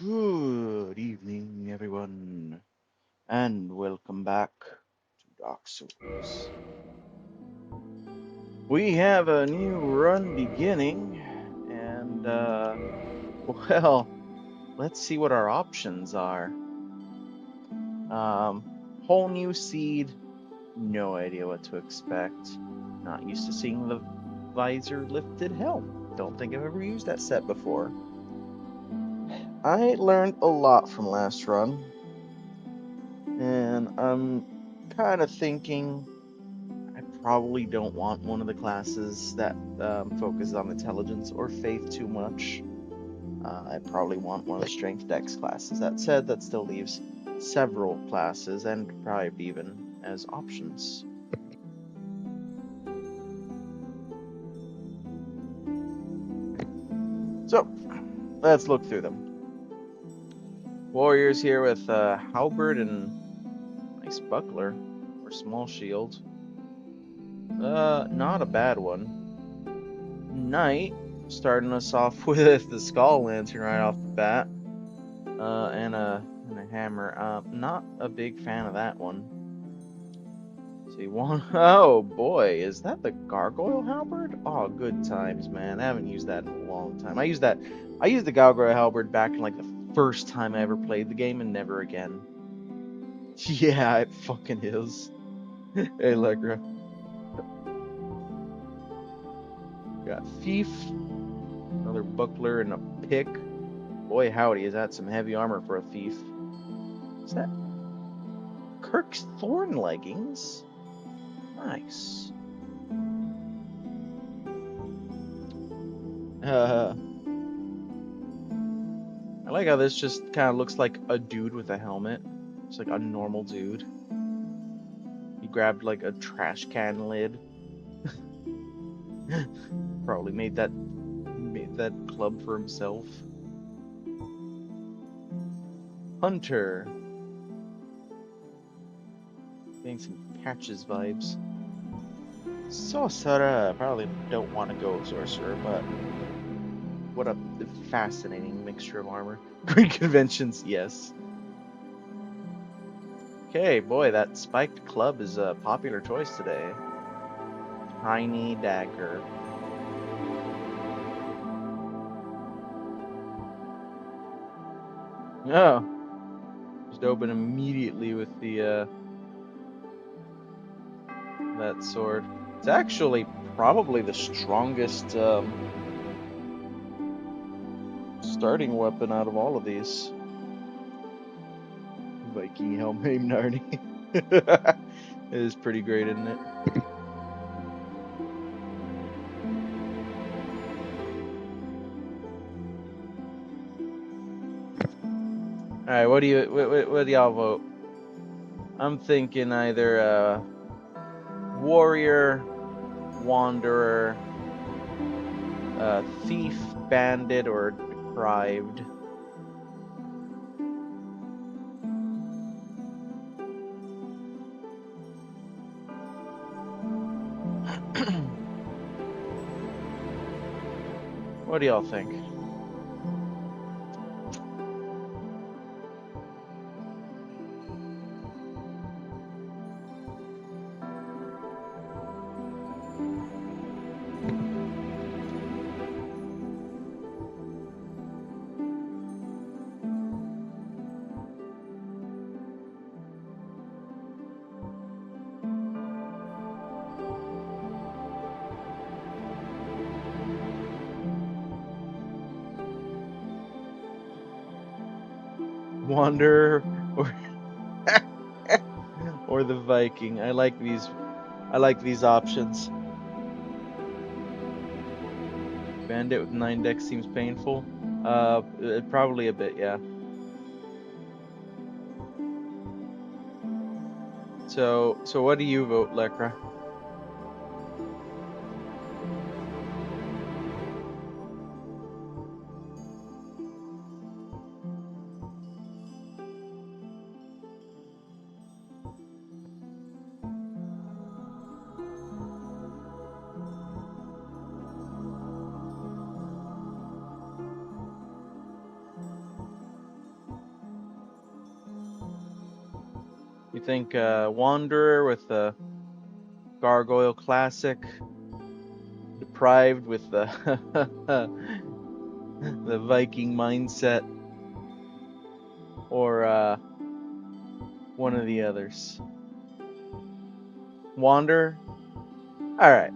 Good evening, everyone, and welcome back to Dark Souls. We have a new run beginning, and, well, let's see what our options are. Whole new seed, no idea what to expect. Not used to seeing the visor lifted helm. Don't think I've ever used that set before. I learned a lot from last run, and I'm kind of thinking I probably don't want one of the classes that focuses on intelligence or faith too much. I probably want one of the strength dex classes. That said, that still leaves several classes and probably even as options. So, let's look through them. Warriors here with halberd and nice buckler or small shield. Not a bad one. Knight, starting us off with the skull lantern right off the bat. And a hammer. Not a big fan of that one. See one. Oh boy, is that the gargoyle halberd? Oh, good times, man. I haven't used that in a long time. I used the gargoyle halberd back in like the first time I ever played the game, and never again. Yeah, it fucking is. Hey, Legra. Got thief, another buckler, and a pick. Boy, howdy, is that some heavy armor for a thief? Is that Kirk's thorn leggings? Nice. I like how this just kind of looks like a dude with a helmet. It's like a normal dude. He grabbed like a trash can lid. Probably made that club for himself. Hunter. Getting some Patches vibes. Sorcerer. Probably don't want to go sorcerer, but what a fascinating mixture of armor. Great conventions, yes. Okay, boy, that spiked club is a popular choice today. Tiny dagger. Oh, just open immediately with the that sword. It's actually probably the strongest starting weapon out of all of these. Viking helm aim Narni. It is pretty great, isn't it? All right, what do y'all vote? I'm thinking either warrior, wanderer, thief, bandit, or deprived. What do y'all think? Wanderer or or the Viking. I like these. I like these options. Bandit with 9 dex seems painful. Probably a bit, yeah. So what do you vote, Lekra? think Wanderer with the Gargoyle Classic, Deprived with the the Viking mindset, or one of the others. Wanderer? Alright.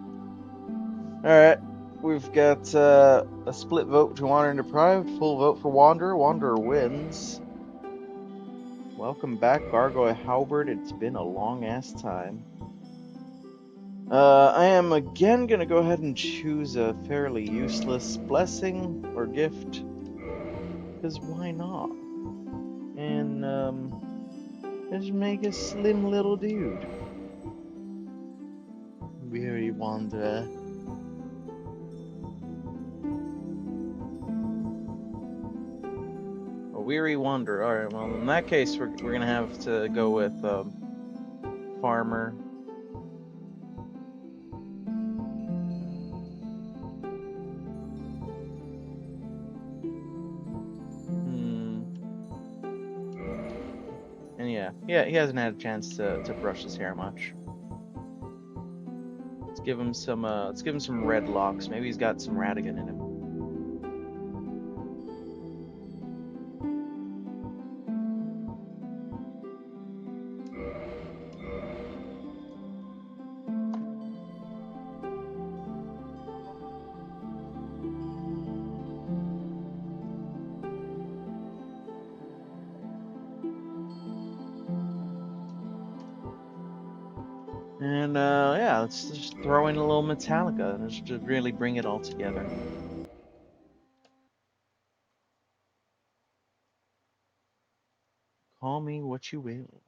Alright. We've got a split vote to Wanderer and Deprived, full vote for Wanderer. Wanderer wins. Welcome back, Gargoyle Halberd. It's been a long-ass time. I am again gonna go ahead and choose a fairly useless blessing or gift. Because why not? And, just make a slim little dude. Weary Wanderer. A weary wanderer. Alright, well, in that case, we're gonna have to go with, Farmer. And yeah, he hasn't had a chance to brush his hair much. Let's give him some red locks. Maybe he's got some Radigan in him. And yeah, let's just throw in a little Metallica and just to really bring it all together. Call me what you will.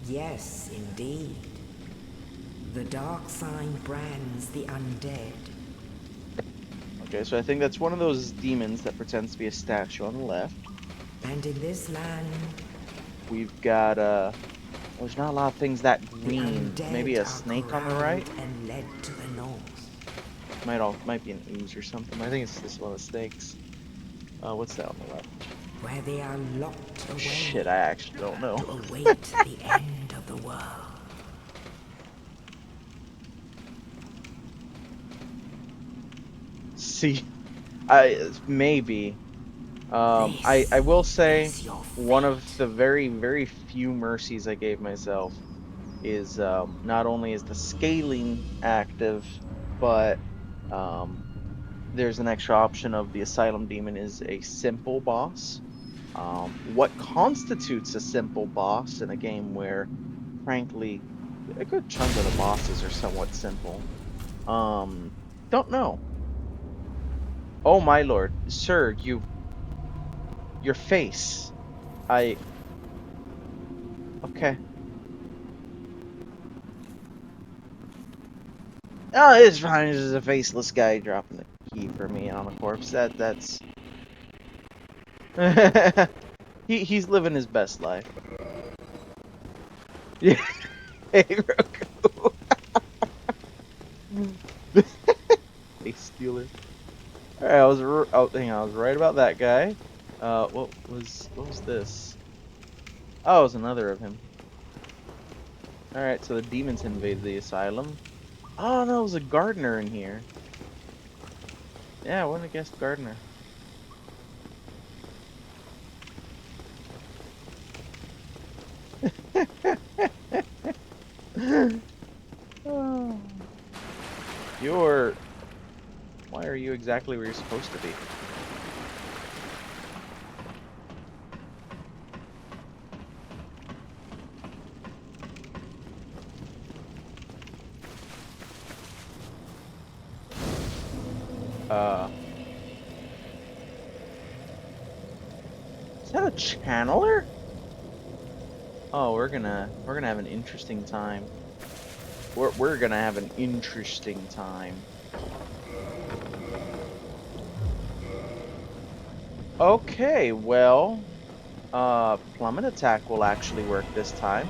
Yes, indeed. The dark sign brands the undead. Okay, so I think that's one of those demons that pretends to be a statue on the left. And in this land, we've got there's not a lot of things that green. Maybe a snake on the right. And led to the north. Might be an ooze or something. I think it's this one of the snakes. What's that on the left? Where they are locked away. Shit, I actually don't know. To await the end of the world. See, maybe. I will say one of the very, very few mercies I gave myself is not only is the scaling active, but there's an extra option of the Asylum Demon is a simple boss. What constitutes a simple boss in a game where, frankly, a good chunk of the bosses are somewhat simple? Don't know. Oh my lord, sir, your face. Okay. Oh, it's fine. It's just a faceless guy dropping the key for me on a corpse. That's. He's living his best life. Yeah. Hey, Roku. Face stealer. All right, I was right about that guy. What was this? Oh, it was another of him. All right, so the demons invade the asylum. Oh no, it was a gardener in here. Yeah, I wouldn't have guessed gardener. Oh. Why are you exactly where you're supposed to be? Is that a channeler? Oh, we're gonna have an interesting time. We're gonna have an interesting time. Okay, well, plummet attack will actually work this time.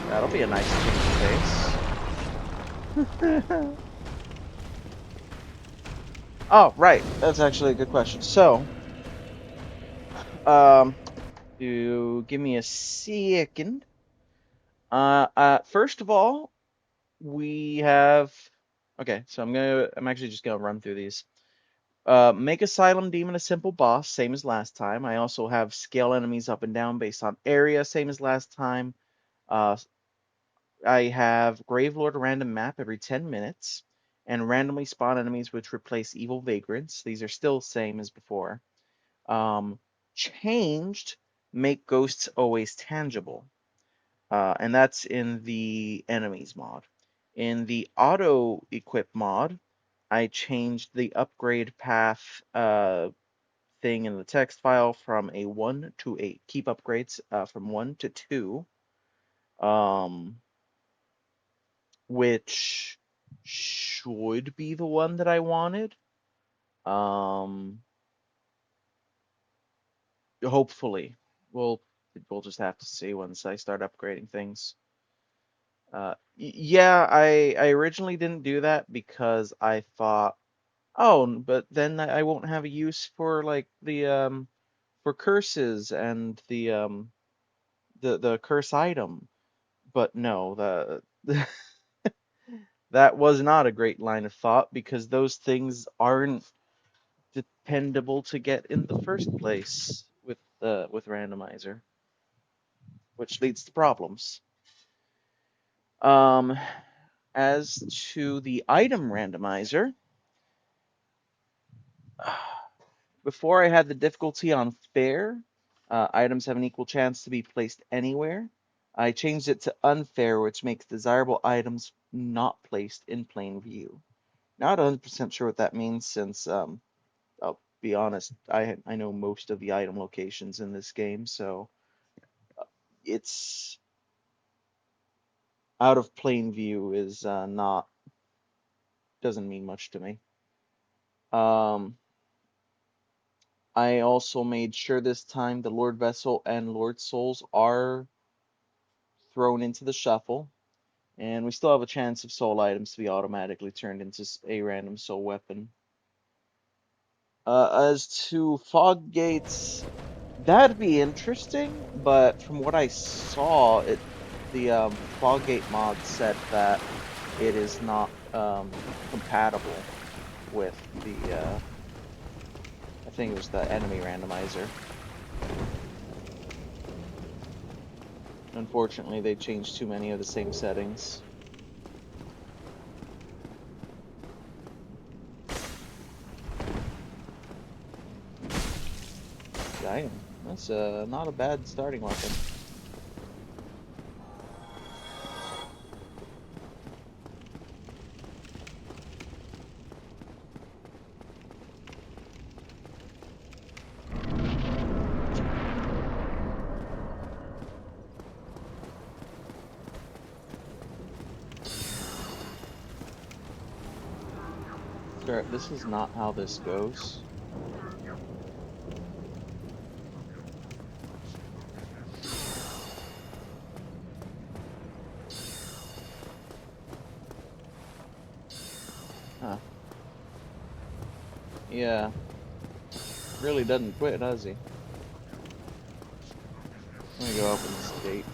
That'll be a nice change of pace. Oh, right. That's actually a good question. So, um, you give me a second. First of all, we have. Okay, so I'm actually just gonna run through these. Make Asylum Demon a simple boss, same as last time. I also have scale enemies up and down based on area, same as last time. Uh, I have Gravelord random map every 10 minutes, and randomly spawn enemies which replace evil vagrants. These are still same as before. Um, Changed, make ghosts always tangible. And that's in the enemies mod. In the auto equip mod, I changed the upgrade path thing in the text file from a 1 to a keep upgrades from 1 to 2, um, which should be the one that I wanted. Um, Hopefully, we'll we'll just have to see once I start upgrading things. Yeah, I originally didn't do that because I thought, oh, but then I won't have a use for like the for curses and the curse item. But no, that was not a great line of thought because those things aren't dependable to get in the first place with randomizer, which leads to problems. Um, as to the item randomizer, before I had the difficulty on fair, items have an equal chance to be placed anywhere. I changed it to unfair, which makes desirable items not placed in plain view. Not 100% sure what that means since, I'll be honest, I know most of the item locations in this game, so it's out of plain view is not doesn't mean much to me. Um, I also made sure this time the Lord Vessel and Lord Souls are thrown into the shuffle, and we still have a chance of soul items to be automatically turned into a random soul weapon. As to fog gates, that'd be interesting, but from what I saw, the fog gate mod said that it is not compatible with the I think it was the enemy randomizer. Unfortunately, they changed too many of the same settings. Damn, that's not a bad starting weapon. Sure, this is not how this goes. Huh. Yeah, really doesn't quit, does he? Let me go open this gate.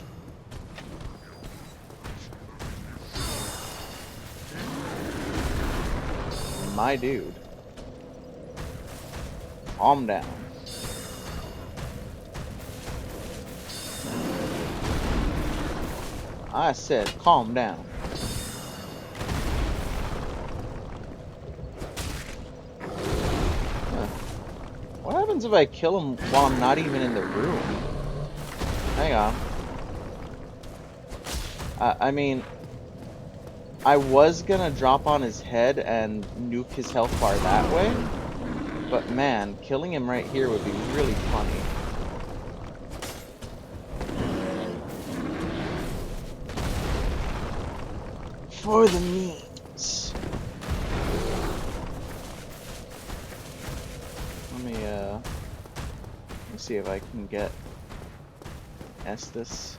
My dude, calm down. I said calm down. Huh. What happens if I kill him while I'm not even in the room? Hang on. I mean, I was gonna drop on his head and nuke his health bar that way, but man, killing him right here would be really funny. For the memes. Let me see if I can get Estes.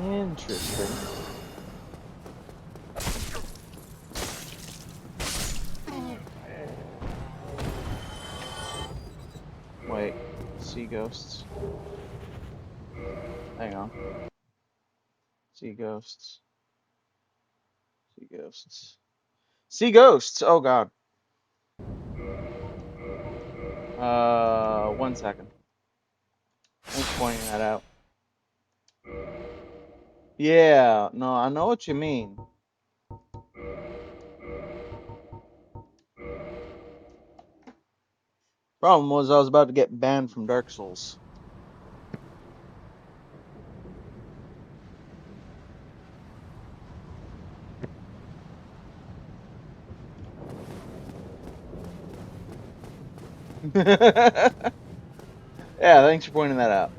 Interesting. Wait, sea ghosts. Hang on. Sea ghosts. Sea ghosts. Sea ghosts! Oh god. 1 second. Thanks for pointing that out. Yeah, no, I know what you mean. Problem was I was about to get banned from Dark Souls. Yeah, thanks for pointing that out.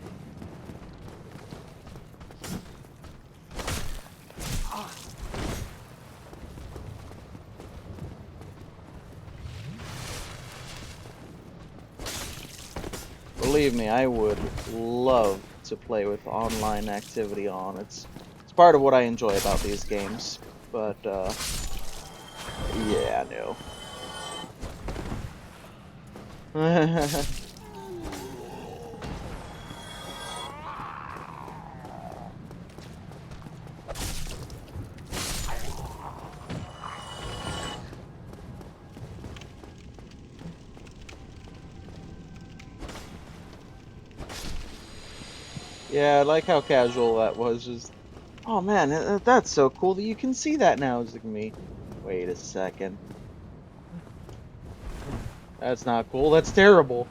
Believe me, I would love to play with online activity on. It's part of what I enjoy about these games. But yeah, no. Yeah, I like how casual that was. Just, oh man, that's so cool that you can see that now. It's like me. Wait a second. That's not cool. That's terrible.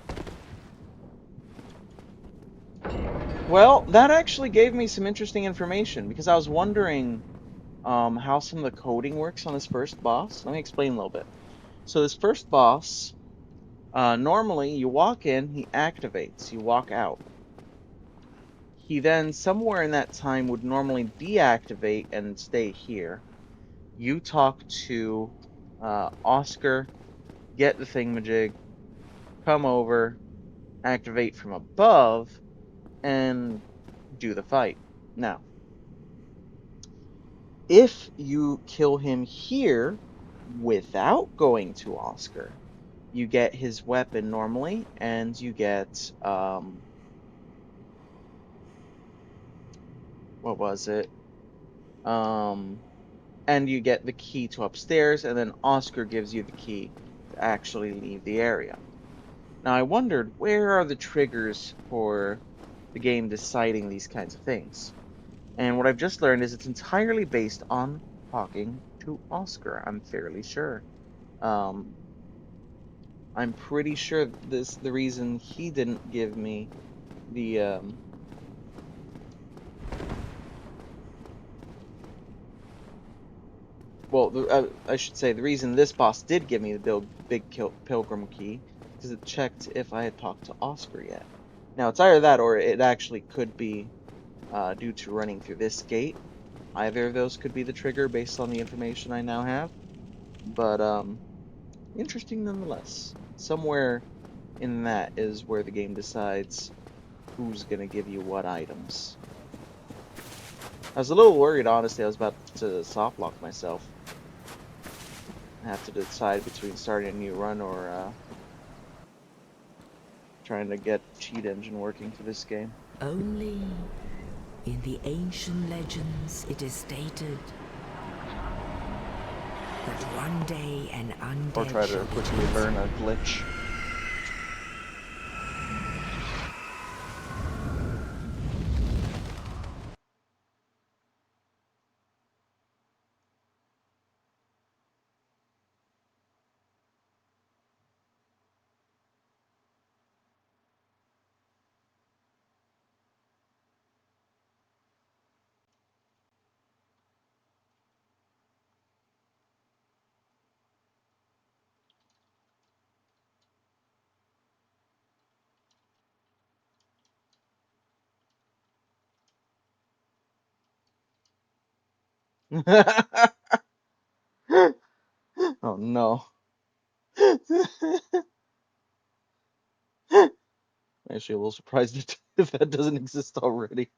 Well, that actually gave me some interesting information because I was wondering how some of the coding works on this first boss. Let me explain a little bit. So this first boss, normally you walk in, he activates, you walk out. He then, somewhere in that time, would normally deactivate and stay here. You talk to Oscar, get the thingamajig, come over, activate from above, and do the fight. Now, if you kill him here without going to Oscar, you get his weapon normally, and you get what was it? Um, and you get the key to upstairs, and then Oscar gives you the key to actually leave the area. Now, I wondered where are the triggers for the game deciding these kinds of things? And what I've just learned is it's entirely based on talking to Oscar, I'm fairly sure. Um, I'm pretty sure this the reason he didn't give me the well, I should say the reason this boss did give me the pilgrim key because it checked if I had talked to Oscar yet. Now it's either that or it actually could be due to running through this gate. Either of those could be the trigger based on the information I now have. But interesting nonetheless. Somewhere in that is where the game decides who's gonna give you what items. I was a little worried, honestly. I was about to soft lock myself. I have to decide between starting a new run or trying to get cheat engine working for this game. Only in the ancient legends it is stated that one day an Or undead try shall to be quickly learn chosen. a glitch. Oh no. I'm actually a little surprised if that doesn't exist already.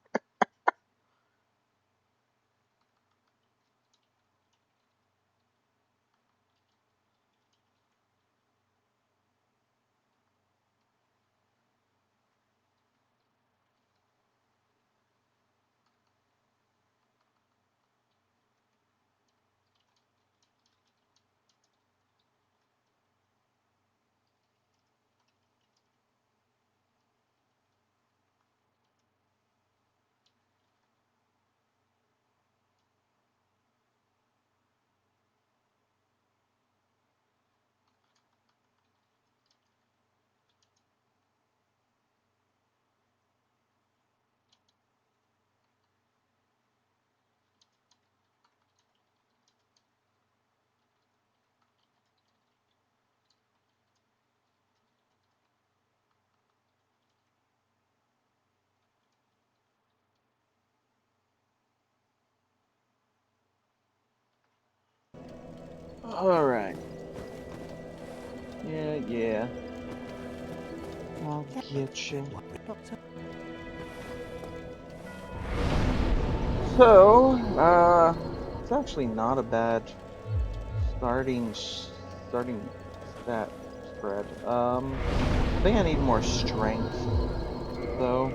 Alright. Yeah. I'll get you. So, it's actually not a bad starting stat spread. I think I need more strength, though.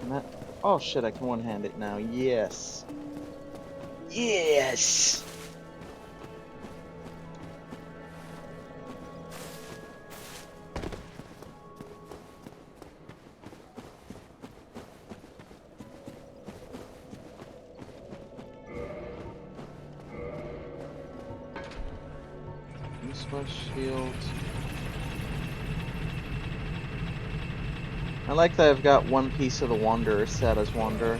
And that, oh shit, I can one-hand it now. Yes. Yes! Use my shield. I like that I've got one piece of the Wanderer set as Wanderer.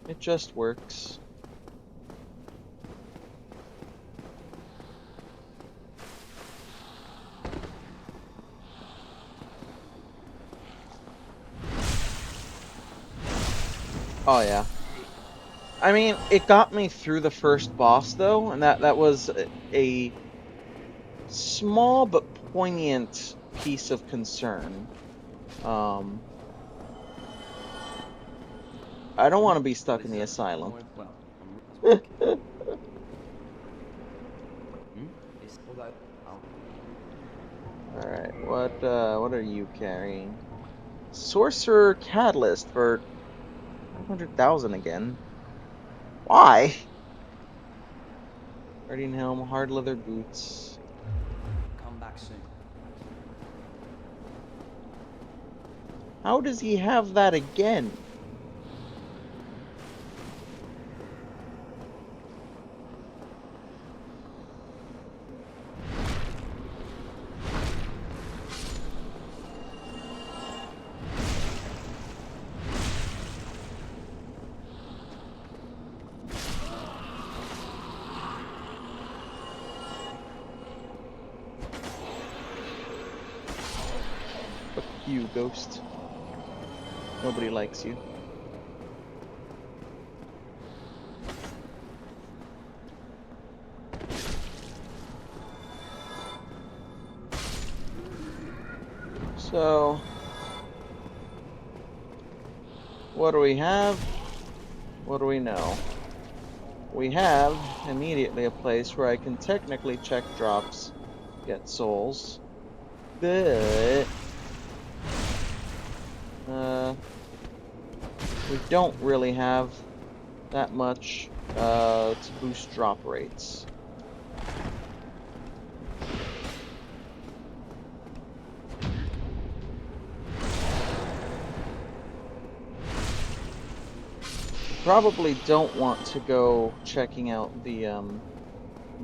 It just works. Oh yeah. I mean, it got me through the first boss though, and that was a small but poignant piece of concern. I don't want to be stuck in the asylum. Alright, what are you carrying? Sorcerer Catalyst for 500,000 again. Why? Guardian Helm, hard leather boots. Come back soon. How does he have that again? Fuck you, ghost. Nobody likes you. So, what do we have? What do we know? We have immediately a place where I can technically check drops, get souls, but we don't really have that much to boost drop rates. Probably don't want to go checking out the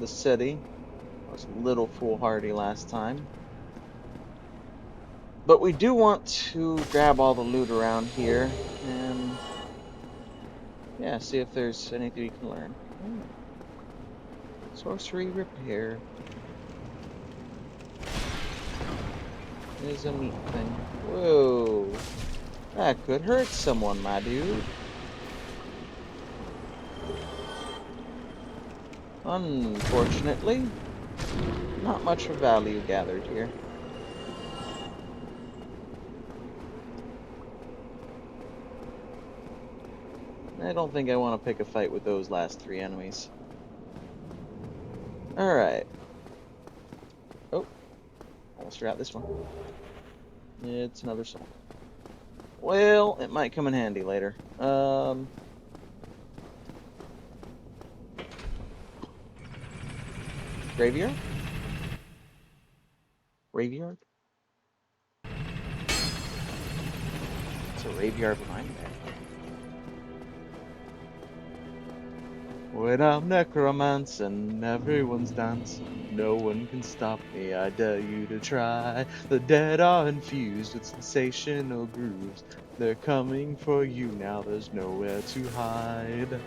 city. I was a little foolhardy last time. But we do want to grab all the loot around here and yeah, see if there's anything we can learn. Sorcery repair is a neat thing. Whoa, that could hurt someone, my dude. Unfortunately, not much of value gathered here. I don't think I want to pick a fight with those last 3 enemies. Alright. Oh, almost forgot this one. It's another soul. Well, it might come in handy later. Graveyard? Graveyard? It's a graveyard behind there. When I'm necromancing, everyone's dancing. No one can stop me, I dare you to try. The dead are infused with sensational grooves. They're coming for you now, there's nowhere to hide.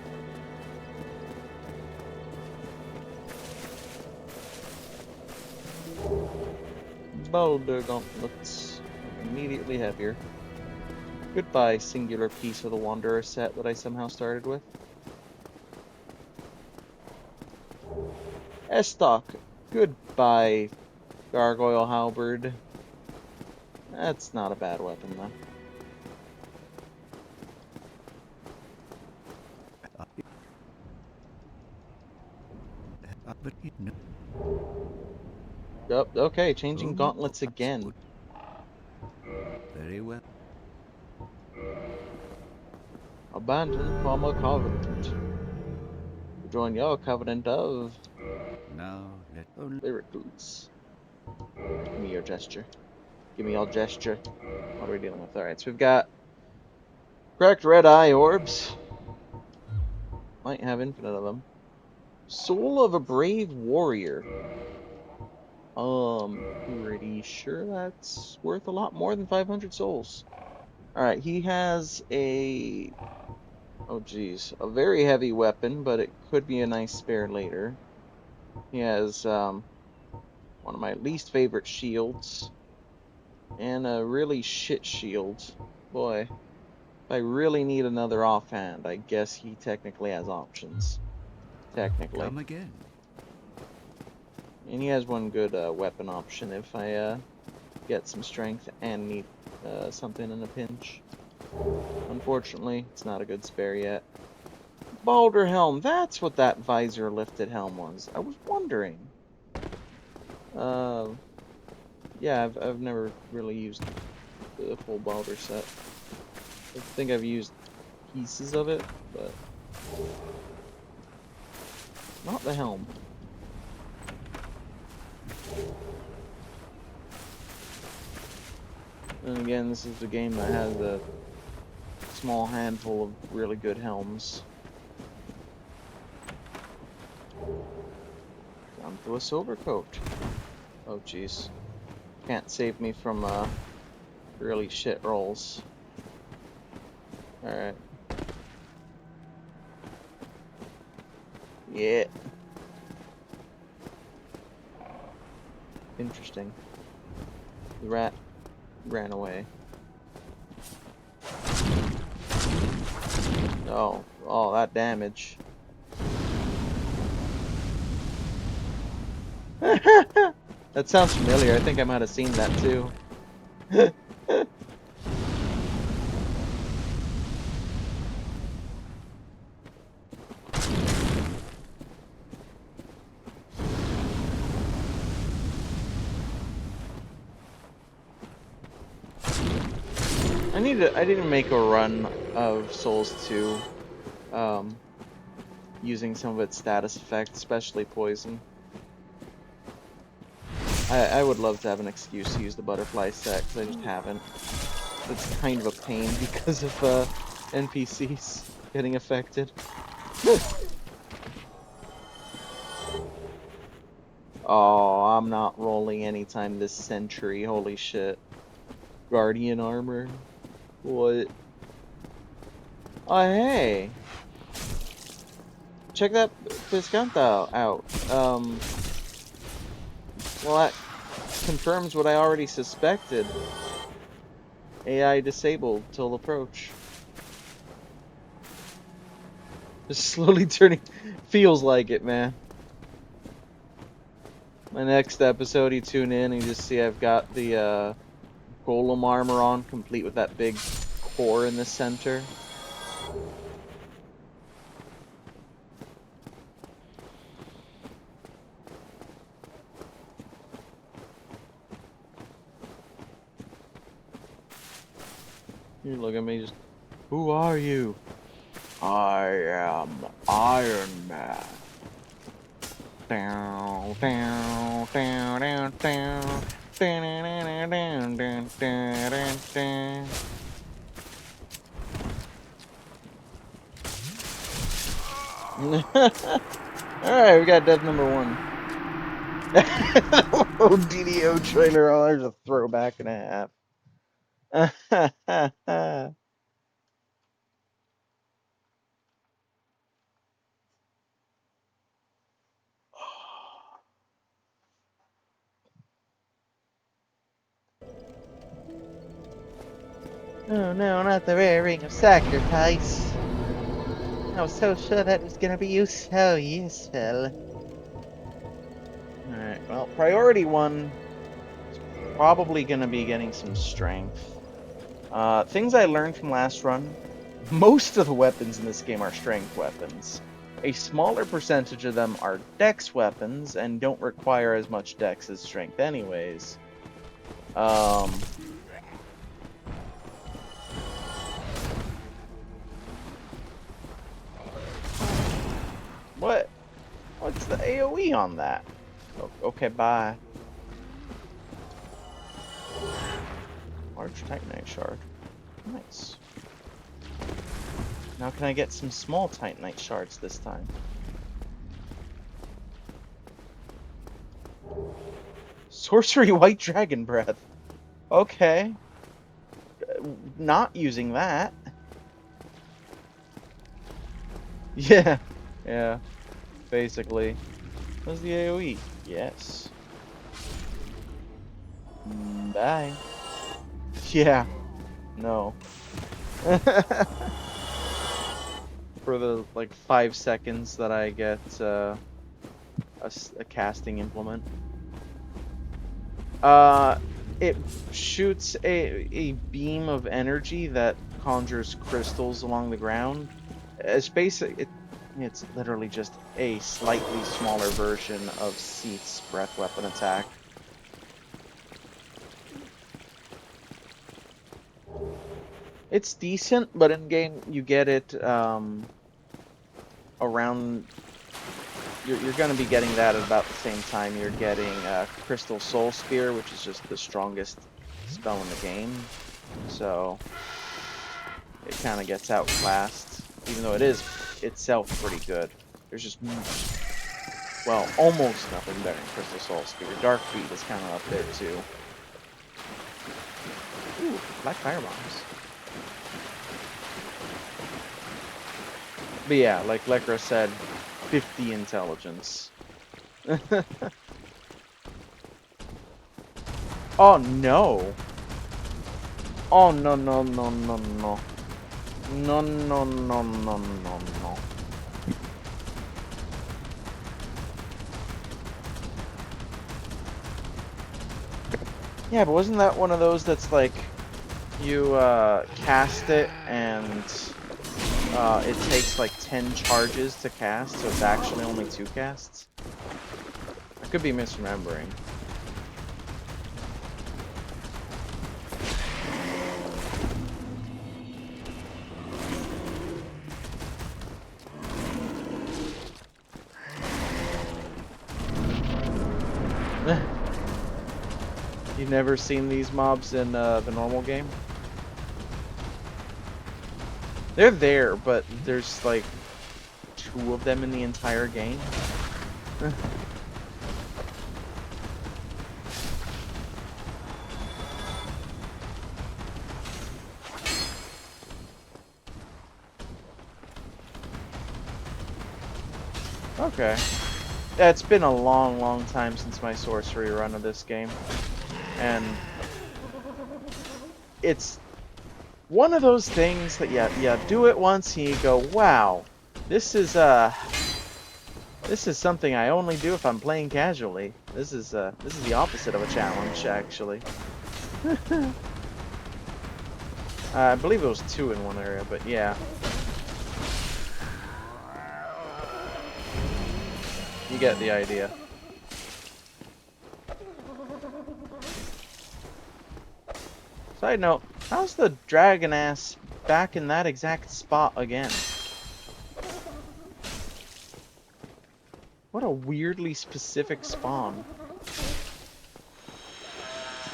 Boulder gauntlets. Immediately heavier. Goodbye, singular piece of the Wanderer set that I somehow started with. Estoc. Goodbye, Gargoyle Halberd. That's not a bad weapon, though. Yep, okay, changing gauntlets again. Very well. Abandon former covenant. Join your covenant of Now let only Lyricles. Give me your gesture. Give me your gesture. What are we dealing with? Alright, so we've got cracked red eye orbs. Might have infinite of them. Soul of a brave warrior. Pretty sure that's worth a lot more than 500 souls. Alright, he has a... Oh geez, a very heavy weapon, but it could be a nice spare later. He has, one of my least favorite shields. And a really shit shield. Boy, if I really need another offhand, I guess he technically has options. Technically. come again. And he has one good weapon option if I get some strength and need something in a pinch. Unfortunately, it's not a good spare yet. Balder helm, that's what that visor lifted helm was. I was wondering. Yeah, I've never really used the full Balder set. I think I've used pieces of it, but not the helm. And again, this is a game that has a small handful of really good helms. Down to a silver coat. Oh jeez. Can't save me from really shit rolls. Alright. Yeah. Interesting. The rat ran away. Oh, oh, that damage. That sounds familiar. I think I might have seen that too. I didn't make a run of Souls 2 using some of its status effects, especially poison. I would love to have an excuse to use the butterfly set, because I just haven't. It's kind of a pain because of NPCs getting affected. Oh, I'm not rolling anytime this century, holy shit. Guardian armor? What? Oh, hey! Check that Piscanta out. Well, that confirms what I already suspected. AI disabled till approach. Just slowly turning. Feels like it, man. My next episode, you tune in and you just see I've got the golem armor on, complete with that big core in the center. You look at me, just, who are you? I am Iron Man. Down, down, down, down, down. Alright, we got death number 1. Oh, DDO trailer. Oh, there's a throwback and a half. Oh no, not the rare ring of sacrifice. I was so sure that was gonna be so useful. Alright, well, priority one is probably gonna be getting some strength. Things I learned from last run, most of the weapons in this game are strength weapons. A smaller percentage of them are dex weapons and don't require as much dex as strength anyways. What? What's the AoE on that? Okay, bye. Large Titanite shard. Nice. Now can I get some small Titanite shards this time? Sorcery White Dragon Breath. Okay. Not using that. Yeah. Yeah. Basically. What's the AoE? Yes. Bye. Yeah. No. For the, like, 5 seconds that I get, a casting implement. It shoots a beam of energy that conjures crystals along the ground. It's it's literally just a slightly smaller version of Seath's breath weapon attack. It's decent, but in game you get it around. You're going to be getting that at about the same time you're getting Crystal Soul Spear, which is just the strongest spell in the game. So it kind of gets outclassed, even though it is itself pretty good. There's just, well, almost nothing better than Crystal Soul Spear. Dark Beat is kind of up there too. Ooh, Black Fire Bombs. But yeah, like Lekra said, 50 intelligence. Oh no! Oh no no no no no. No no no no no no. Yeah, but wasn't that one of those that's like you cast it and it takes like 10 charges to cast, so it's actually only 2 casts? I could be misremembering. You've never seen these mobs in the normal game? They're there, but there's like 2 of them in the entire game. Okay. Yeah, it's been a long, long time since my sorcery run of this game. And it's one of those things that you do it once and you go, wow, this is something I only do if I'm playing casually. This is the opposite of a challenge, actually. I believe it was 2 in one area, but yeah. You get the idea. Side note, how's the dragon ass back in that exact spot again? What a weirdly specific spawn. It's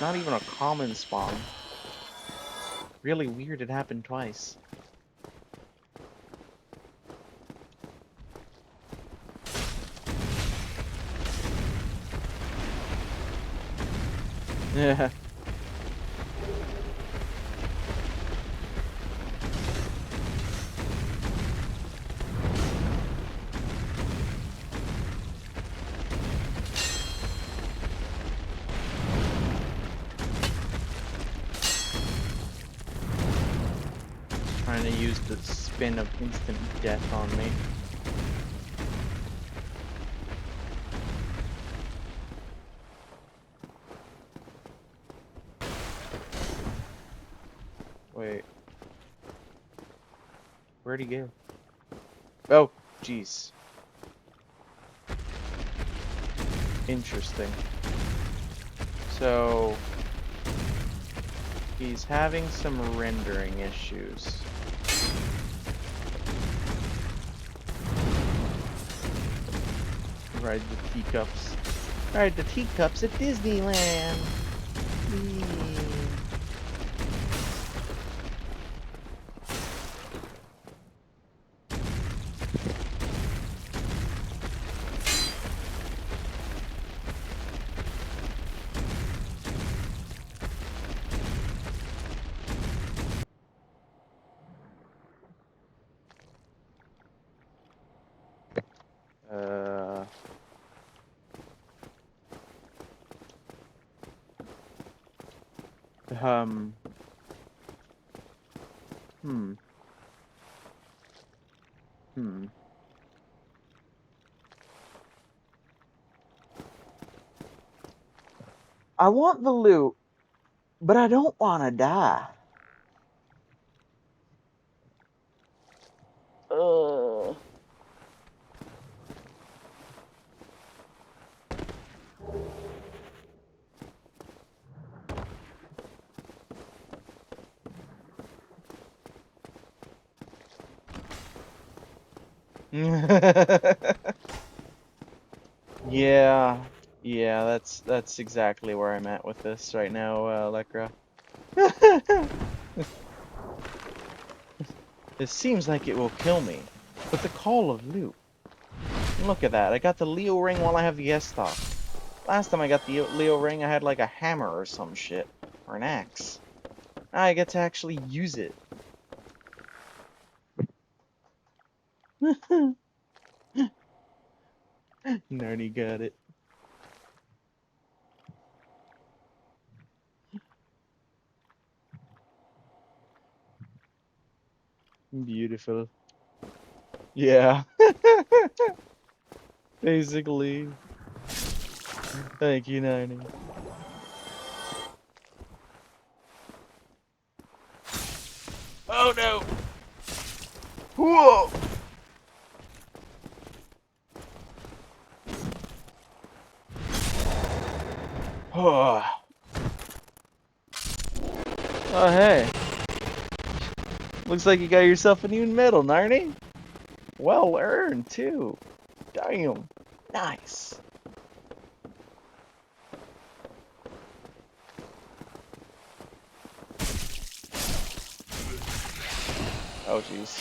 not even a common spawn. Really weird it happened twice. Yeah. trying to use the spin of instant death on me. Wait. Where'd he go? Oh, jeez. Interesting. So he's having some rendering issues. Ride the teacups. Ride the teacups at Disneyland. Whee. Uh, um, hmm, hmm. I want the loot, but I don't want to die. Uh. Yeah, yeah, that's exactly where I'm at with this right now, Lekra. It seems like it will kill me, but the call of loot. Look at that, I got the Leo ring while I have the S-Stock. Last time I got the Leo ring, I had like a hammer or some shit, or an axe. Now I get to actually use it. Narny got it. Beautiful. Yeah, basically. Thank you, Narny. Oh no! Whoa! Oh, oh hey. Looks like you got yourself a new medal, Narny. Well earned, too. Damn. Nice. Oh, jeez.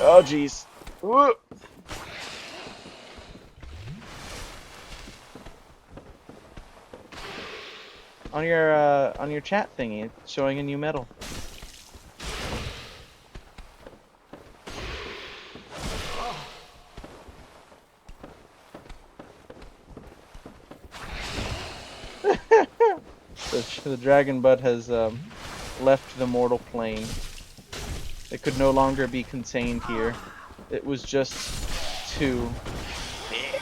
Oh, jeez. Whoop. On your chat thingy, it's showing a new medal. The dragon butt has left the mortal plane. It could no longer be contained here. It was just too big.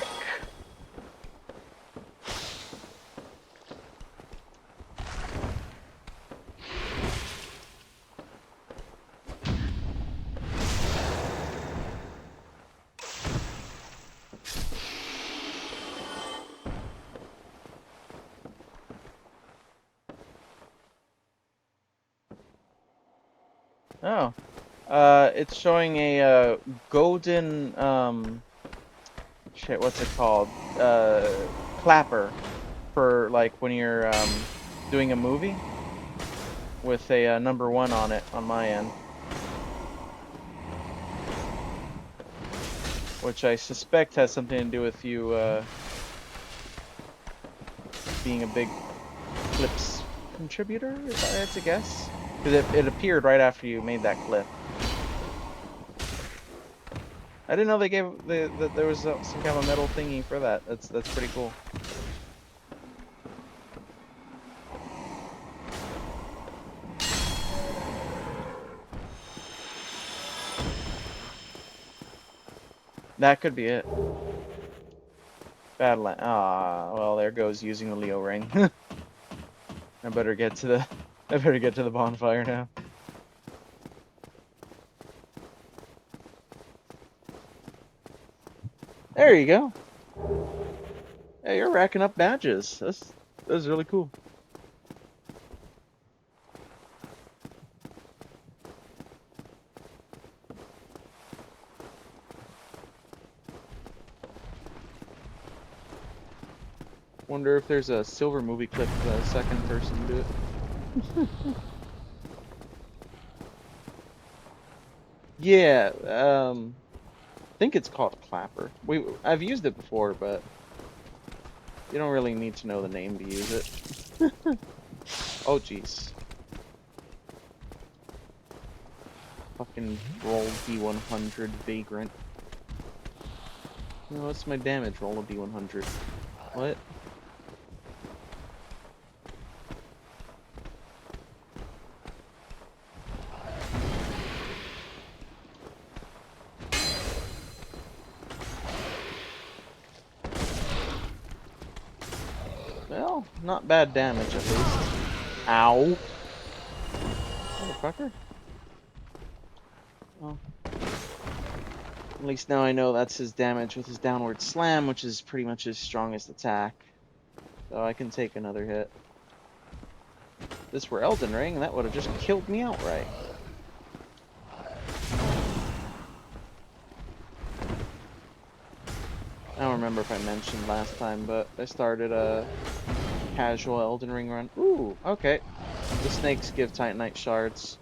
Oh. It's showing a golden shit, what's it called? Clapper for like when you're doing a movie with a #1 on it on my end, which I suspect has something to do with you being a big clips contributor, if I had to guess, because it appeared right after you made that clip. I didn't know they gave that there was some kind of a metal thingy for that. That's pretty cool. That could be it. Badland. Ah, well, there goes using the Leo ring. I better get to the. I better get to the bonfire now. There you go. Hey, you're racking up badges. That's really cool. Wonder if there's a silver movie clip for the second person to do it. Yeah, I think it's called a clapper. I've used it before, but you don't really need to know the name to use it. Oh jeez. Fucking roll D100 vagrant. No, what's my damage? Roll a D100. What? Well, not bad damage at least. Ow. Motherfucker. Well, at least now I know that's his damage with his downward slam, which is pretty much his strongest attack. So I can take another hit. If this were Elden Ring, that would have just killed me outright. I don't remember if I mentioned last time, but I started a casual Elden Ring run. Ooh, okay. The snakes give Titanite shards.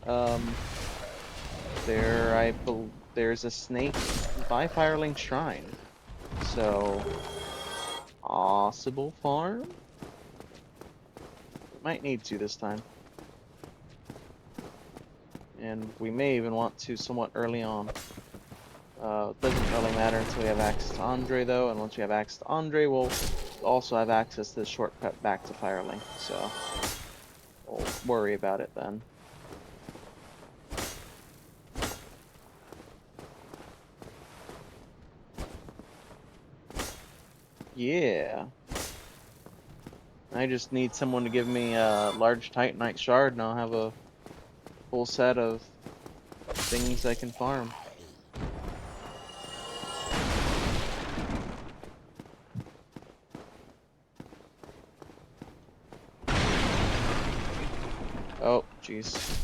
There's a snake by Firelink Shrine. So, possible farm? Might need to this time. And we may even want to somewhat early on. It doesn't really matter until we have access to Andre, though, and once we have access to Andre, we'll also have access to the shortcut back to Firelink, so we'll worry about it then. Yeah. I just need someone to give me a large Titanite shard, and I'll have a full set of things I can farm. Oh, jeez.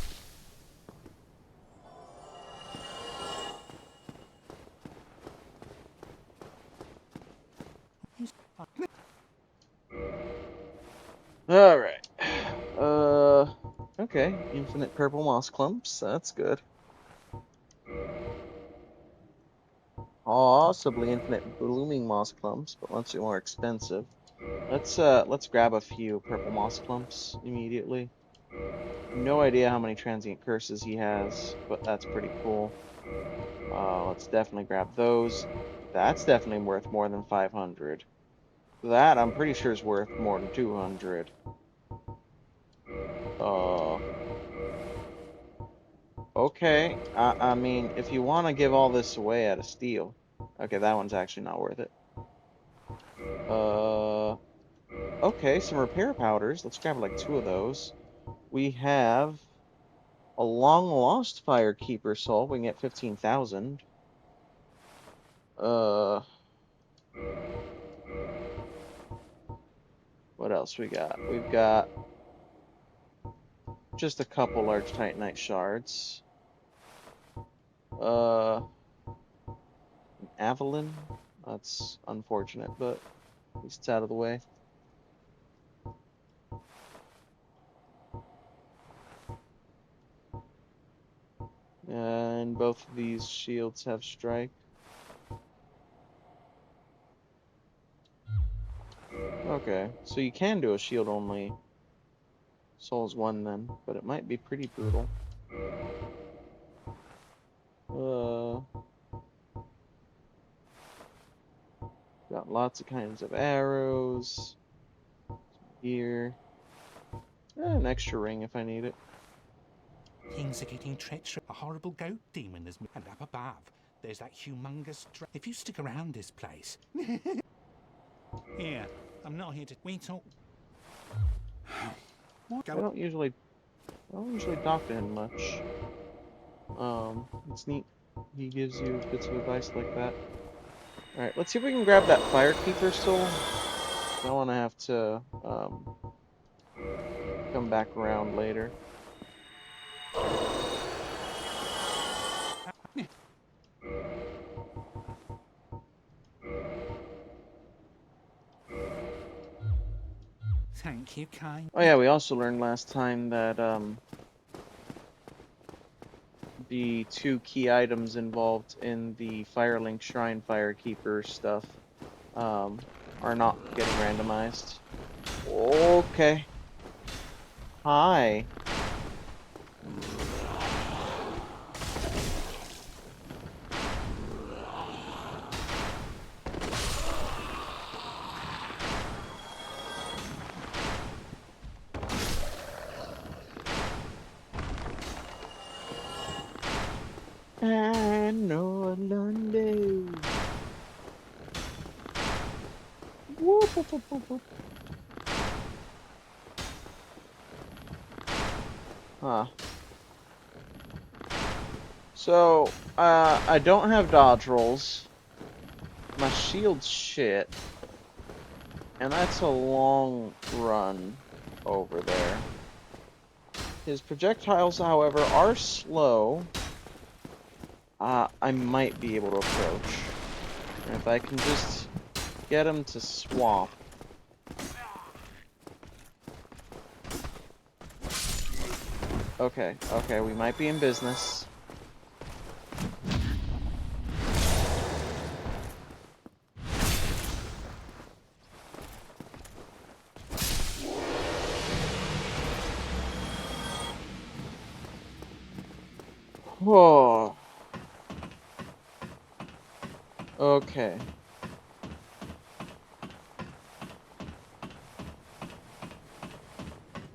Alright. Okay. Infinite purple moss clumps. That's good. Possibly infinite blooming moss clumps, but once they're more expensive. Let's grab a few purple moss clumps immediately. No idea how many transient curses he has, but that's pretty cool. Let's definitely grab those. That's definitely worth more than 500. That I'm pretty sure is worth more than 200. Okay. I mean, if you want to give all this away at a steal. Okay, that one's actually not worth it. Okay, some repair powders. Let's grab like 2 of those. We have a long lost firekeeper soul. We can get 15,000. Uh, what else we got? We've got just a couple large Titanite shards. Avalon. That's unfortunate, but at least it's out of the way. And both of these shields have strike. Okay, so you can do a shield only Souls 1 then, but it might be pretty brutal. Got lots of kinds of arrows. Gear. An extra ring if I need it. Things are getting treacherous. A horrible goat demon has moved up above. There's that humongous if you stick around this place. Here, I'm not here to. We talk. What? I don't usually talk to him much. It's neat. He gives you bits of advice like that. Alright, let's see if we can grab that firekeeper soul. I don't want to have to, come back around later. Thank you, kind. Oh yeah, we also learned last time that, the 2 key items involved in the Firelink Shrine Firekeeper stuff, are not getting randomized. Okay. Hi. I know London. Whoop, whoop, whoop, whoop, whoop. Huh. So, I don't have dodge rolls. My shield's shit. And that's a long run over there. His projectiles, however, are slow. I might be able to approach. And if I can just get him to swap. Okay, okay, we might be in business. Whoa. Okay.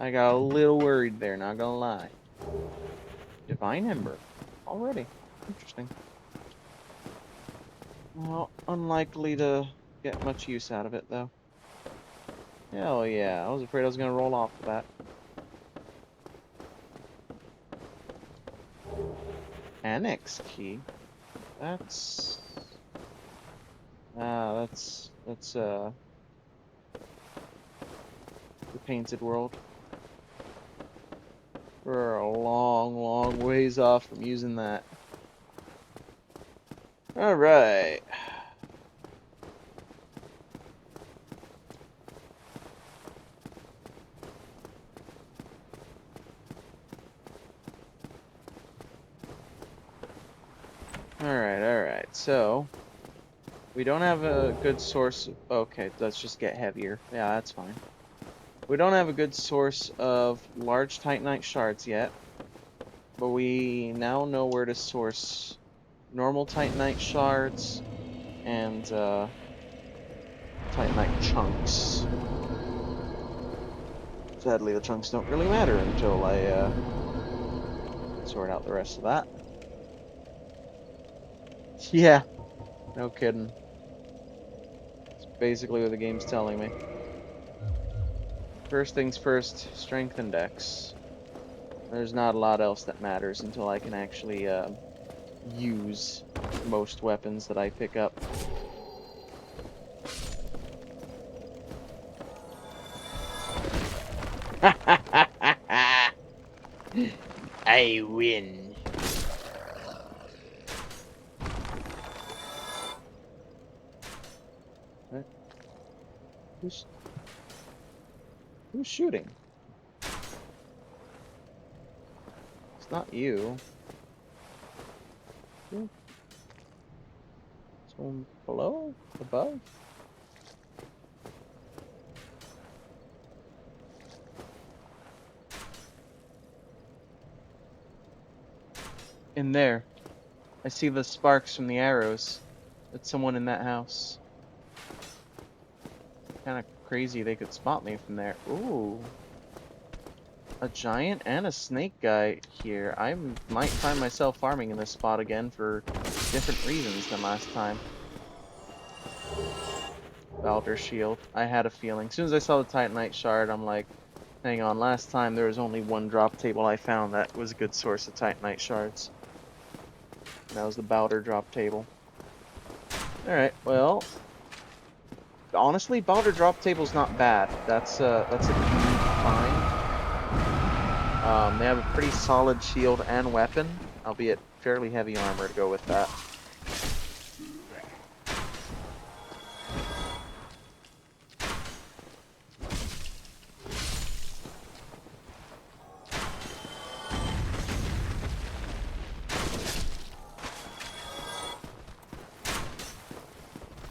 I got a little worried there, not gonna lie. Divine Ember. Already. Interesting. Well, unlikely to get much use out of it, though. Hell yeah, I was afraid I was gonna roll off the bat. Annex key? That's... that's, the Painted World. We're a long, long ways off from using that. Alright. Alright, so... we don't have a good source of... okay, let's just get heavier. Yeah, that's fine. We don't have a good source of large Titanite shards yet. But we now know where to source normal Titanite shards and Titanite chunks. Sadly, the chunks don't really matter until I sort out the rest of that. Yeah, no kidding. It's basically what the game's telling me. First things first, strength and dex. There's not a lot else that matters until I can actually use most weapons that I pick up. I win. What? Who's shooting? It's not you. Someone below? Above? In there. I see the sparks from the arrows. That's someone in that house. Kinda crazy they could spot me from there. Ooh. A giant and a snake guy here. I might find myself farming in this spot again for different reasons than last time. Balder Shield. I had a feeling. As soon as I saw the Titanite Shard, I'm like, hang on, last time there was only one drop table I found that was a good source of Titanite Shards. And that was the Balder drop table. Alright, well, honestly, Balder drop table's not bad. That's a unique find. They have a pretty solid shield and weapon, albeit fairly heavy armor to go with that.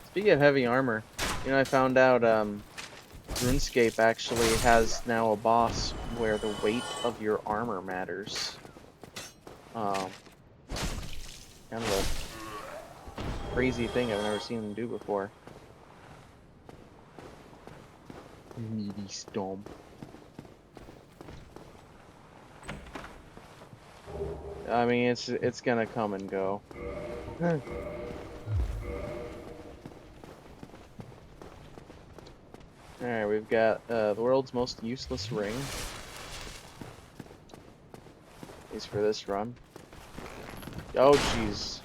Speaking of heavy armor, you know, I found out RuneScape actually has now a boss where the weight of your armor matters. Kind of a crazy thing I've never seen them do before. Meaty Stomp. I mean, it's gonna come and go. Alright, we've got the world's most useless ring. At least for this run. Oh, jeez.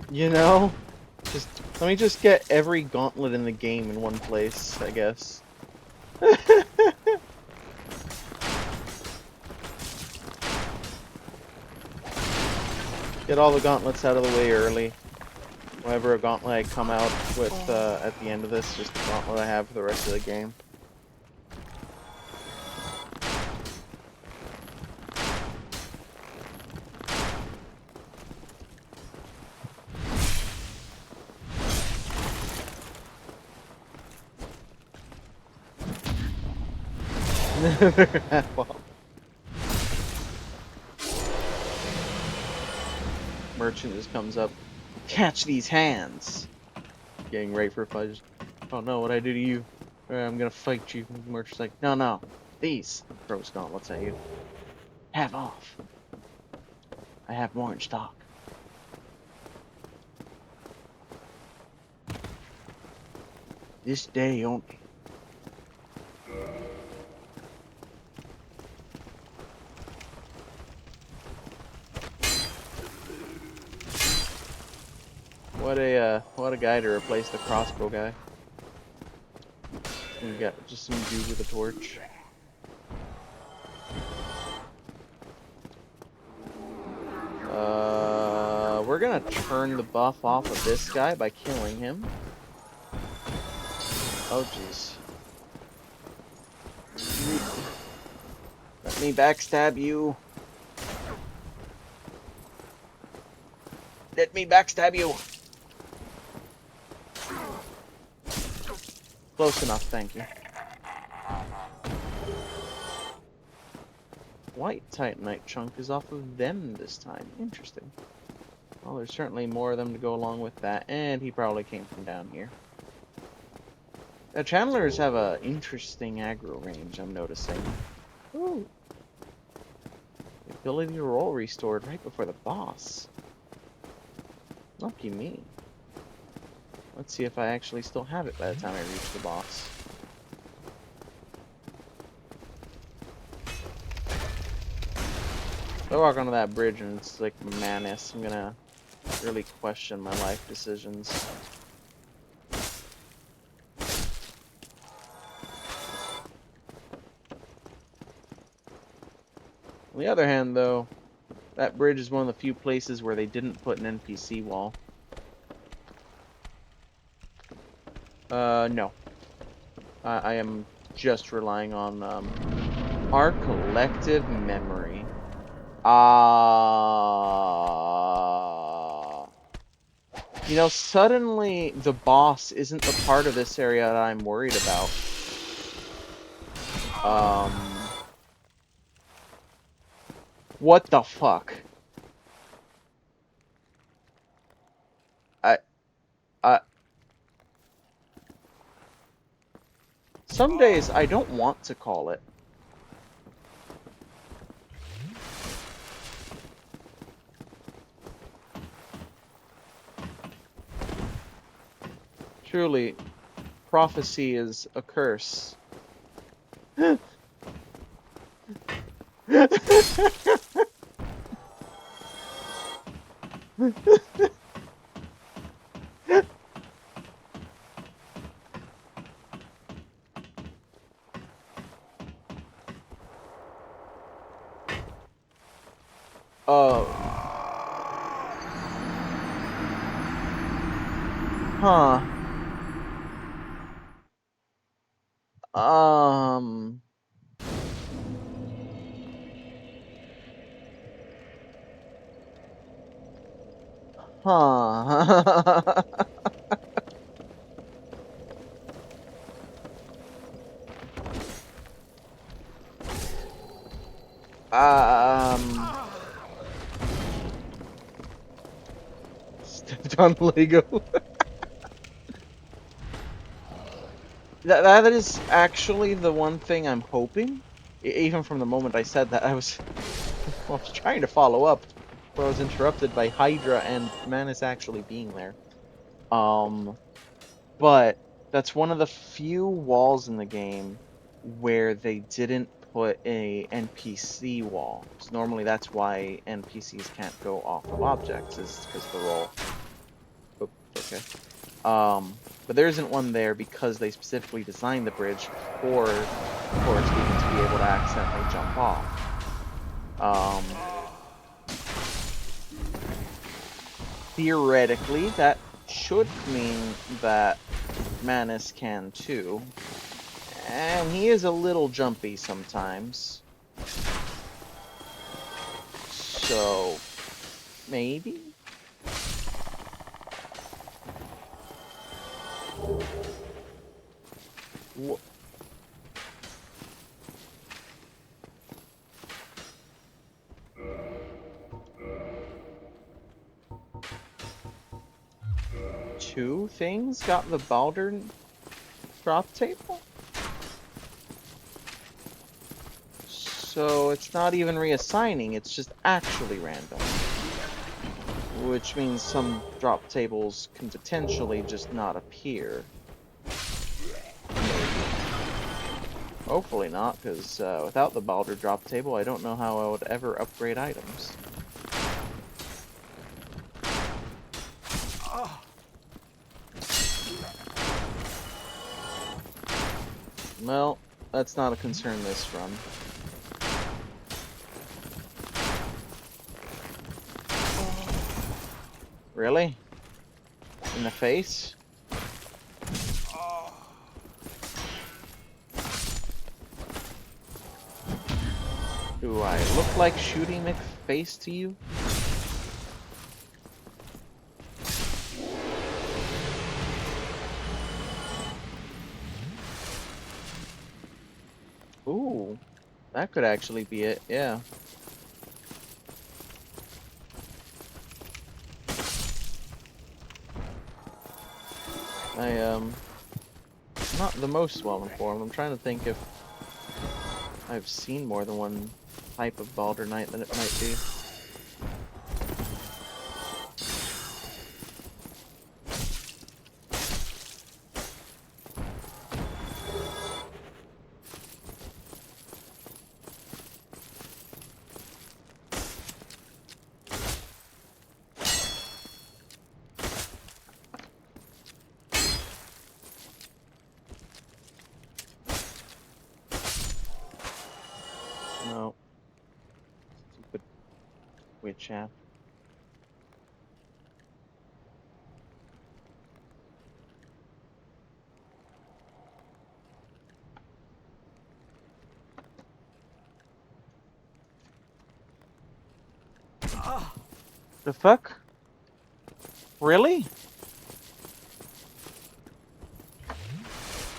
You know, just let me just get every gauntlet in the game in one place, I guess. Get all the gauntlets out of the way early. Whenever a gauntlet I come out with at the end of this, just the gauntlet I have for the rest of the game. Well, merchant just comes up. Catch these hands! Getting ready for a fight. Oh no, what'd I do to you? I'm gonna fight you. Merchant's like, no, no. These. Throws gauntlets at you. Have off. I have more in stock. This day only. What a guy to replace the crossbow guy. We got just some dude with a torch. We're gonna turn the buff off of this guy by killing him. Oh jeez. Let me backstab you. Let me backstab you. Close enough, thank you. White Titanite chunk is off of them this time. Interesting. Well, there's certainly more of them to go along with that, and he probably came from down here. Channelers have a interesting aggro range, I'm noticing. Ooh. The ability to roll restored right before the boss. Lucky me. Let's see if I actually still have it by the time I reach the boss. If I walk onto that bridge and it's like madness, I'm gonna really question my life decisions. On the other hand, though, that bridge is one of the few places where they didn't put an NPC wall. No. I am just relying on our collective memory. You know, suddenly the boss isn't the part of this area that I'm worried about. What the fuck? I some days I don't want to call it. Truly, prophecy is a curse. Oh. Huh. Um. Huh. um. Stepped on Lego. That is actually the one thing I'm hoping. Even from the moment I said that, I was I was trying to follow up, but I was interrupted by Hydra and Manus actually being there. Um, but that's one of the few walls in the game where they didn't put a NPC wall. 'Cause normally that's why NPCs can't go off of objects, is because the roll. Oops, okay. But there isn't one there because they specifically designed the bridge for Forest Demon to be able to accidentally jump off. Theoretically, that should mean that Manus can too. And he is a little jumpy sometimes. So, maybe? Wh- Two things got the Baldur drop table? So it's not even reassigning, it's just actually random. Which means some drop tables can potentially just not appear. Hopefully not, because without the Baldur drop table, I don't know how I would ever upgrade items. Well, that's not a concern this run. Really? In the face? Do I look like shooting McFace to you? Ooh, that could actually be it, yeah. I'm not the most well informed. I'm trying to think if I've seen more than one type of Baldur Knight that it might be. No. Stupid witch app. The fuck? Really?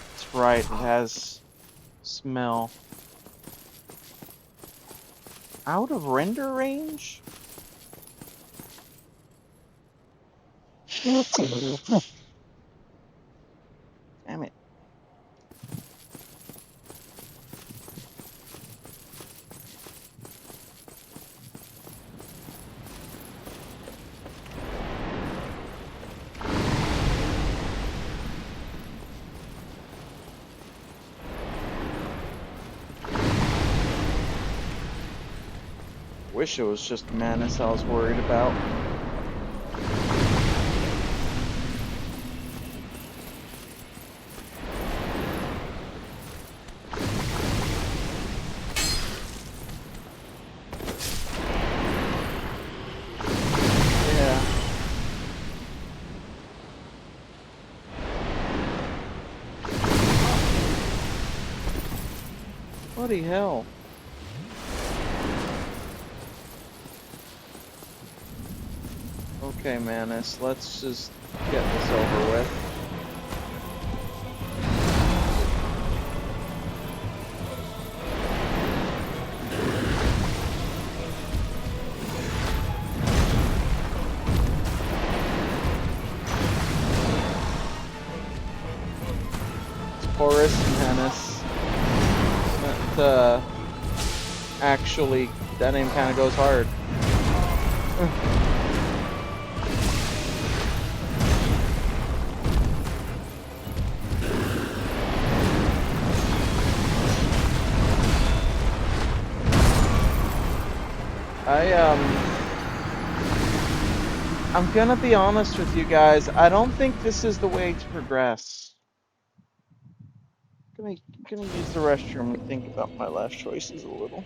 That's right, it has smell. Out of render range? Damn it. Wish it was just Manus I was worried about. Yeah. Bloody hell. Okay, Manus, let's just get this over with. Taurus Manus. That, actually, that name kind of goes hard. I'm gonna be honest with you guys. I don't think this is the way to progress. Gonna use the restroom and think about my last choices a little.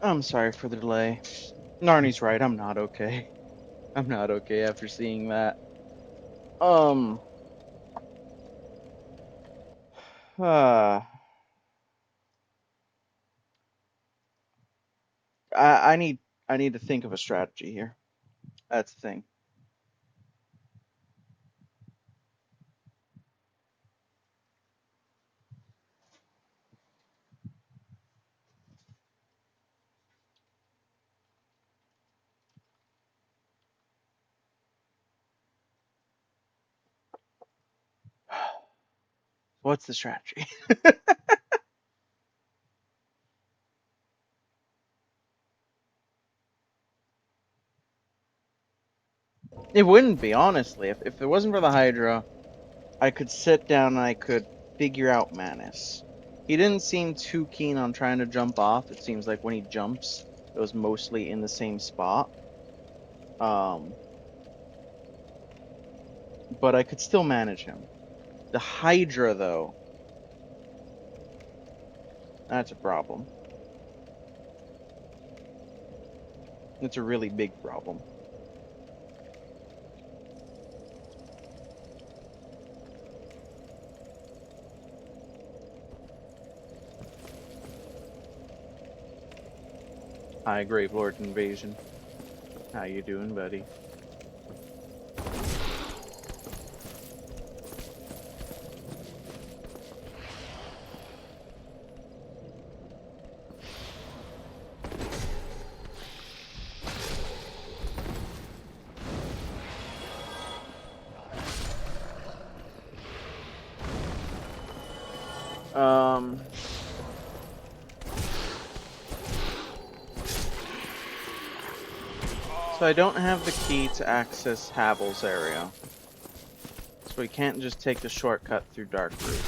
I'm sorry for the delay. Narni's right, I'm not okay. I'm not okay after seeing that. Um, uh, I need to think of a strategy here. That's the thing. What's the strategy? It wouldn't be, honestly. If it wasn't for the Hydra, I could sit down and I could figure out Manus. He didn't seem too keen on trying to jump off. It seems like when he jumps, it was mostly in the same spot. Um, but I could still manage him. The Hydra, though, that's a problem. It's a really big problem. Hi, Grave Lord Invasion. How you doing, buddy? Um, so I don't have the key to access Havel's area. So we can't just take the shortcut through Dark Route.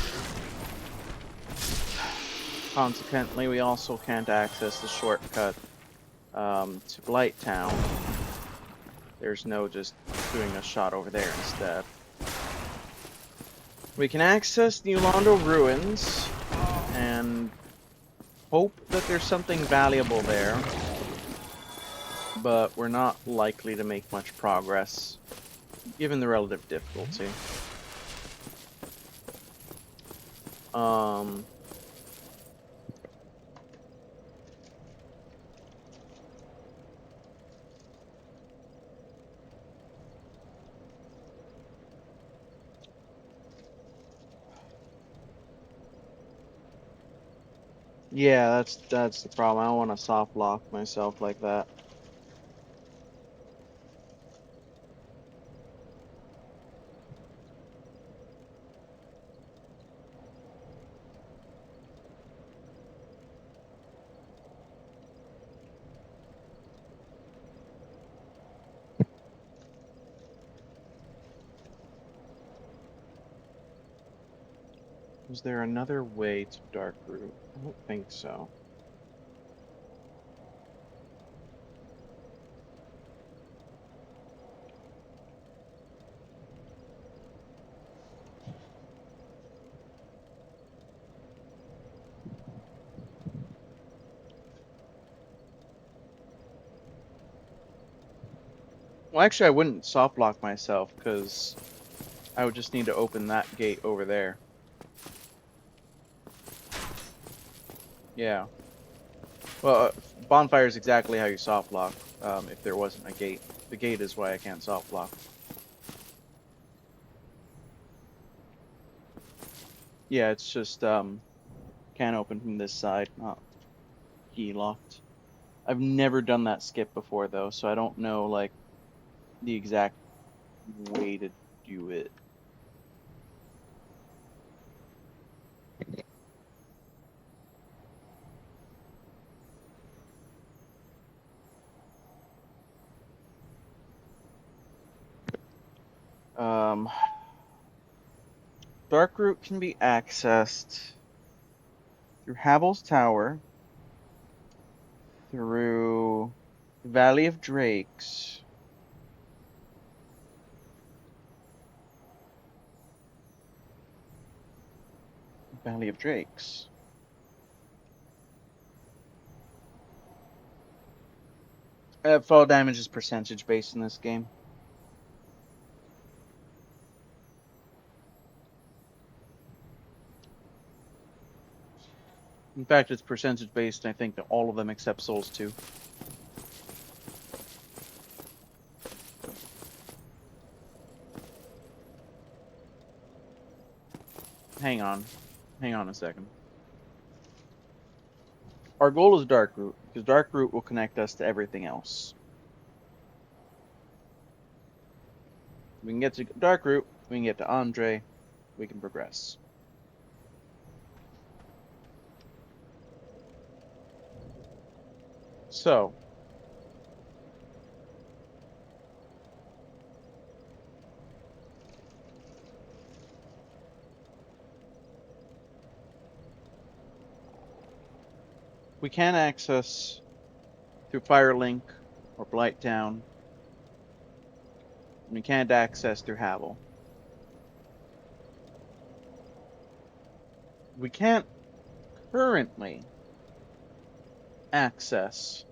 Consequently, we also can't access the shortcut to Blight Town. There's no just doing a shot over there instead. We can access New Londo Ruins and hope that there's something valuable there, but we're not likely to make much progress given the relative difficulty. Yeah, that's the problem. I don't want to soft lock myself like that. Is there another way to Dark Route? I don't think so. Well, actually, I wouldn't soft lock myself because I would just need to open that gate over there. Yeah. Well, bonfire is exactly how you soft lock. If there wasn't a gate, the gate is why I can't soft lock. Yeah, it's just can't open from this side, not key locked. I've never done that skip before though, so I don't know like the exact way to do it. Um, Dark Route can be accessed through Havel's Tower, through Valley of Drakes, Valley of Drakes. Fall damage is percentage based in this game. In fact, it's percentage based, I think, to all of them except Souls 2. Hang on. Hang on a second. Our goal is Dark Route, because Dark Route will connect us to everything else. We can get to Dark Route, we can get to Andre, we can progress. So, we can access through Firelink or Blighttown. We can't access through Havel. We can't currently access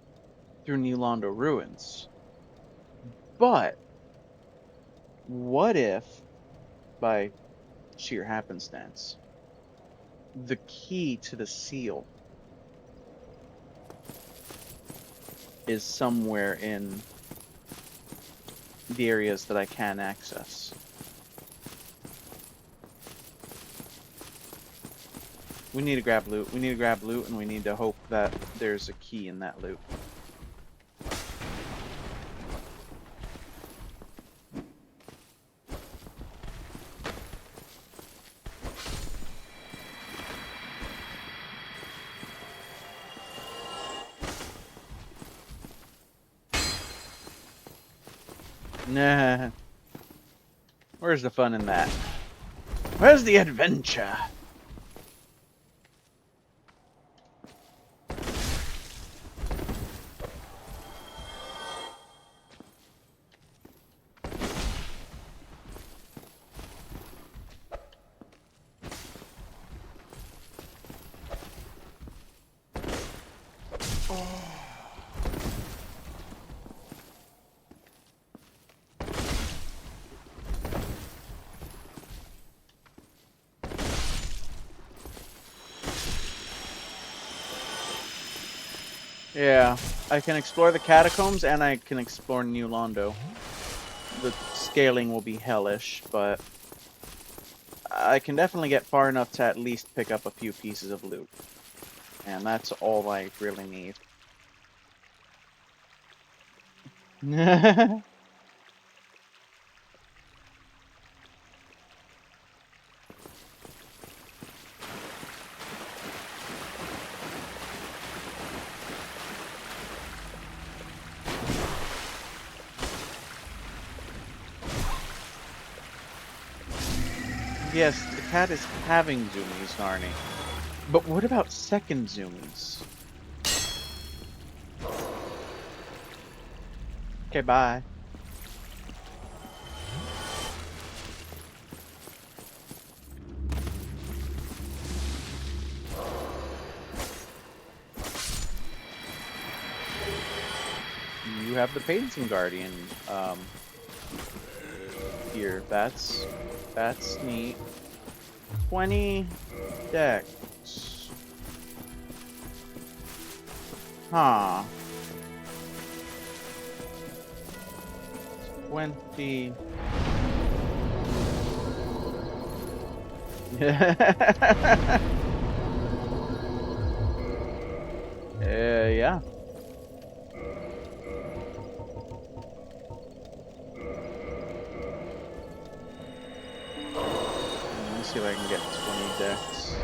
through New Londo Ruins. But what if, by sheer happenstance, the key to the seal is somewhere in the areas that I can access? We need to grab loot. We need to grab loot, and we need to hope that there's a key in that loot. Nah. Where's the fun in that? Where's the adventure? Yeah, I can explore the catacombs and I can explore New Londo. The scaling will be hellish, but I can definitely get far enough to at least pick up a few pieces of loot. And that's all I really need. Yes, the cat is having zoomies, Narni. But what about second zoomies? Okay, bye. You have the Painting Guardian here. That's neat. 20 decks. Huh. 20. Yeah. Let me see if I can get 20 decks.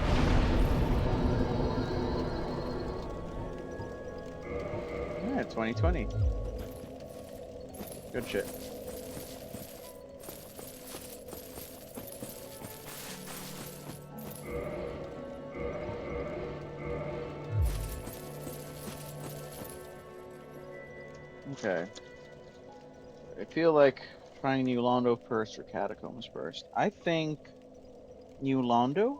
Yeah, 2020. Good shit. Okay. I feel like trying New Londo first or Catacombs first. I think New Londo?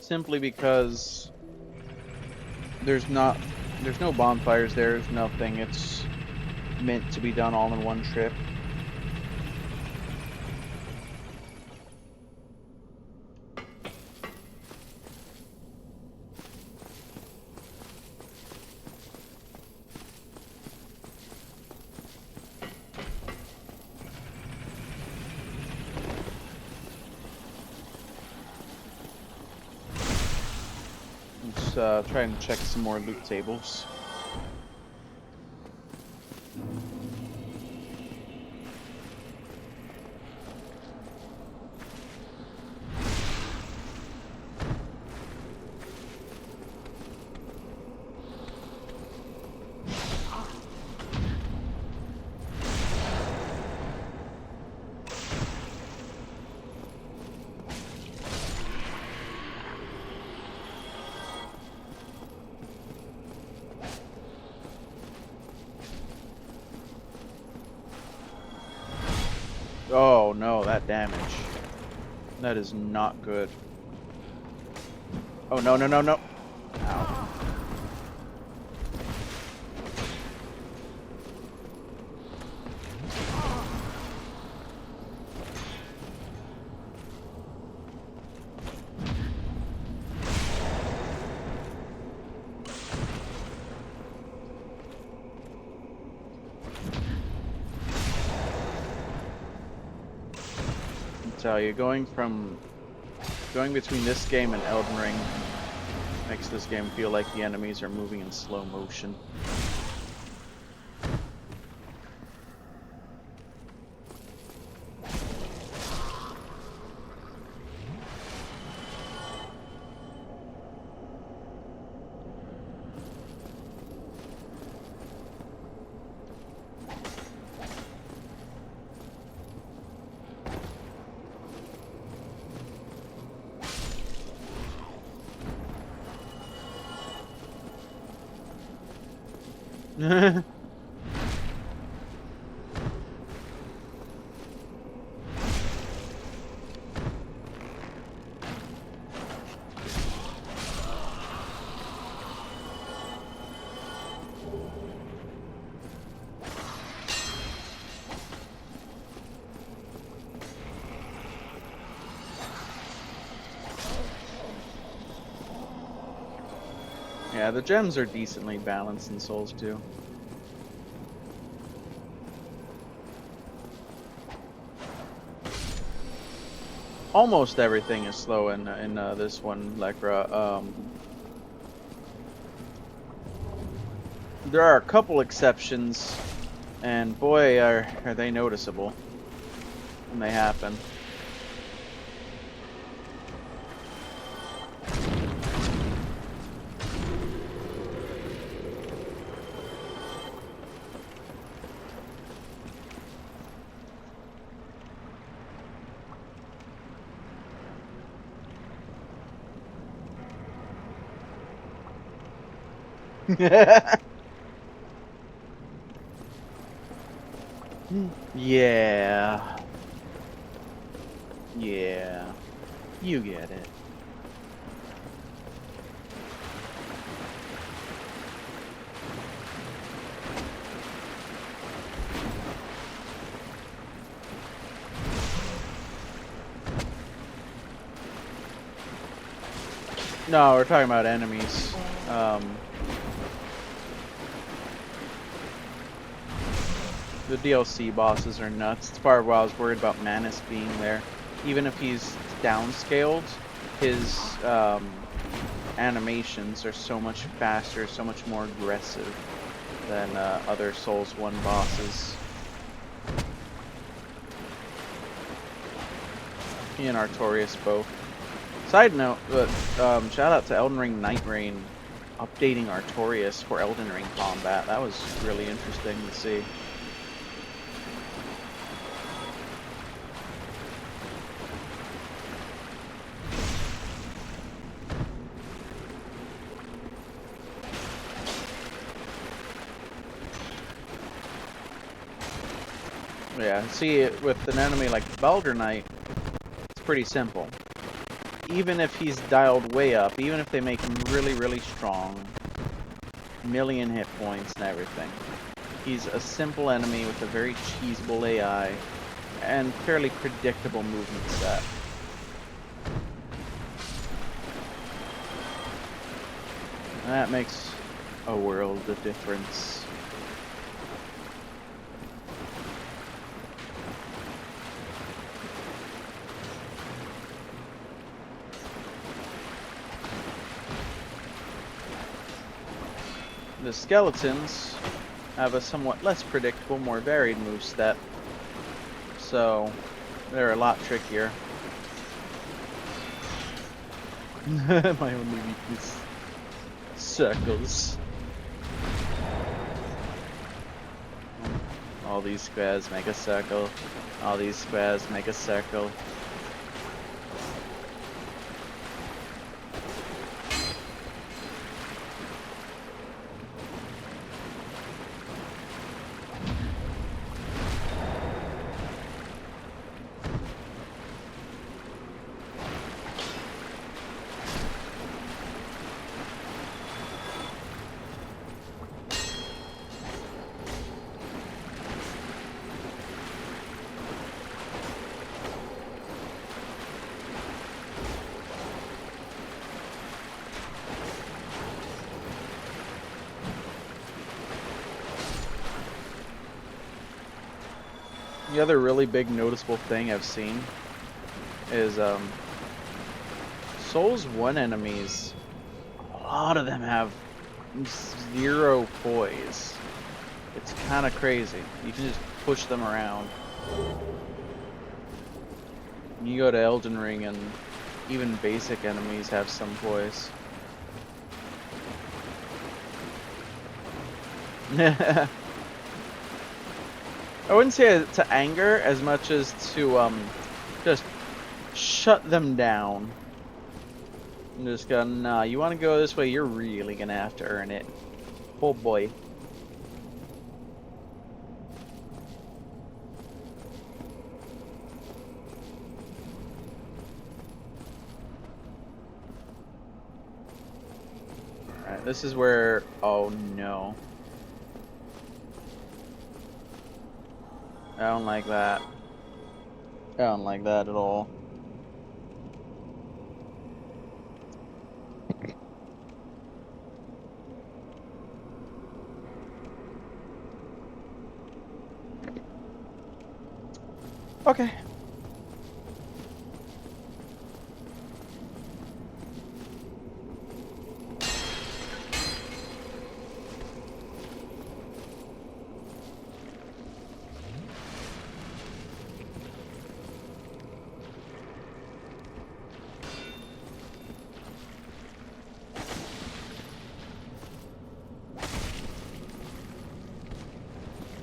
simply because there's no bonfires there. There's nothing. It's meant to be done all in one trip. Let's try and check some more loot tables. Oh no, that damage. That is not good. Oh no, no, no, no. Ow. Tell you, going between this game and Elden Ring makes this game feel like the enemies are moving in slow motion. Yeah, the gems are decently balanced in Souls 2. Almost everything is slow in this one, Lekra. There are a couple exceptions, and boy, are they noticeable when they happen. Yeah. Yeah. You get it. No, we're talking about enemies. The DLC bosses are nuts. It's part of why I was worried about Manus being there. Even if he's downscaled, his animations are so much faster, so much more aggressive than other Souls 1 bosses. He and Artorias both. Side note, but shout out to Elden Ring Night Rain updating Artorias for Elden Ring combat. That was really interesting to see. Yeah, see, with an enemy like Baldur Knight, it's pretty simple. even if he's dialed way up, even if they make him really, really strong, million hit points and everything, he's a simple enemy with a very cheesable AI and fairly predictable movement set. And that makes a world of difference. The skeletons have a somewhat less predictable, more varied moveset, so they're a lot trickier. My only weakness. Circles. All these squares make a circle. All these squares make a circle. The other really big noticeable thing I've seen is Souls 1 enemies, a lot of them have 0 poise. It's kind of crazy. You can just push them around. You go to Elden Ring and even basic enemies have some poise. I wouldn't say to anger as much as to just shut them down. And just go, nah, you want to go this way, you're really gonna have to earn it. Oh boy. Alright, this is where, oh no. I don't like that. I don't like that at all. Okay.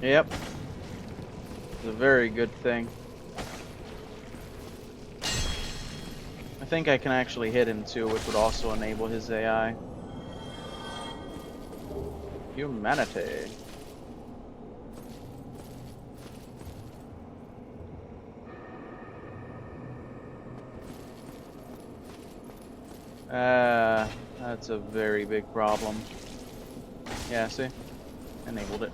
Yep. It's a very good thing. I think I can actually hit him too, which would also enable his AI. Humanity. That's a very big problem. Yeah, see? Enabled it.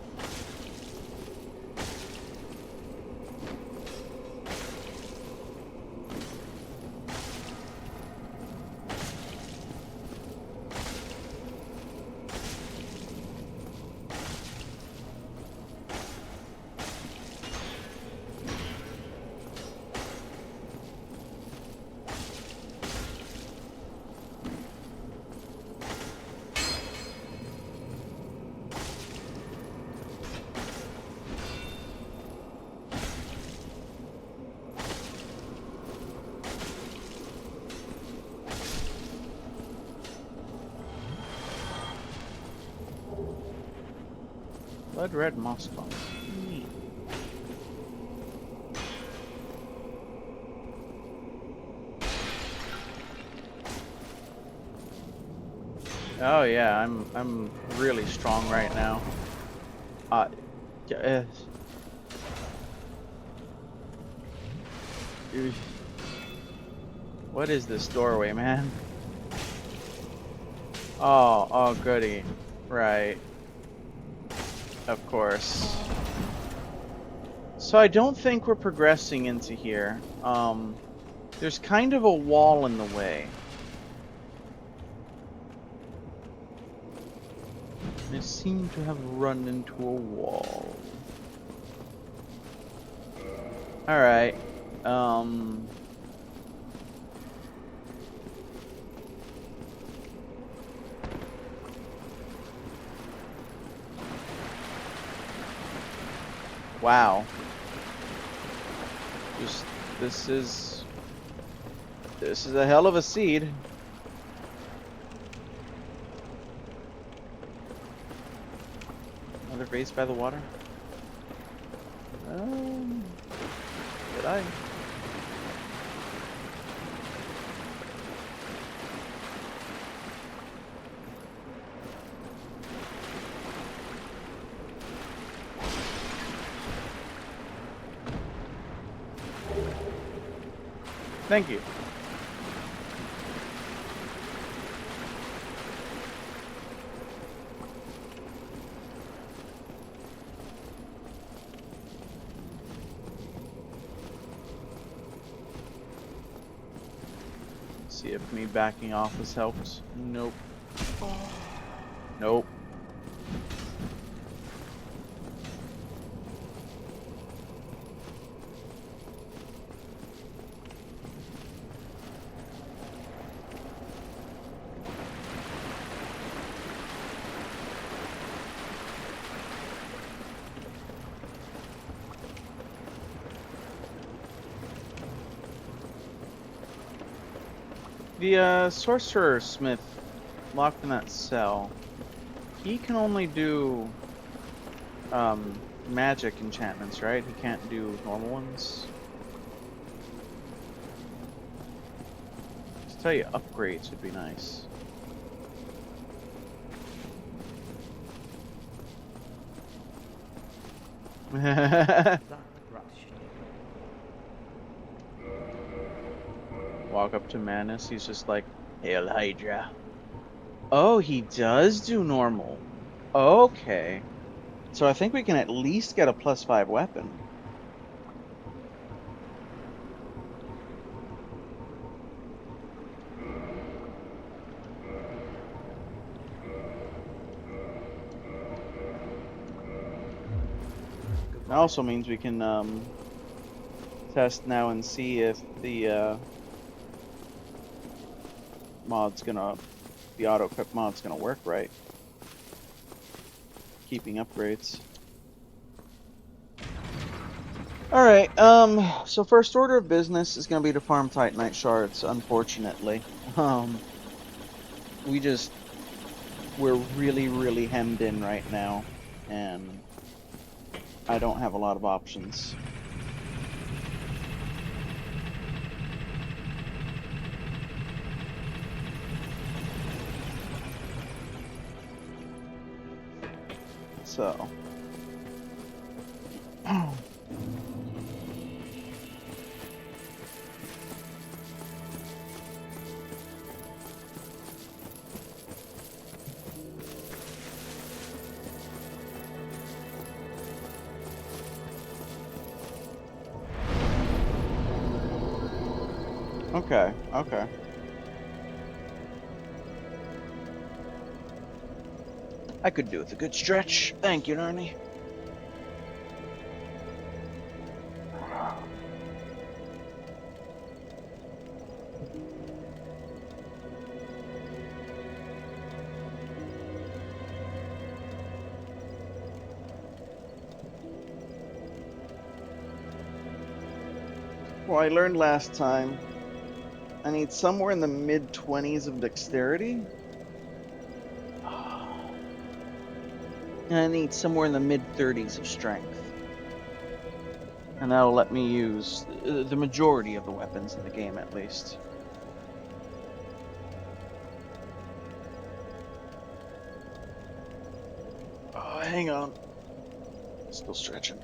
Blood red moss bomb. Neat. Oh yeah, I'm really strong right now. Yeah, What is this doorway, man? Oh, goody. Right. Of course. So I don't think we're progressing into here. There's kind of a wall in the way. I seem to have run into a wall. Alright. Wow. This is a hell of a seed. Another base by the water? Did I? Thank you. See if me backing off has helped. Nope. Nope. The sorcerer smith locked in that cell, he can only do magic enchantments, right? He can't do normal ones. Just tell you, upgrades would be nice. Walk up to Manus, he's just like, Hail Hydra. Oh, he does do normal. Okay. So I think we can at least get a +5 weapon. That also means we can test now and see if the the auto-equip mod's gonna work right. Keeping upgrades. Alright, so first order of business is gonna be to farm Titanite shards, unfortunately. We're really hemmed in right now, and I don't have a lot of options. So. Okay, okay. I could do with a good stretch. Thank you, Narnie. Well, I learned last time I need somewhere in the mid-20s of dexterity. And I need somewhere in the mid-30s of strength. And that'll let me use the majority of the weapons in the game, at least. Oh, hang on. Still stretching.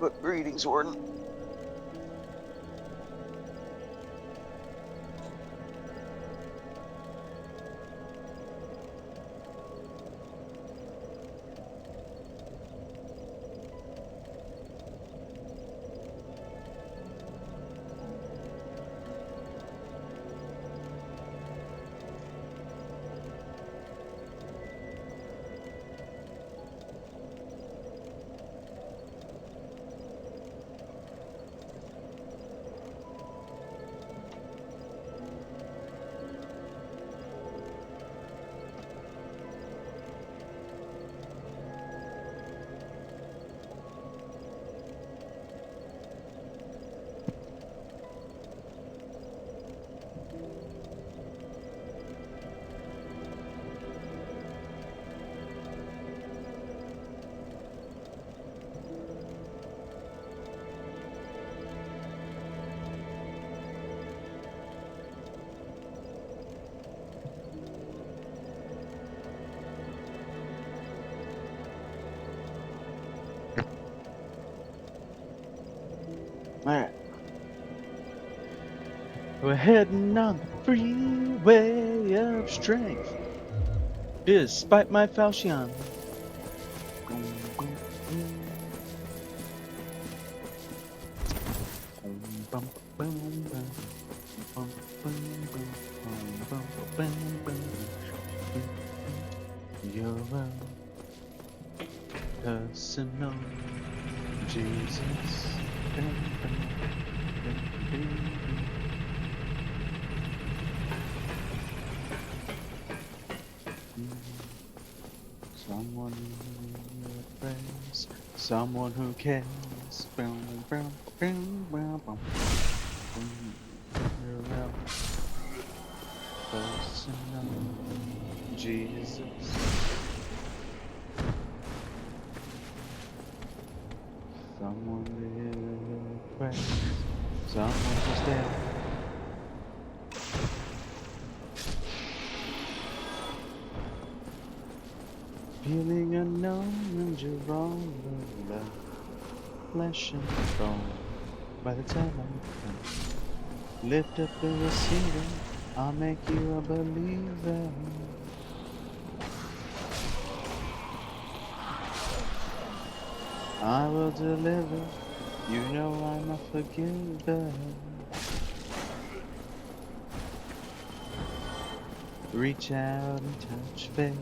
But greetings, Warden. Alright. We're heading on the freeway of strength. Despite my falchion. You're a personal Jesus. Someone who prays, someone who cares. You're a personal Jesus. Someone who prays, someone who's there. Feeling unknown and you're all alone, flesh and bone. By the time I come, lift up the receiver, I'll make you a believer. I will deliver, you know I'm a forgiver. Reach out and touch faith.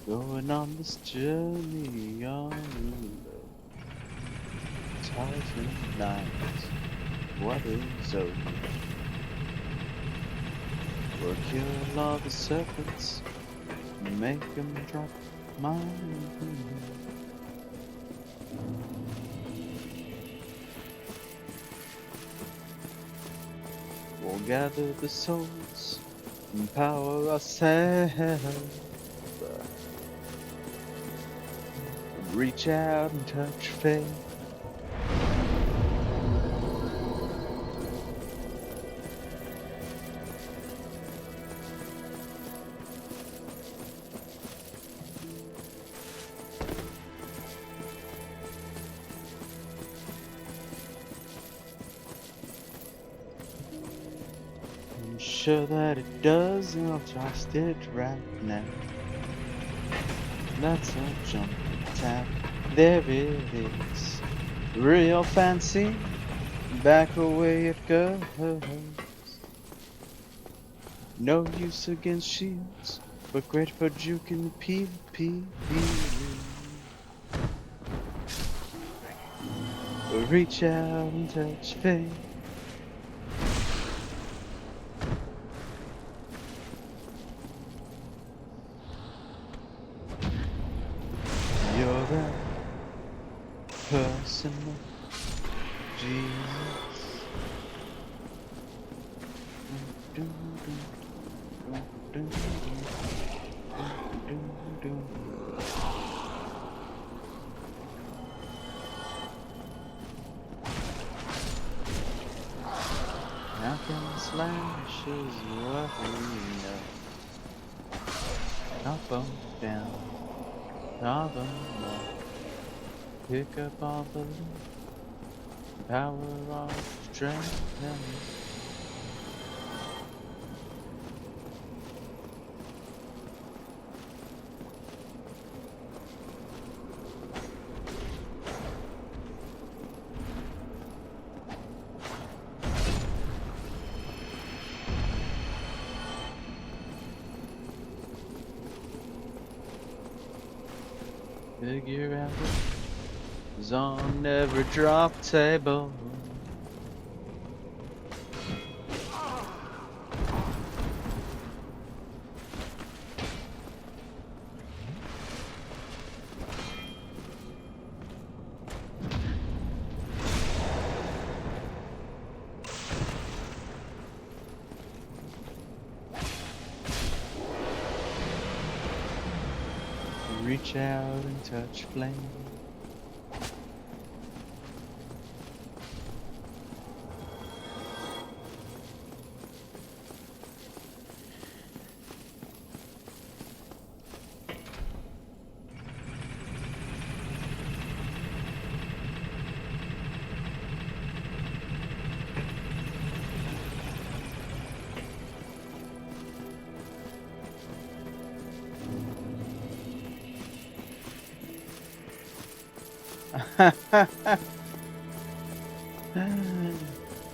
Going on this journey on love. Titan night, what is over? We'll kill all the serpents, make them drop mine. We'll gather the souls, empower ourselves. Reach out and touch faith. I'm sure that it does, and I'll trust it right now. That's a jump tap. There it is. Real fancy. Back away it goes. No use against shields, but great for juking PvP. Reach out and touch faith. You're the personal Jesus. How can slash is what we know. Chop 'em down, chop 'em up. Pick up all the loot, power off, strength and figure out what's on every drop table. Reach out and touch flame.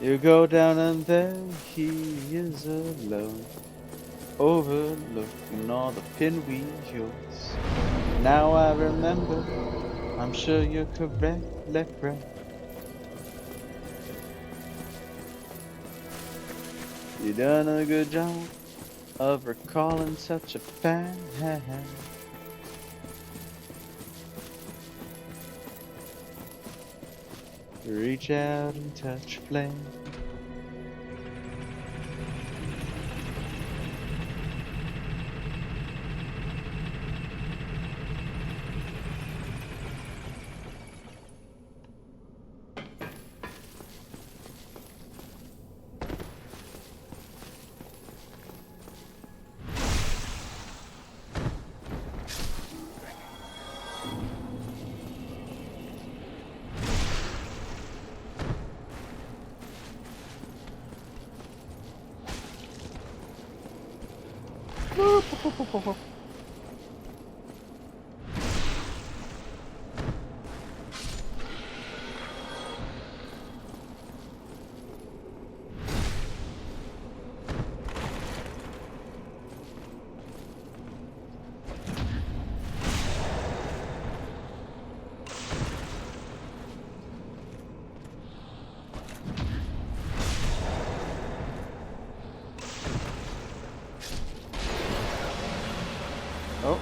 You go down and there he is alone, overlooking all the pinwheels. Now I remember, I'm sure you're correct, Lecra. You done a good job of recalling such a fan. Reach out and touch flame.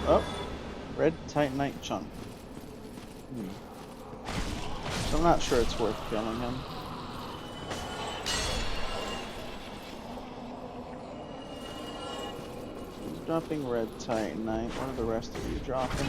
Oh, red titanite chunk. So I'm not sure it's worth killing him. He's dropping red titanite. What are the rest of you dropping?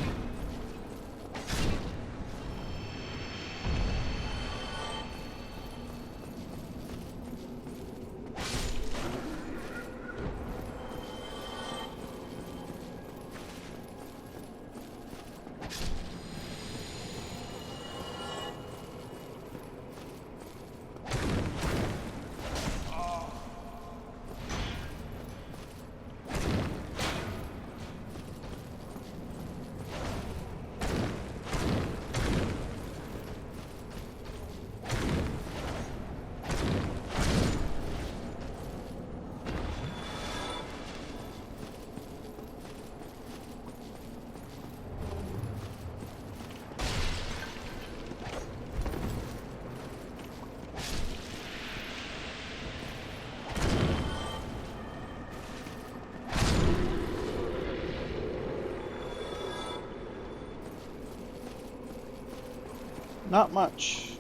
Not much.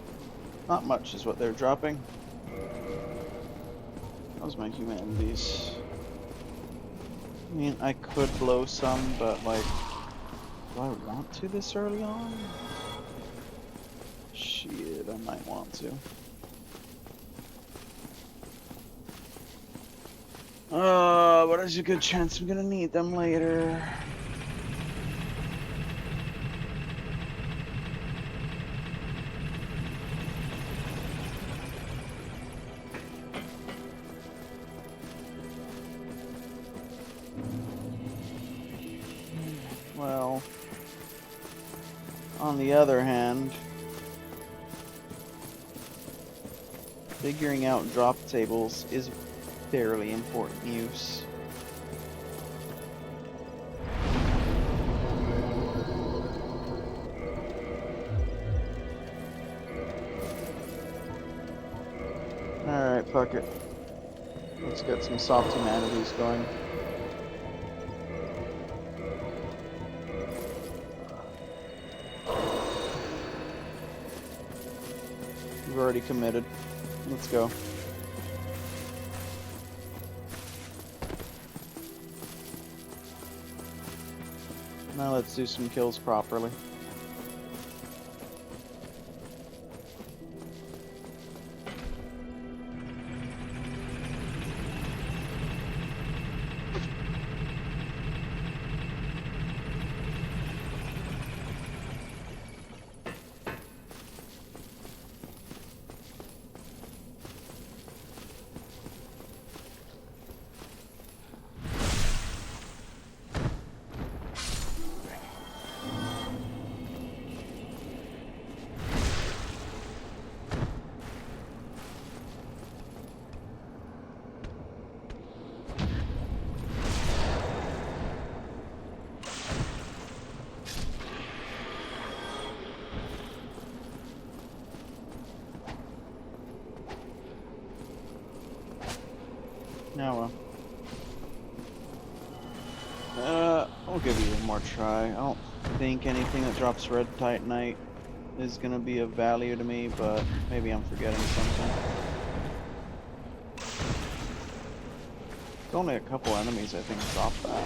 Not much is what they're dropping. How's my humanities? I mean, I could blow some, but like, do I want to this early on? Shit, I might want to. But there's a good chance I'm gonna need them later. Well, on the other hand, figuring out drop tables is fairly important use. Alright, fuck it. Let's get some soft humanities going. We've already committed. Let's go. Now let's do some kills properly. Now, I'll give you one more try. I don't think anything that drops red titanite is gonna be of value to me, but maybe I'm forgetting something. Only a couple enemies, I think, drop that.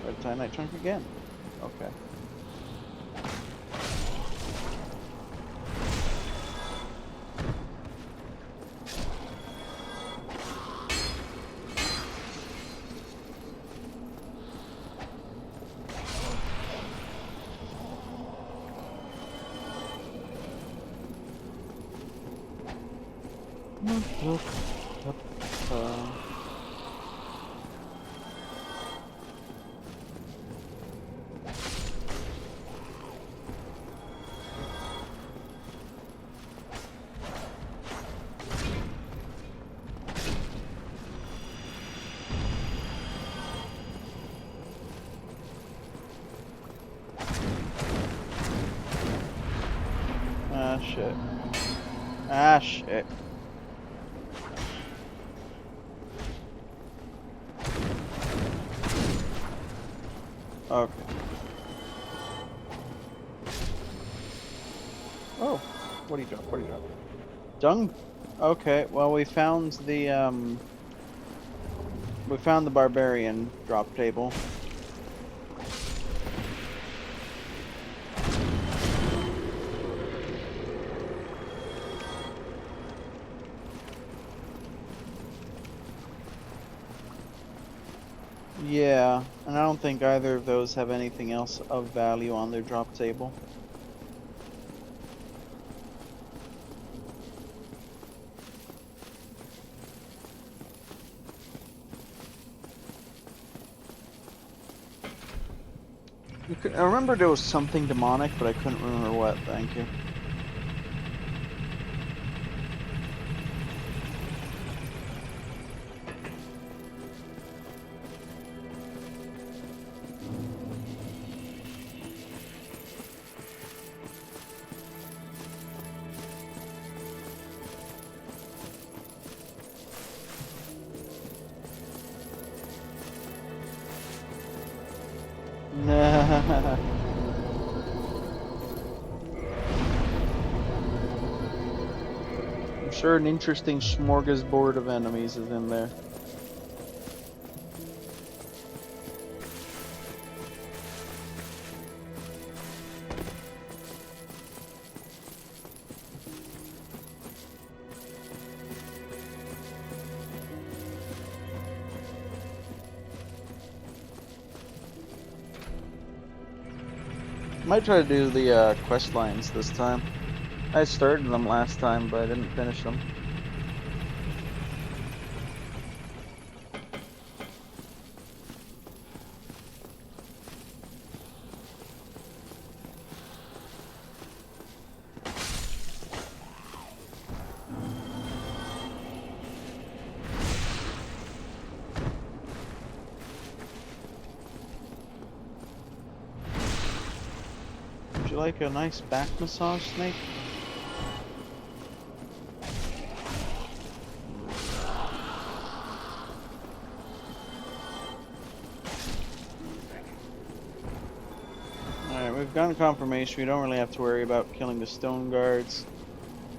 Red titanite chunk again. Okay. Ah, shit. Ah, shit. Okay. Oh, what do you drop? What do you drop? Dung? Okay, well we found the barbarian drop table. Yeah, and I don't think either of those have anything else of value on their drop table. I remember there was something demonic, but I couldn't remember what. Thank you. I'm sure an interesting smorgasbord of enemies is in there. Might try to do the quest lines this time. I started them last time, but I didn't finish them. Would you like a nice back massage, Snake? Alright, we've gotten confirmation. We don't really have to worry about killing the stone guards.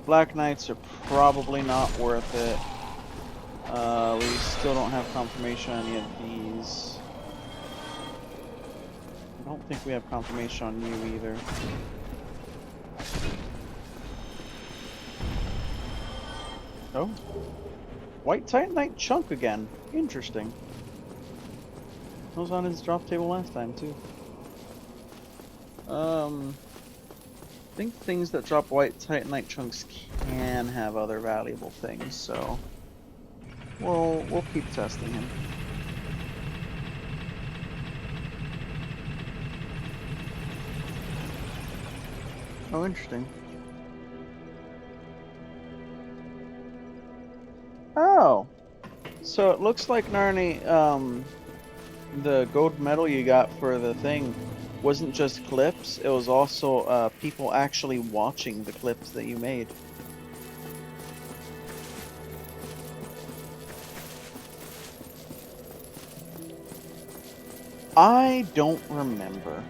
Black Knights are probably not worth it. We still don't have confirmation on any of these. I don't think we have confirmation on you either. Oh. White Titanite chunk again. Interesting. That was on his drop table last time too. I think things that drop white Titanite chunks can have other valuable things, so we'll keep testing him. Oh, interesting. Oh, so it looks like Narni, the gold medal you got for the thing wasn't just clips, it was also people actually watching the clips that you made. I don't remember.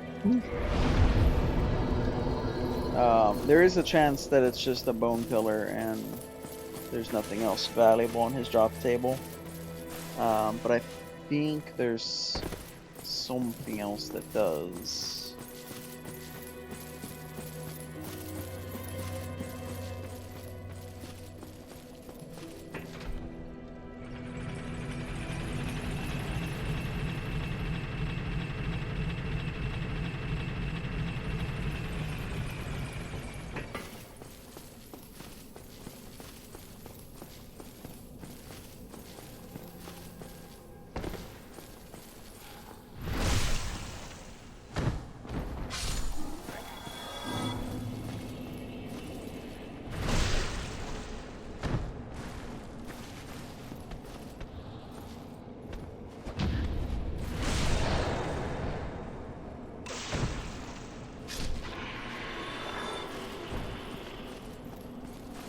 There is a chance that it's just a bone pillar and there's nothing else valuable on his drop table. But I think there's something else that does.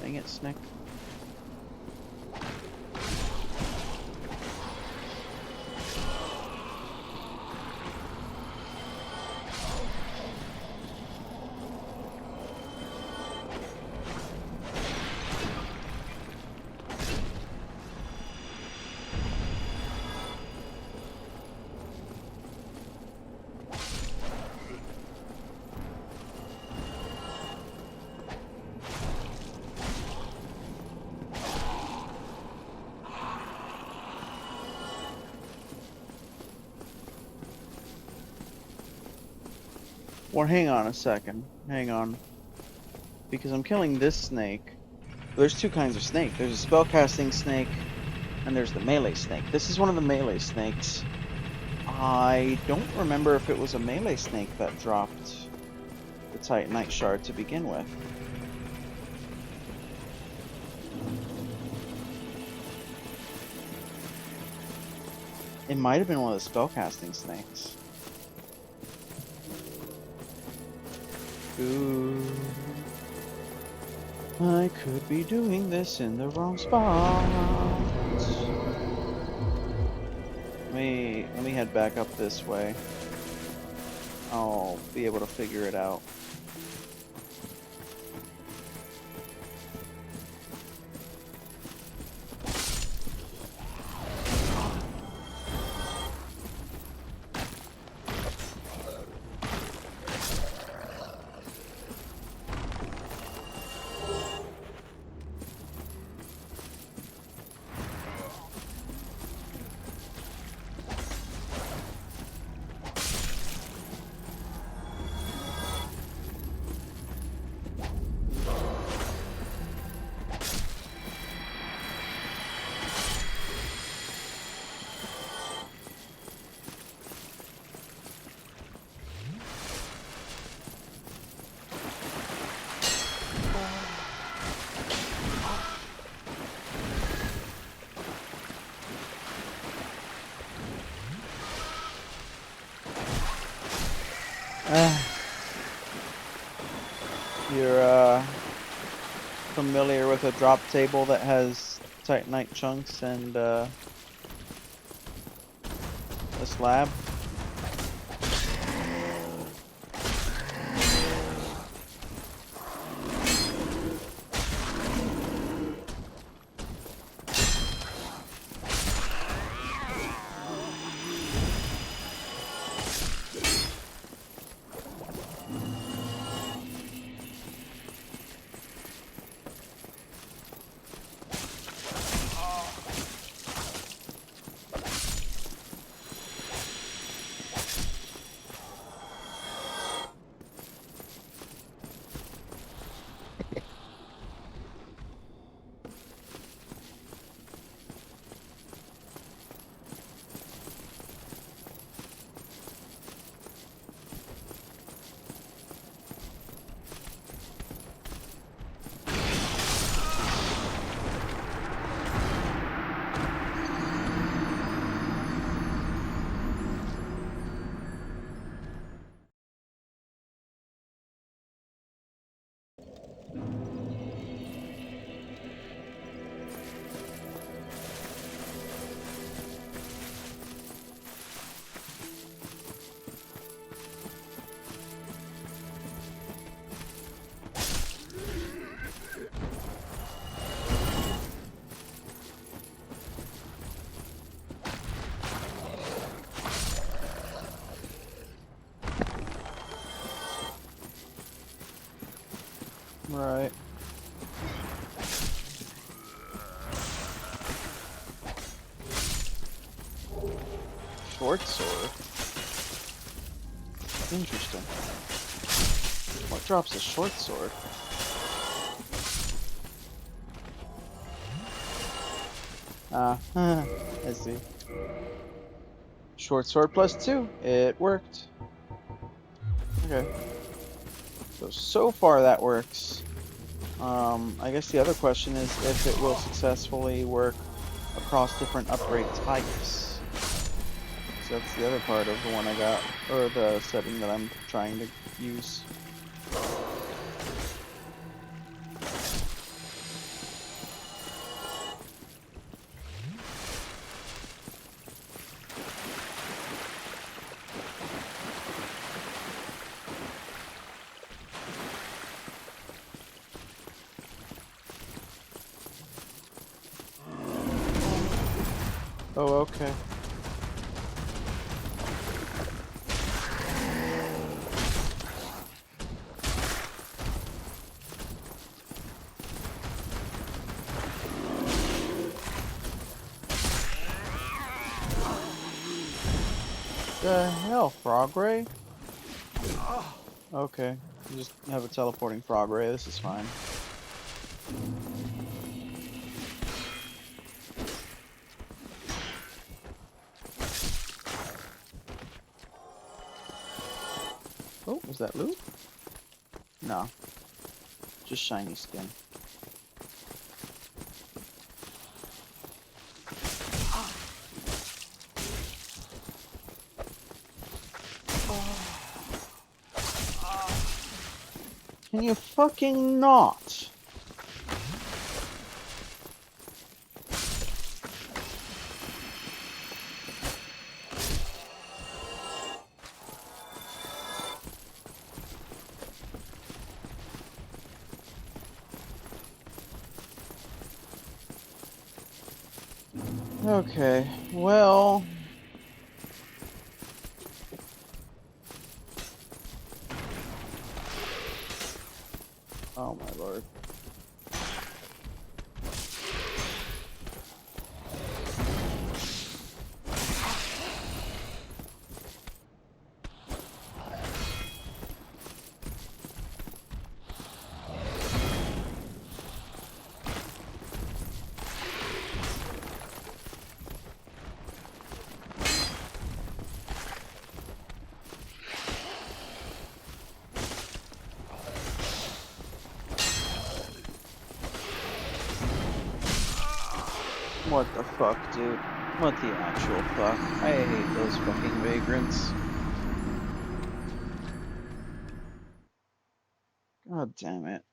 Dang it, Snick. Well, hang on a second. Hang on. Because I'm killing this snake. There's two kinds of snake. There's a spellcasting snake, and there's the melee snake. This is one of the melee snakes. I don't remember if it was a melee snake that dropped the Titanite shard to begin with. It might have been one of the spellcasting snakes. Ooh. I could be doing this in the wrong spot. Let me head back up this way. I'll be able to figure it out. you're familiar with a drop table that has titanite chunks and a slab. Right. Short sword. Interesting. What drops a short sword? Ah, I see. Short sword +2. It worked. Okay. So far that works. I guess the other question is if it will successfully work across different upgrade types. So that's the other part of the one I got, or the setting that I'm trying to use. Oh, okay. The hell, frog ray? Okay, you just have a teleporting frog ray. This is fine. Oh, was that loot? No, just shiny skin. Can you fucking not? Okay, well... Oh my lord. What the fuck, dude? What the actual fuck? I hate those fucking vagrants. God God damn it.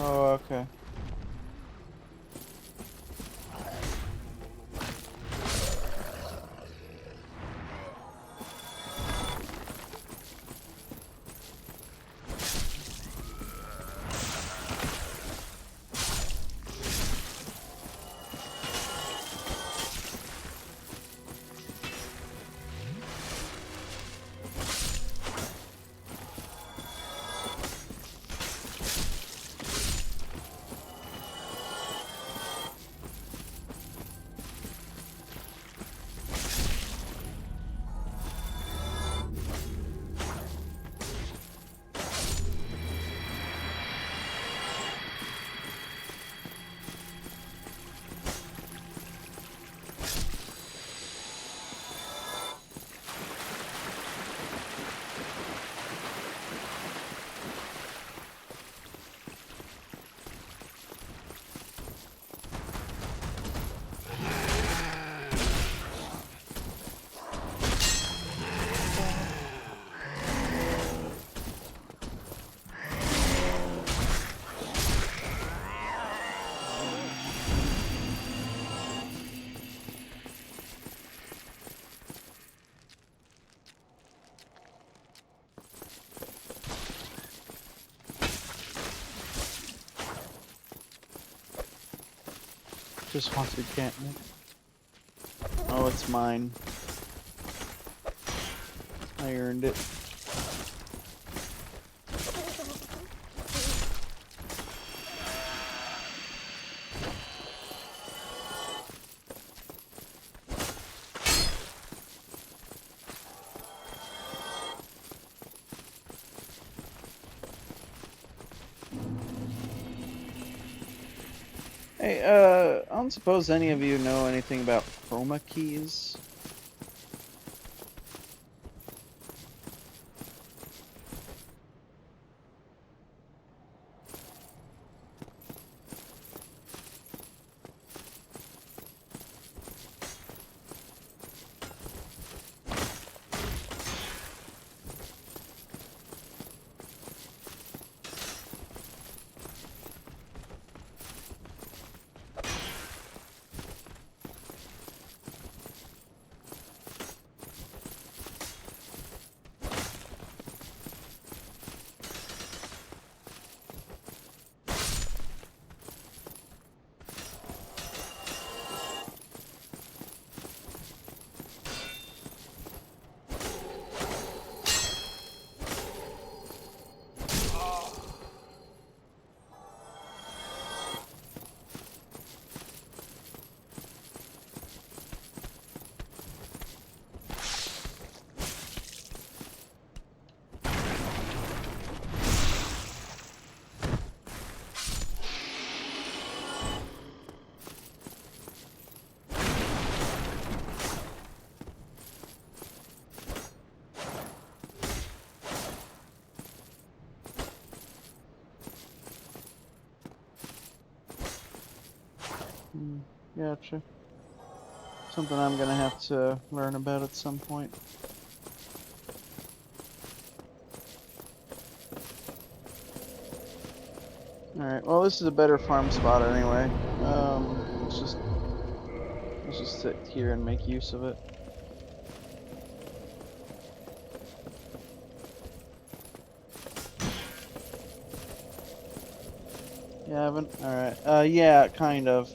Oh, okay. Just wants to get me. Oh, it's mine. I earned it. Hey, I don't suppose any of you know anything about chroma keys? Gotcha. Something I'm gonna have to learn about at some point. Alright, well this is a better farm spot anyway. Let's just sit here and make use of it. You haven't? Alright. Yeah, kind of.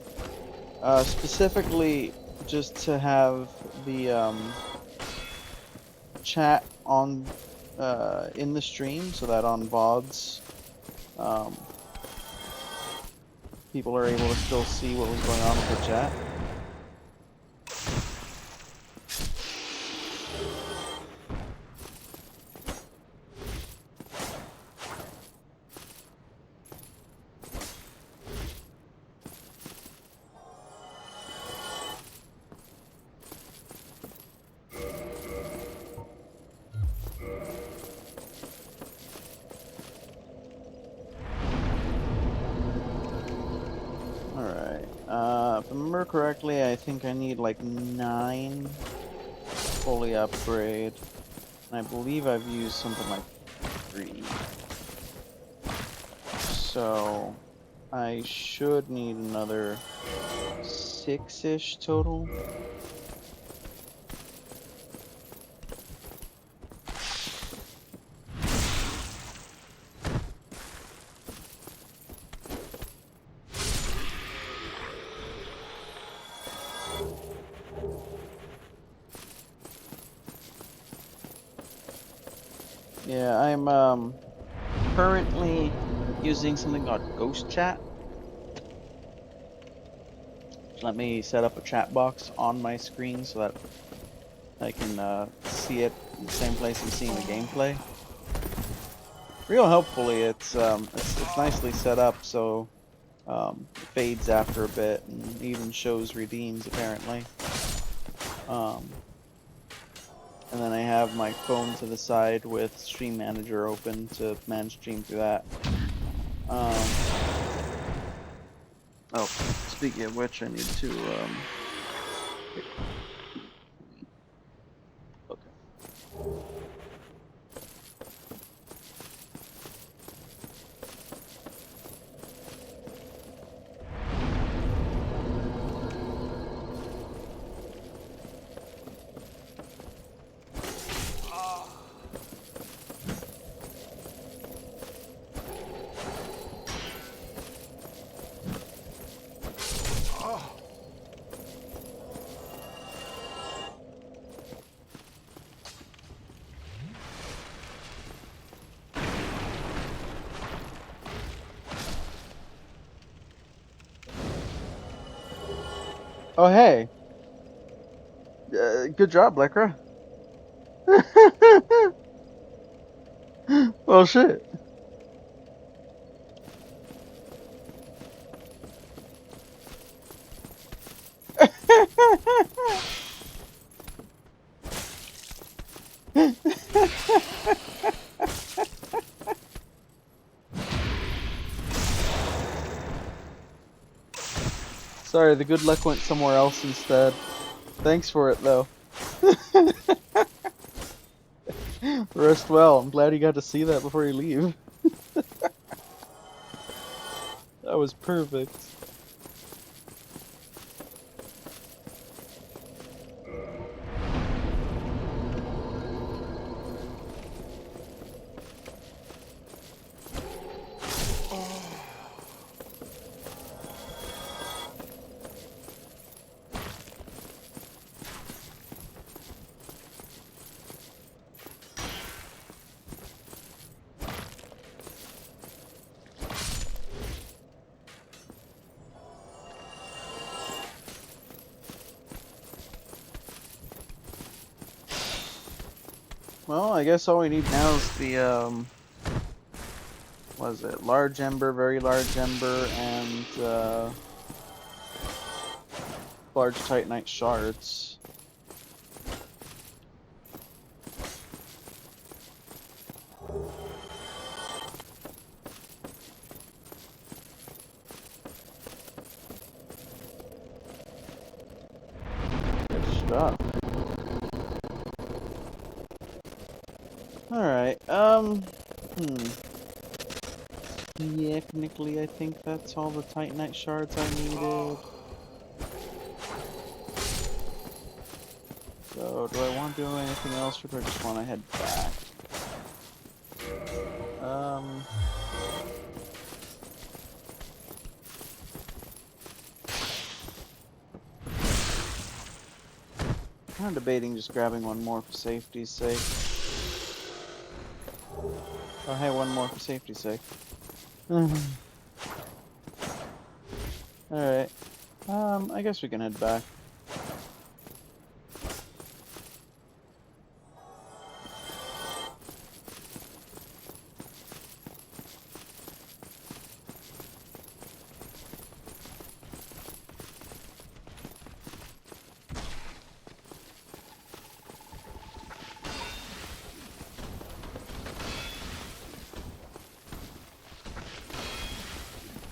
Specifically just to have the chat on in the stream so that on VODs people are able to still see what was going on with the chat. remember correctly, I think I need like 9 fully upgrade. And I believe I've used something like 3. So I should need another 6-ish total. Yeah, I'm currently using something called Ghost Chat. Let me set up a chat box on my screen so that I can see it in the same place I'm seeing the gameplay. Real helpfully, it's nicely set up so it fades after a bit and even shows redeems apparently. And then I have my phone to the side with Stream Manager open to manage stream through that. Oh, speaking of which, I need to okay. Oh hey, good job, Lekra. Well, shit. Sorry, the good luck went somewhere else instead. Thanks for it, though. Rest well. I'm glad you got to see that before you leave. That was perfect. Well, I guess all we need now is the, what is it? Large Ember, very large Ember, and, large Titanite shards. Good stuff. Alright, technically, I think that's all the Titanite shards I needed. So, do I want to do anything else, or do I just want to head back? Kind of debating just grabbing one more for safety's sake. Oh, hey, one more for safety's sake. Alright. I guess we can head back.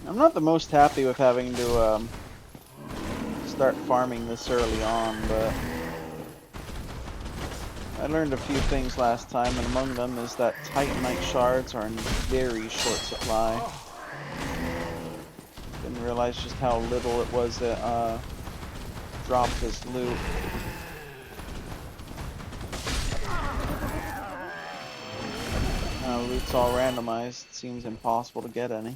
I'm not the most happy with having to, start farming this early on, but I learned a few things last time, and among them is that Titanite shards are in very short supply. Didn't realize just how little it was that dropped this loot. Loot's all randomized. It seems impossible to get any.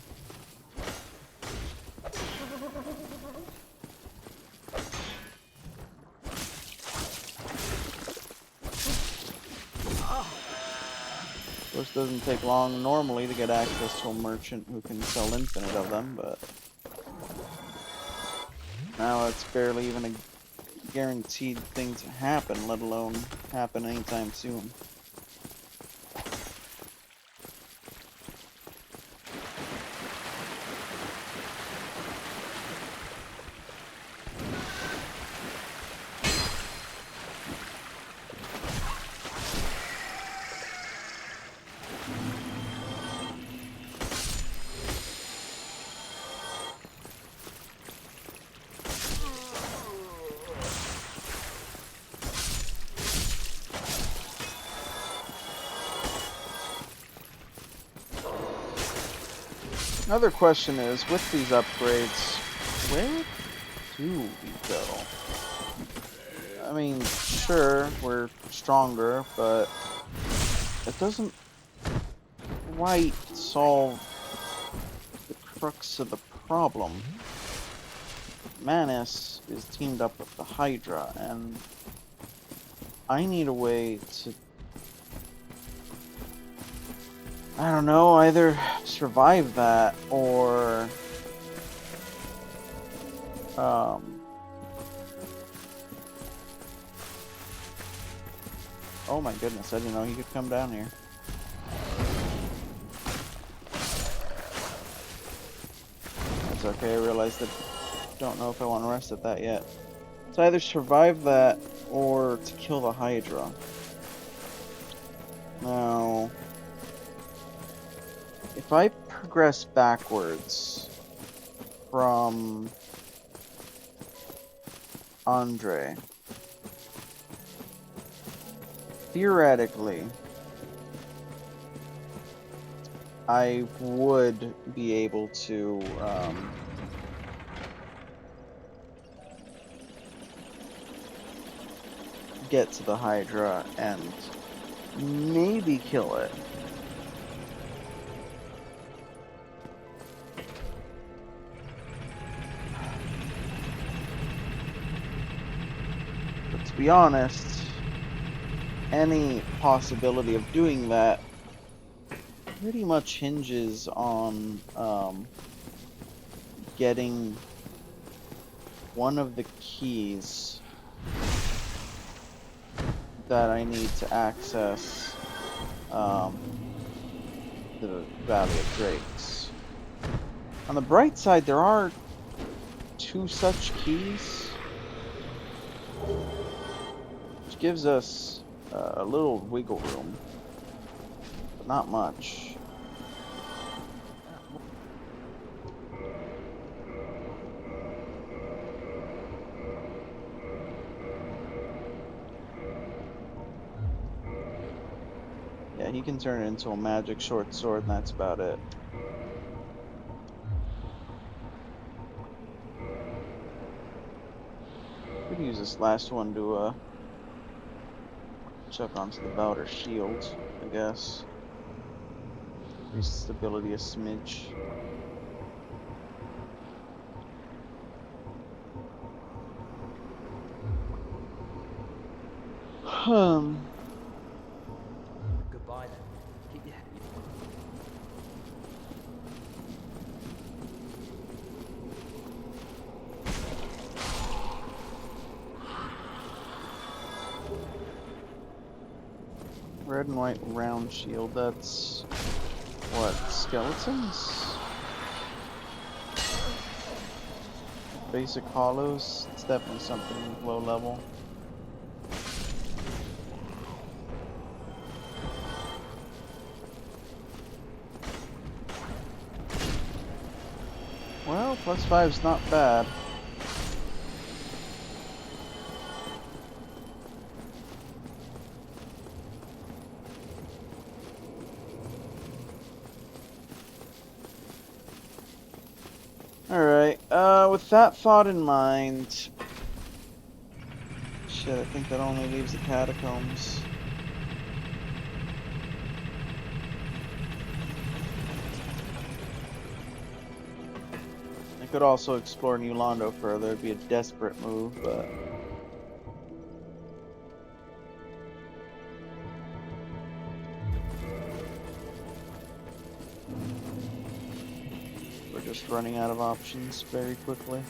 Of course, it doesn't take long normally to get access to a merchant who can sell infinite of them, but now it's barely even a guaranteed thing to happen, let alone happen anytime soon. Another question is, with these upgrades, where do we go? I mean, sure, we're stronger, but it doesn't quite solve the crux of the problem. Manus is teamed up with the Hydra, and I need a way to, I don't know, either survive that or oh my goodness, I didn't know he could come down here. That's okay, I realized that don't know if I want to rest at that yet. So either survive that or to kill the Hydra. Now, if I progress backwards from Andre, theoretically, I would be able to get to the Hydra and maybe kill it. But to be honest, any possibility of doing that pretty much hinges on getting one of the keys that I need to access the Valley of Drakes. On the bright side, there are 2 such keys, which gives us a little wiggle room, but not much. Yeah, he can turn it into a magic short sword, and that's about it. Could use this last one to chuck onto the Valder shield, I guess. Increase stability a smidge. Goodbye then. Keep your head. Red and white round shield, that's what, skeletons? Basic hollows, it's definitely something low level. Well, +5's not bad. with that thought in mind... Shit, I think that only leaves the catacombs. I could also explore New Londo further. It'd be a desperate move, but... We're just running out of options very quickly.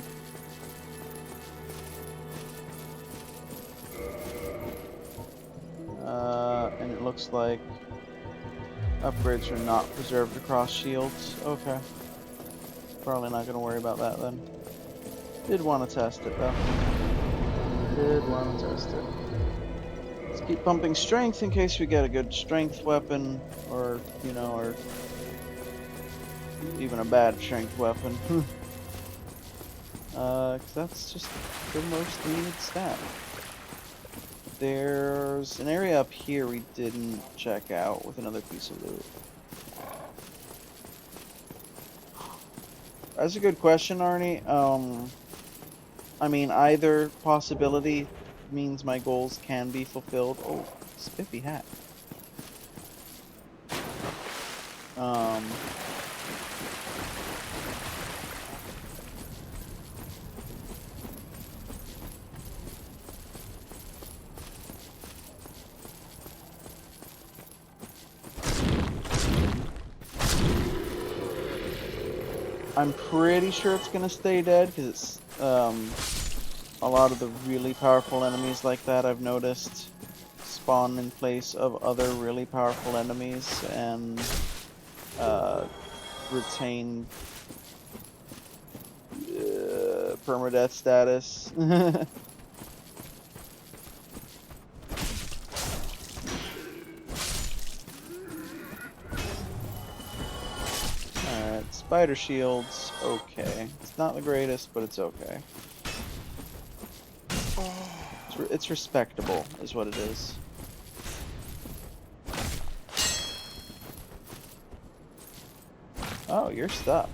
And it looks like upgrades are not preserved across shields. Okay. Probably not gonna worry about that then. Did want to test it though. Did want to test it. Let's keep pumping strength in case we get a good strength weapon, or, you know, or even a bad strength weapon. 'Cause that's just the most needed stat. There's an area up here we didn't check out with another piece of loot. That's a good question, Arnie. I mean, either possibility means my goals can be fulfilled. Oh, spiffy hat. I'm pretty sure it's gonna stay dead because it's a lot of the really powerful enemies like that I've noticed spawn in place of other really powerful enemies and retain permadeath status. Alright, spider shields, okay. It's not the greatest, but it's okay. It's respectable, is what it is. Oh, you're stuck.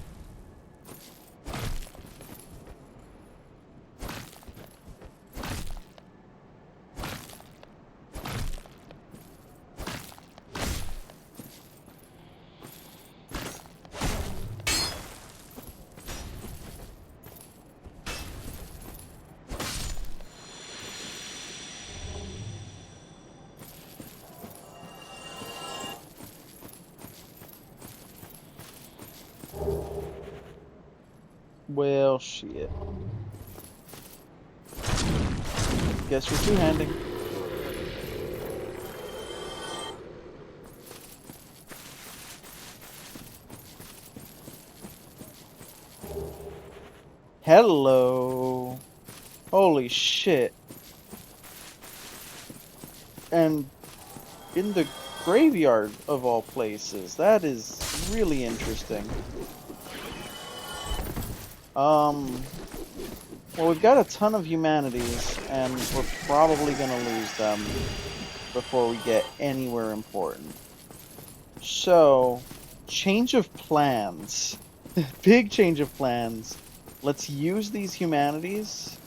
Well, shit. Guess we're two-handing. Hello. Holy shit. And in the graveyard of all places. That is really interesting. Well, we've got a ton of humanities, and we're probably gonna lose them before we get anywhere important. So, change of plans. Big change of plans. Let's use these humanities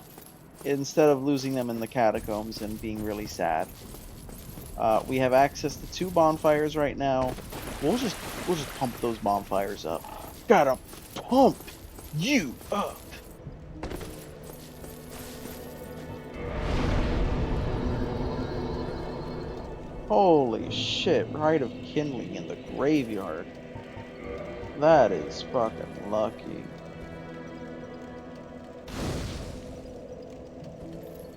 instead of losing them in the catacombs and being really sad. We have access to 2 bonfires right now. We'll just pump those bonfires up. Gotta pump you up. Holy shit, Rite of Kindling in the graveyard. That is fucking lucky.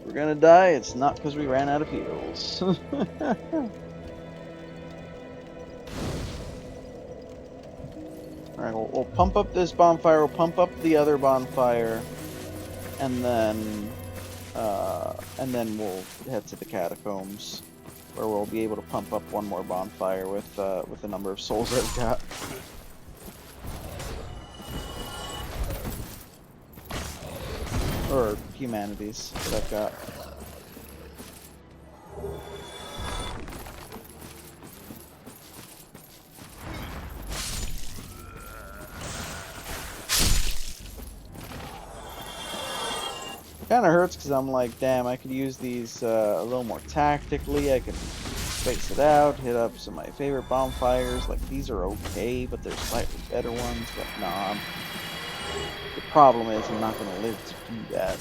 We're gonna die, it's not because we ran out of heals. Alright, we'll pump up this bonfire, we'll pump up the other bonfire, and then we'll head to the catacombs, where we'll be able to pump up one more bonfire with the number of souls I've got. Or humanities that I've got. Kind of hurts because I'm like, damn, I could use these a little more tactically. I can space it out, hit up some of my favorite bonfires. Like, these are okay, but there's slightly better ones. But nah, the problem is I'm not going to live to do that.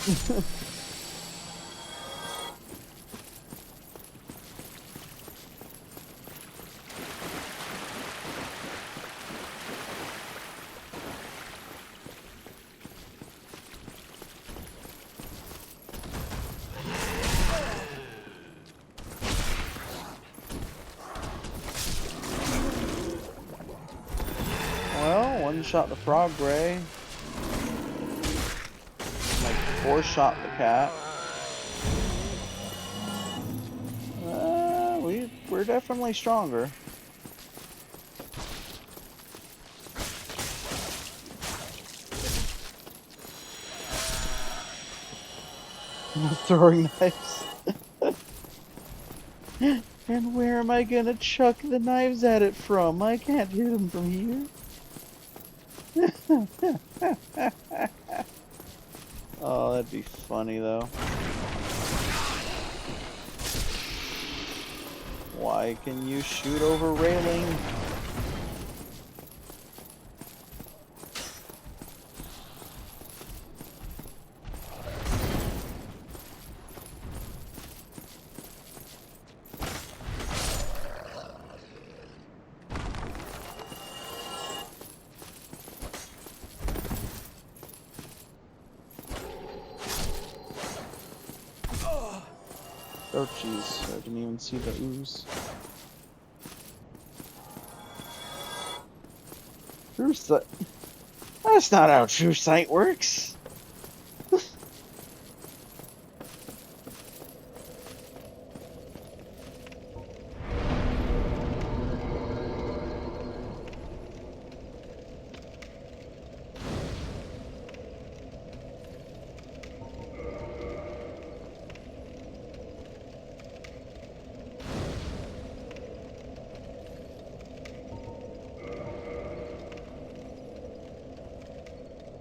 Well, one shot the frog ray. Like 4 shot the cat. We're definitely stronger. Throwing knives. And where am I gonna chuck the knives at it from? I can't hit them from here. Oh, that'd be funny though. Why can you shoot over railing? Oh jeez, I didn't even see the ooze. True sight. That's not how true sight works.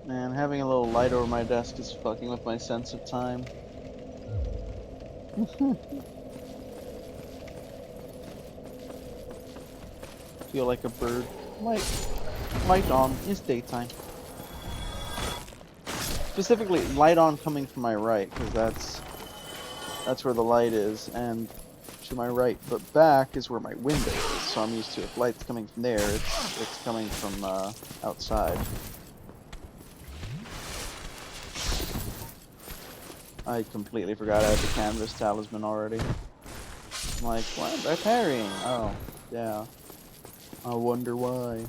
Man, having a little light over my desk is fucking with my sense of time. Feel like a bird. Light on is daytime. Specifically, light on coming from my right, because that's where the light is, and to my right, but back is where my window is. So I'm used to if light's coming from there, it's coming from outside. I completely forgot I had the canvas talisman already. I'm like, what? They're parrying. Oh, yeah. I wonder why.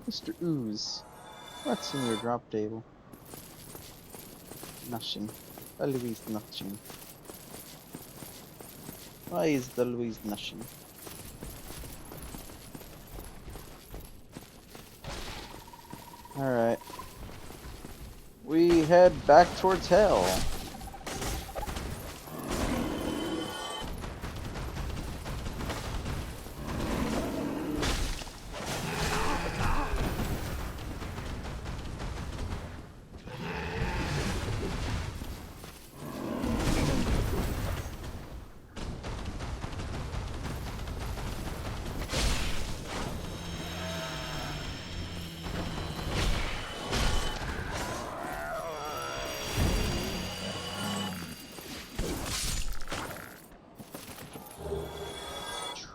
Mr. Ooze, what's in your drop table? Nothing. Always nothing. Why is there always nothing? Alright. We head back towards hell.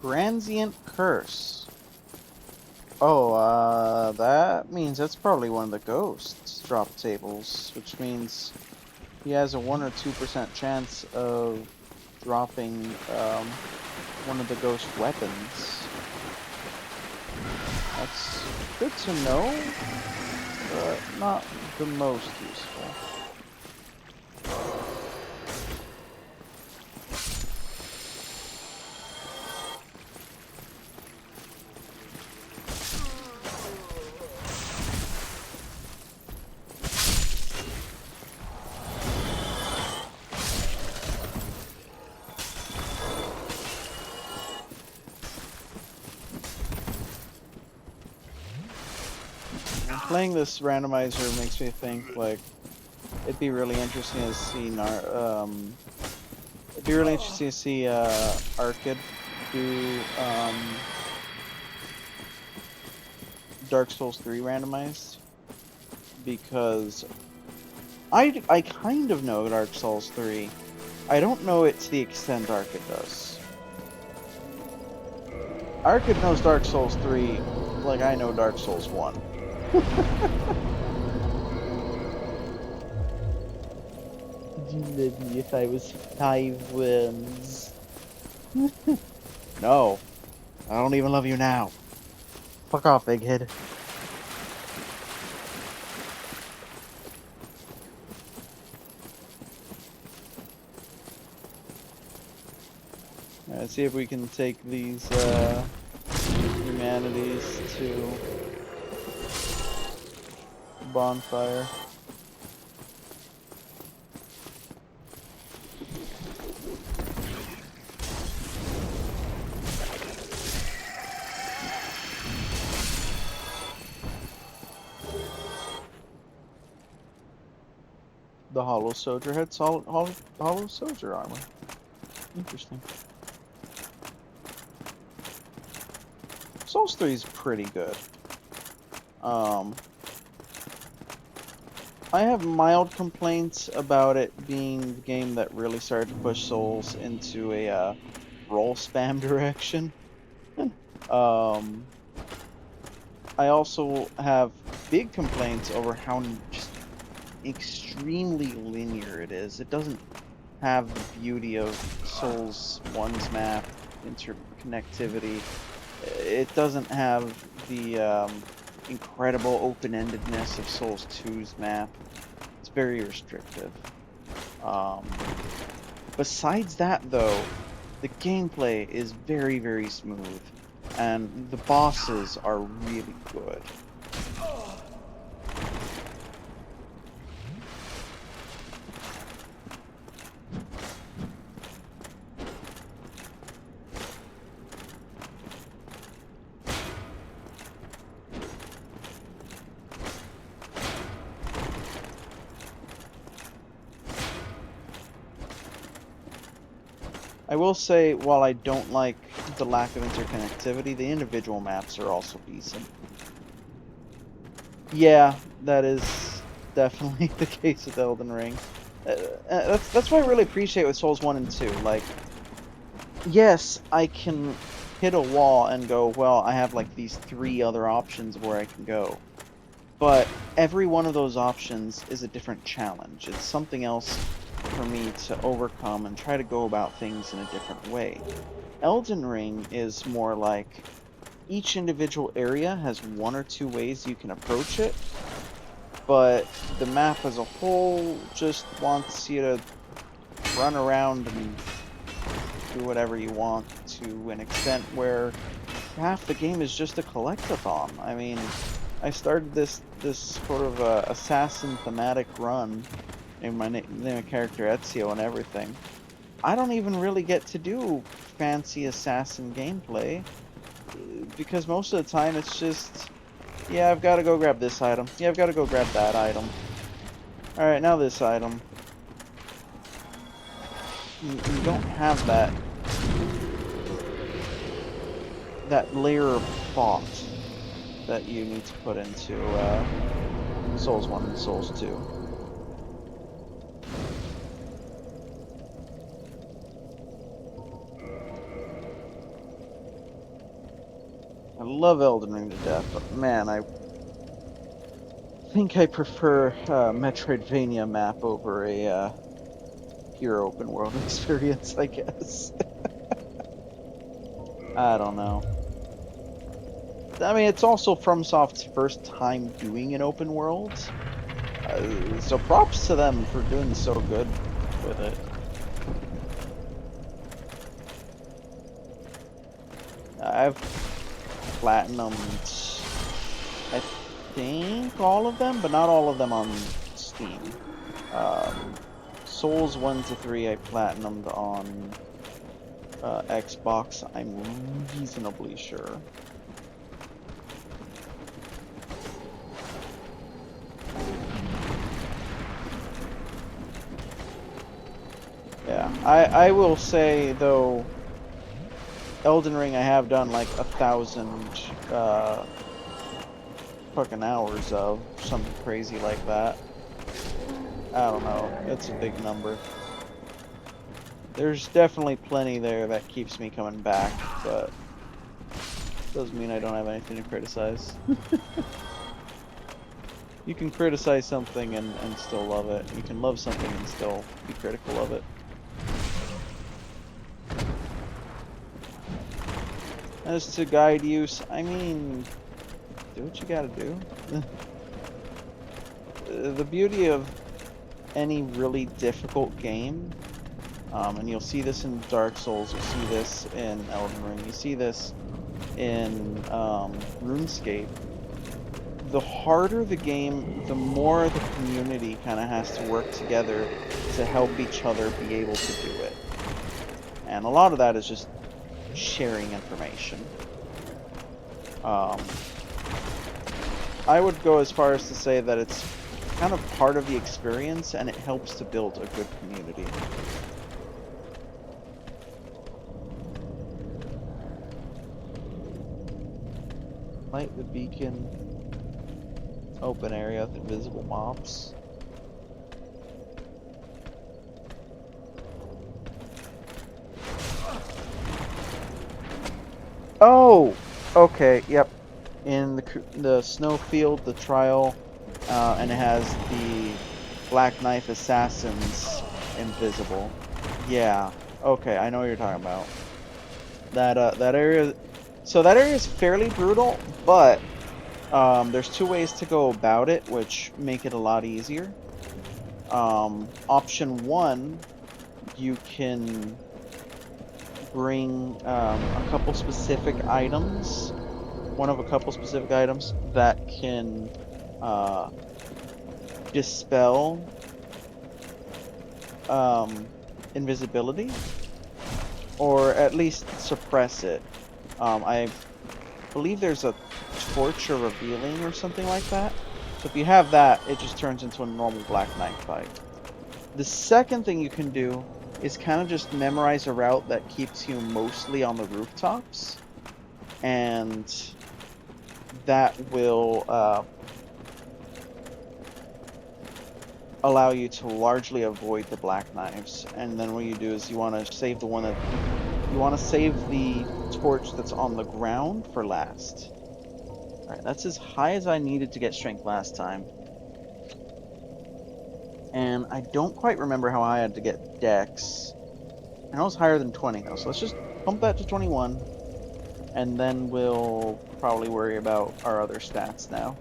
Transient curse. Oh, that means that's probably one of the ghosts' drop tables, which means he has a 1 or 2% chance of dropping one of the ghost weapons. That's good to know, but not the most useful. Playing this randomizer makes me think like it'd be really interesting to see Arkid do Dark Souls 3 randomized, because I kind of know Dark Souls 3. I don't know it to the extent Arkid does. Arkid knows Dark Souls 3 like I know Dark Souls 1. Would you love me if I was 5 worms? No. I don't even love you now. Fuck off, egghead. Let's see if we can take these humanities to bonfire. The Hollow Soldier had Hollow Soldier armor. Interesting. Souls 3 is pretty good. I have mild complaints about it being the game that really started to push Souls into a roll spam direction. I also have big complaints over how just extremely linear it is. It doesn't have the beauty of Souls 1's map, interconnectivity. It doesn't have the incredible open-endedness of Souls 2's map. It's very restrictive. Besides that, though, the gameplay is very, very smooth, and the bosses are really good. I will say, while I don't like the lack of interconnectivity, the individual maps are also decent. Yeah, that is definitely the case with Elden Ring. That's what I really appreciate with Souls 1 and 2. Like, yes, I can hit a wall and go, well, I have like these 3 other options where I can go. But every one of those options is a different challenge. It's something else for me to overcome and try to go about things in a different way. Elden Ring is more like each individual area has 1 or 2 ways you can approach it, but the map as a whole just wants you to run around and do whatever you want to an extent where half the game is just a collectathon. I mean, I started this sort of assassin thematic run in my name of character Ezio and everything. I don't even really get to do fancy assassin gameplay, because most of the time it's just, yeah, I've got to go grab this item. Yeah, I've got to go grab that item. Alright, now this item. You don't have that layer of thought that you need to put into Souls 1 and Souls 2. I love Elden Ring to death, but man, I think I prefer Metroidvania map over a pure open world experience, I guess. I don't know. I mean, it's also FromSoft's first time doing an open world, so props to them for doing so good with it. I've platinumed, I think, all of them, but not all of them on Steam. Souls 1 to 3 I platinumed on Xbox, I'm reasonably sure. Yeah, I will say though, Elden Ring I have done like 1,000 fucking hours of something crazy like that. I don't know, it's a big number. There's definitely plenty there that keeps me coming back, but doesn't mean I don't have anything to criticize. You can criticize something and still love it. You can love something and still be critical of it. As to guide use, I mean, do what you gotta do. The beauty of any really difficult game, and you'll see this in Dark Souls, you'll see this in Elden Ring, you see this in RuneScape. The harder the game, the more the community kind of has to work together to help each other be able to do it. And a lot of that is just sharing information. I would go as far as to say that it's kind of part of the experience and it helps to build a good community. Light the beacon. Open area with invisible mobs. Oh! Okay, yep. In the snow field, the trial, and it has the Black Knife Assassins invisible. Yeah. Okay, I know what you're talking about. That area. So that area is fairly brutal, but there's two ways to go about it, which make it a lot easier. Option one, you can bring a couple specific items. One of a couple specific items that can dispel invisibility, or at least suppress it. I believe there's a torch or revealing or something like that. So if you have that, it just turns into a normal Black Knight fight. The second thing you can do is kind of just memorize a route that keeps you mostly on the rooftops, and that will allow you to largely avoid the Black Knives. And then what you do is you want to save the one that you want to save the torch that's on the ground for last. Alright, that's as high as I needed to get strength last time. And I don't quite remember how high I had to get dex. I know it's higher than 20 though, so let's just pump that to 21. And then we'll probably worry about our other stats now.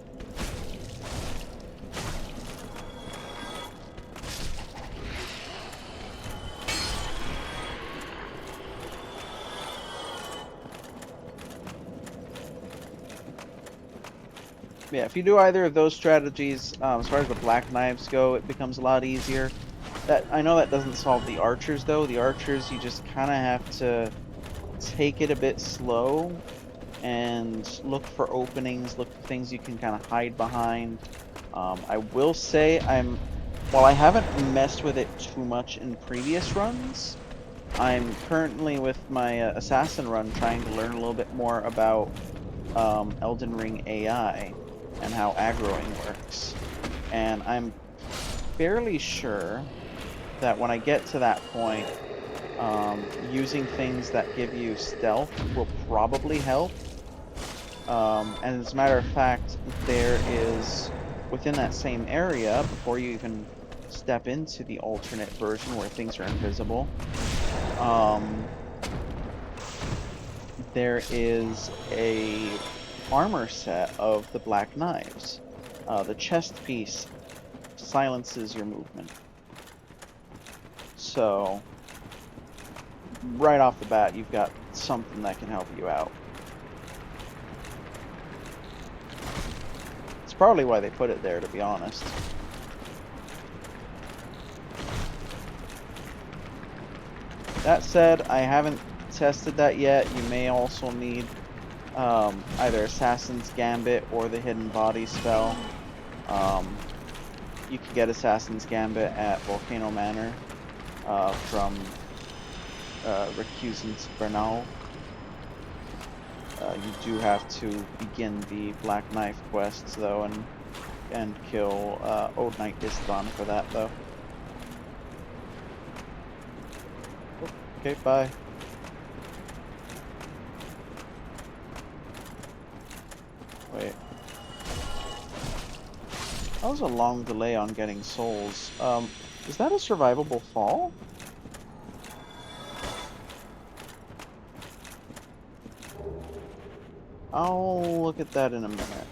Yeah, if you do either of those strategies, as far as the Black Knives go, it becomes a lot easier. I know that doesn't solve the archers though. The archers, you just kind of have to take it a bit slow and look for openings, look for things you can kind of hide behind. I will say while I haven't messed with it too much in previous runs, I'm currently with my assassin run trying to learn a little bit more about Elden Ring AI and how aggroing works. And I'm fairly sure that when I get to that point, using things that give you stealth will probably help. And as a matter of fact, there is, within that same area, before you even step into the alternate version where things are invisible, there is a armor set of the Black Knives. The chest piece silences your movement. So, right off the bat, you've got something that can help you out. It's probably why they put it there, to be honest. That said, I haven't tested that yet. You may also need either Assassin's Gambit or the Hidden Body spell. You can get Assassin's Gambit at Volcano Manor. from Recusant Bernal. You do have to begin the Black Knife quests though, and kill Old Knight Istvan for that though. Oh, okay, bye. Wait. That was a long delay on getting souls. Is that a survivable fall? I'll look at that in a minute.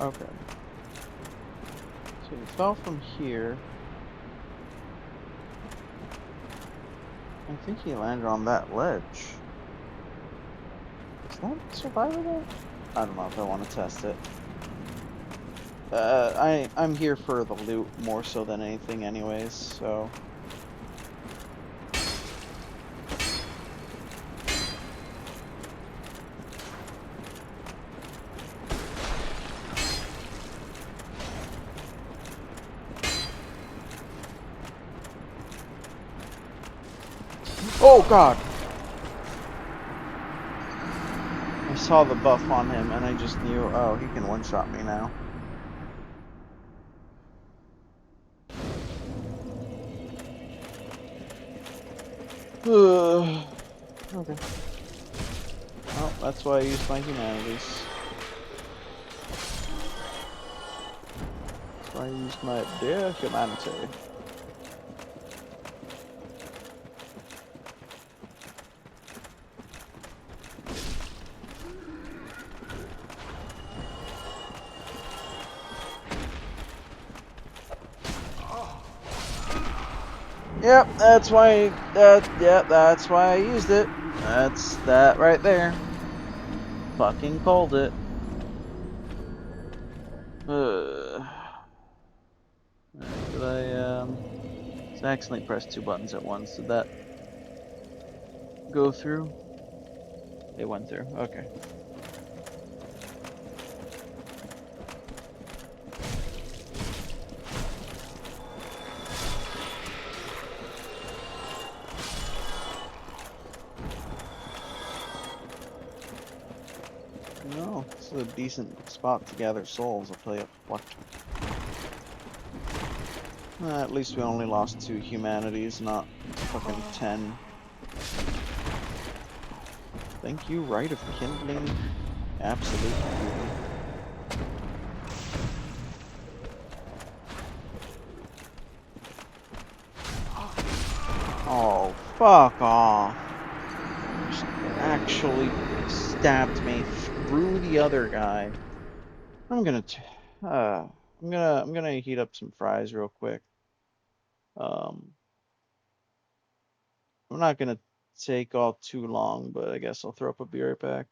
Okay. So he fell from here. I think he landed on that ledge. Is that survivable? I don't know if I want to test it. I'm here for the loot more so than anything anyways, so... Oh god! I saw the buff on him and I just knew, oh, he can one-shot me now. Okay. Well, that's why I used my humanities. That's why I used my dear humanity. Yep, that's why, that's why I used it. That's that right there. Fucking called it. Did I accidentally pressed two buttons at once? Did that go through? It went through, okay. No, this is a decent spot to gather souls, I'll tell you what. At least we only lost 2 humanities, not fucking 10. Thank you, Rite of Kindling. Absolute beauty. Oh, fuck off. Just actually stabbed me through the other guy. I'm gonna heat up some fries real quick. Um, I'm not gonna take all too long, but I guess I'll throw up a beer right back.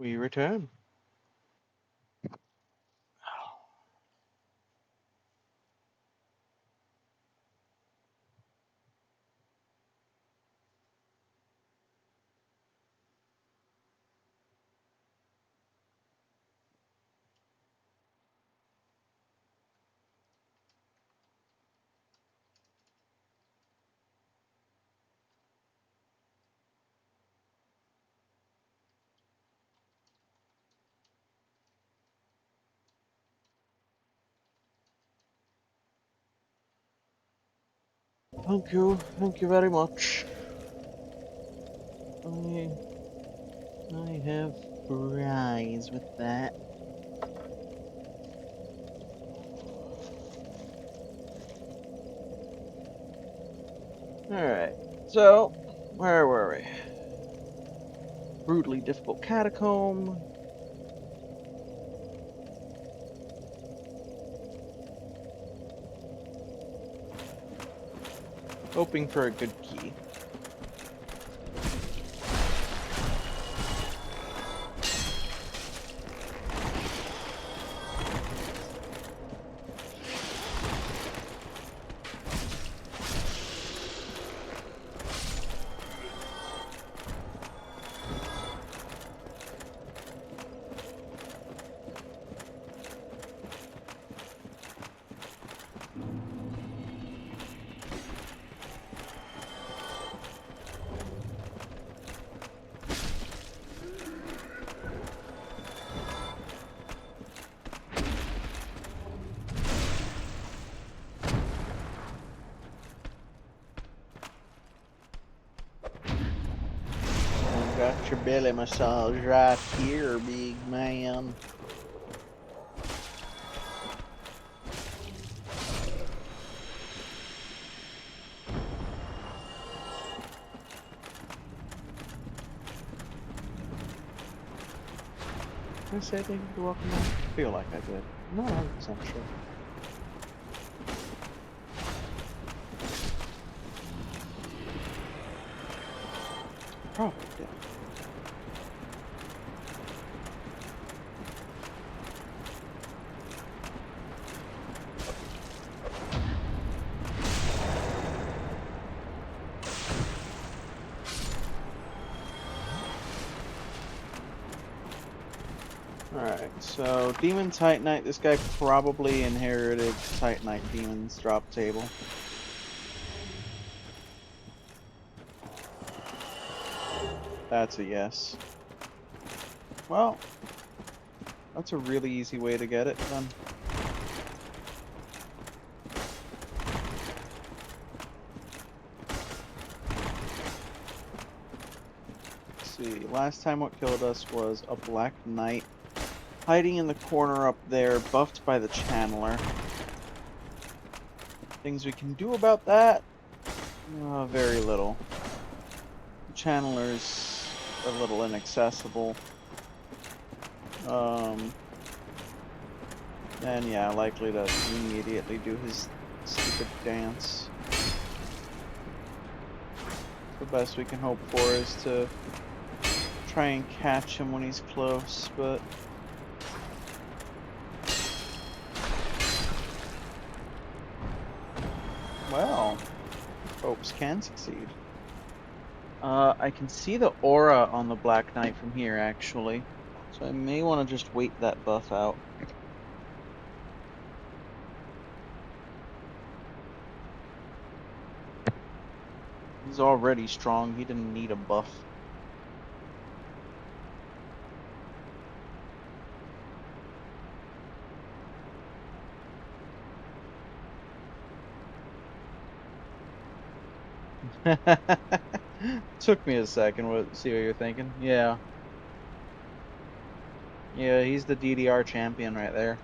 we return. Thank you very much. I have fries with that. Alright, so, where were we? Brutally difficult catacomb. Hoping for a good key. Got your belly massage right here, big man. Did I say thank you for welcome back? I feel like I did. No, I'm not sure. Probably did. Alright, so Demon Titanite, this guy probably inherited Titanite Demon's drop table. That's a yes. Well, that's a really easy way to get it done. Let's see, last time what killed us was a Black Knight hiding in the corner up there, buffed by the Channeler. Things we can do about that? Very little. The Channeler's a little inaccessible. And yeah, likely to immediately do his stupid dance. The best we can hope for is to try and catch him when he's close, but well, hopes can succeed. I can see the aura on the Black Knight from here, actually. So I may want to just wait that buff out. He's already strong, he didn't need a buff. Took me a second, see what you're thinking. Yeah. Yeah, he's the DDR champion right there.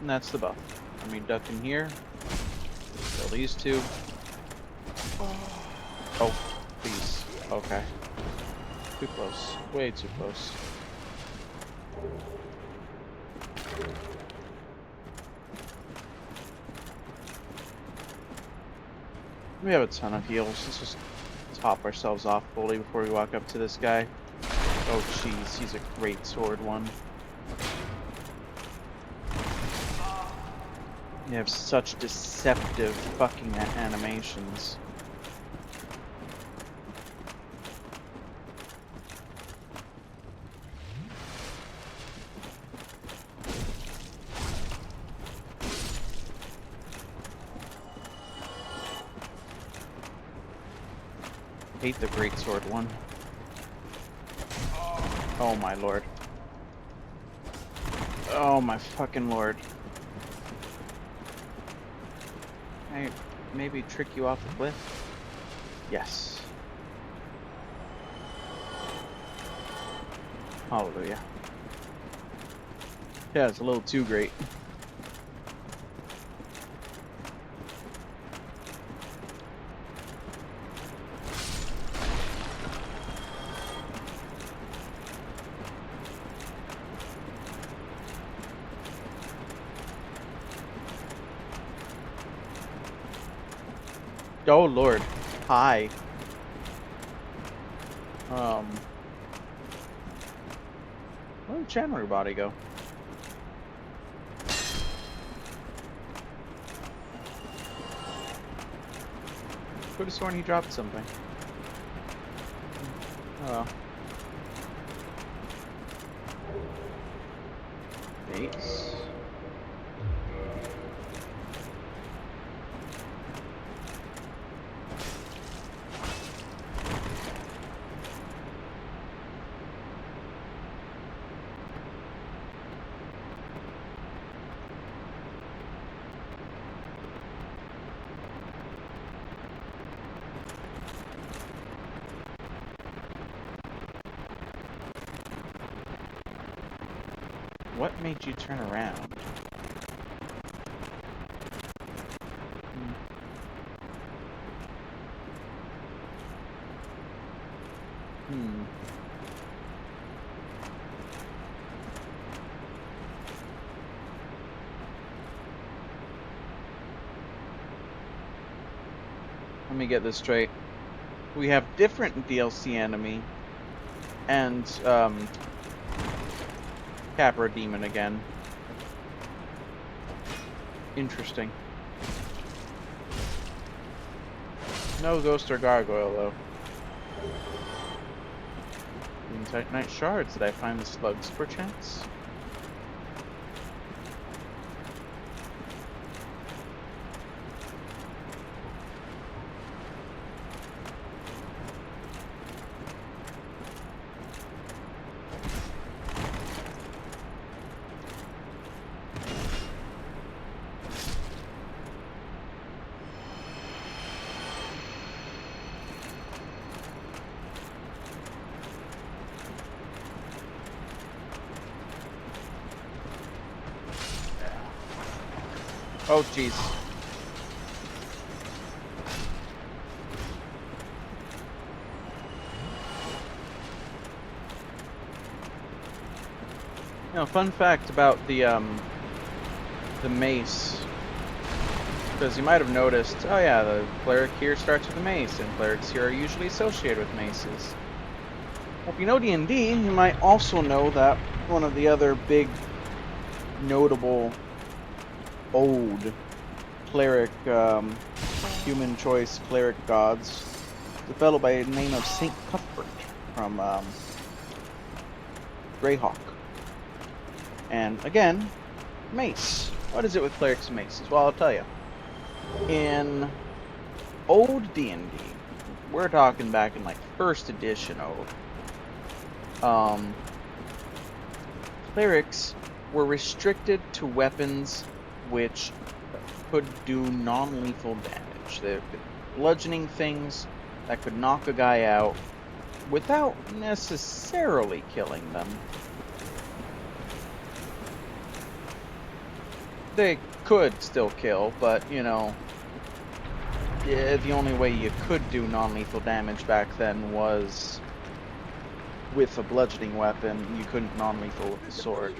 And that's the buff. Let me duck in here. Kill these two. Oh, please. Okay. Too close. Way too close. We have a ton of heals. Let's just top ourselves off fully before we walk up to this guy. Oh jeez, he's a great sword one. You have such deceptive fucking animations. Hate the greatsword one. Oh my lord. Oh my fucking lord. Can I maybe trick you off the cliff? Yes. Hallelujah. Yeah, it's a little too great. Oh lord. Hi. Where did Chandler body go? Could have sworn he dropped something. Oh well. Dates. What made you turn around? Hmm. Let me get this straight. We have different DLC enemy and Capra Demon again. Interesting. No ghost or gargoyle though. In Titanite shards, did I find the slugs perchance? Oh, jeez. You know, fun fact about the mace, because you might have noticed, oh yeah, the cleric here starts with a mace, and clerics here are usually associated with maces. Well, if you know D&D, you might also know that one of the other big, notable old cleric, human choice cleric gods, the fellow by the name of Saint Cuthbert from Greyhawk. And again, mace. What is it with clerics and maces? Well, I'll tell you. In old D&D, we're talking back in like first edition old, clerics were restricted to weapons which could do non-lethal damage. They're bludgeoning things that could knock a guy out without necessarily killing them. They could still kill, but, you know, yeah, the only way you could do non-lethal damage back then was with a bludgeoning weapon, you couldn't non-lethal with the sword.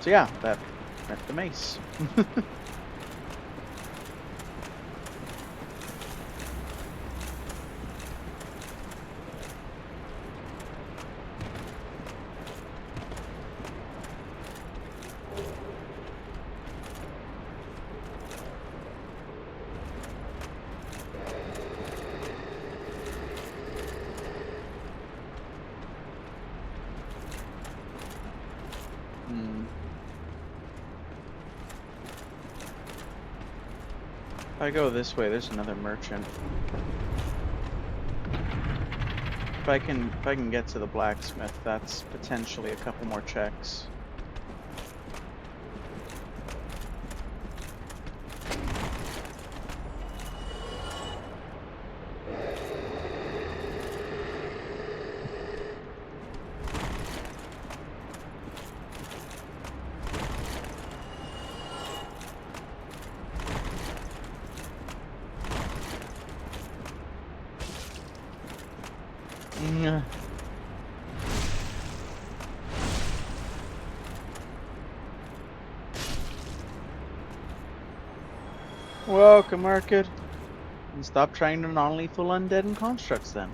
So yeah, that's the mace. If I go this way, there's another merchant. If I can get to the blacksmith, that's potentially a couple more checks. Welcome, Market. And stop trying to non-lethal undead and constructs then.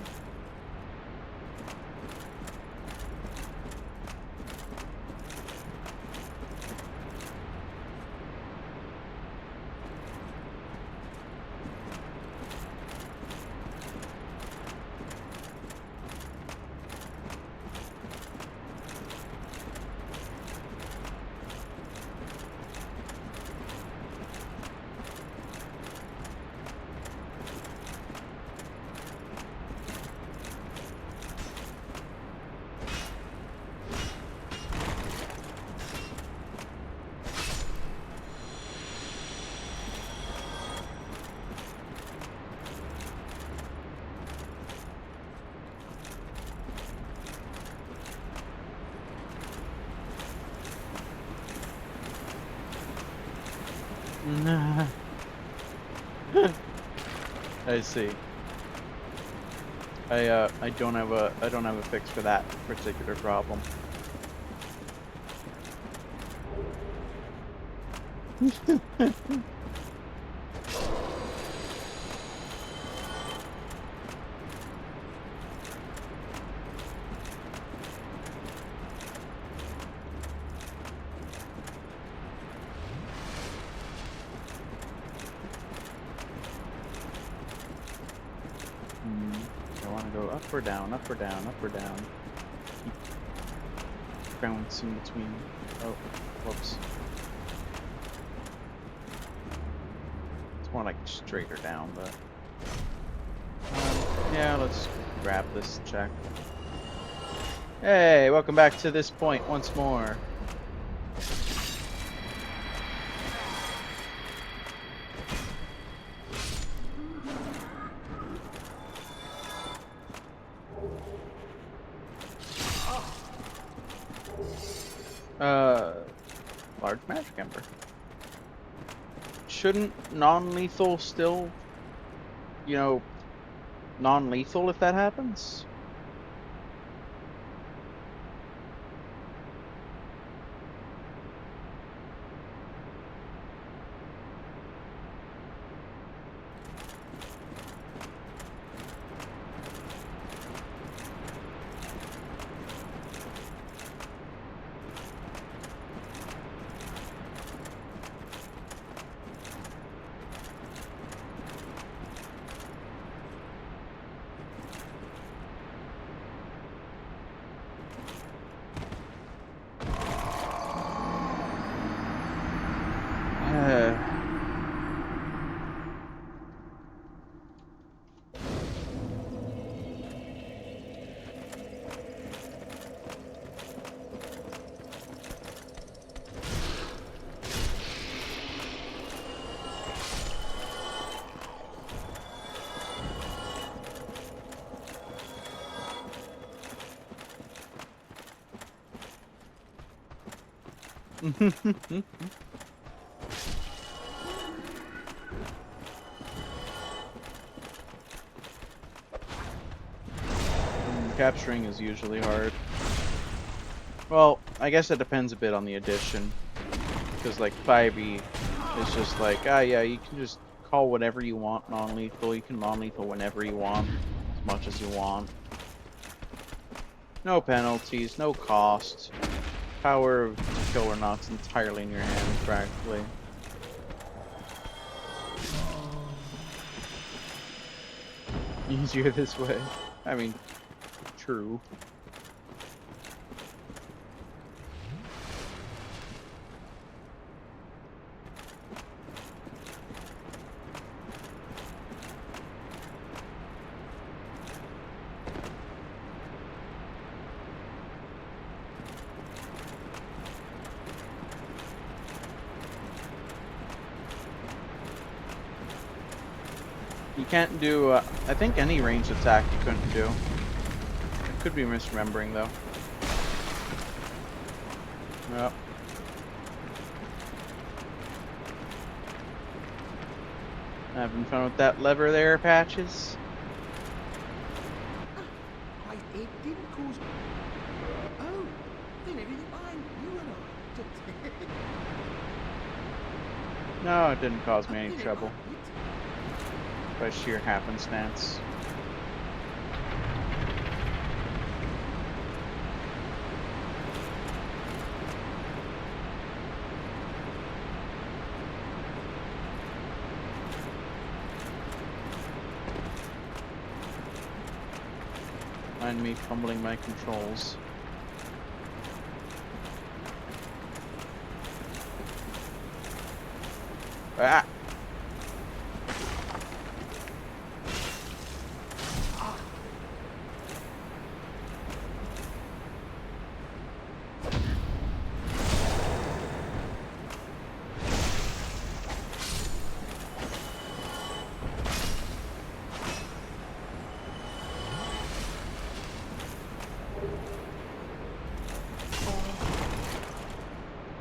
I see. I don't have a fix for that particular problem. I want to go up or down, up or down, up or down. Keep bouncing between. Oh, whoops. It's more like straight or down, but yeah, let's grab this check. Hey, welcome back to this point once more. Large magic ember. Shouldn't non-lethal still, non-lethal if that happens? Capturing is usually hard. Well, I guess it depends a bit on the edition. Because, like, 5e is just like, ah, yeah, you can just call whatever you want non-lethal. You can non-lethal whenever you want, as much as you want. No penalties, no cost. Power to kill or not's entirely in your hands, practically. Easier this way. I mean, true. You can't do, I think any ranged attack you couldn't do. I could be misremembering, though. Yep. Having fun with that lever there, Patches? It didn't cause... Oh, then everything fine. You and I. No, it didn't cause me any trouble. By sheer happenstance. Mind me fumbling my controls. Ah!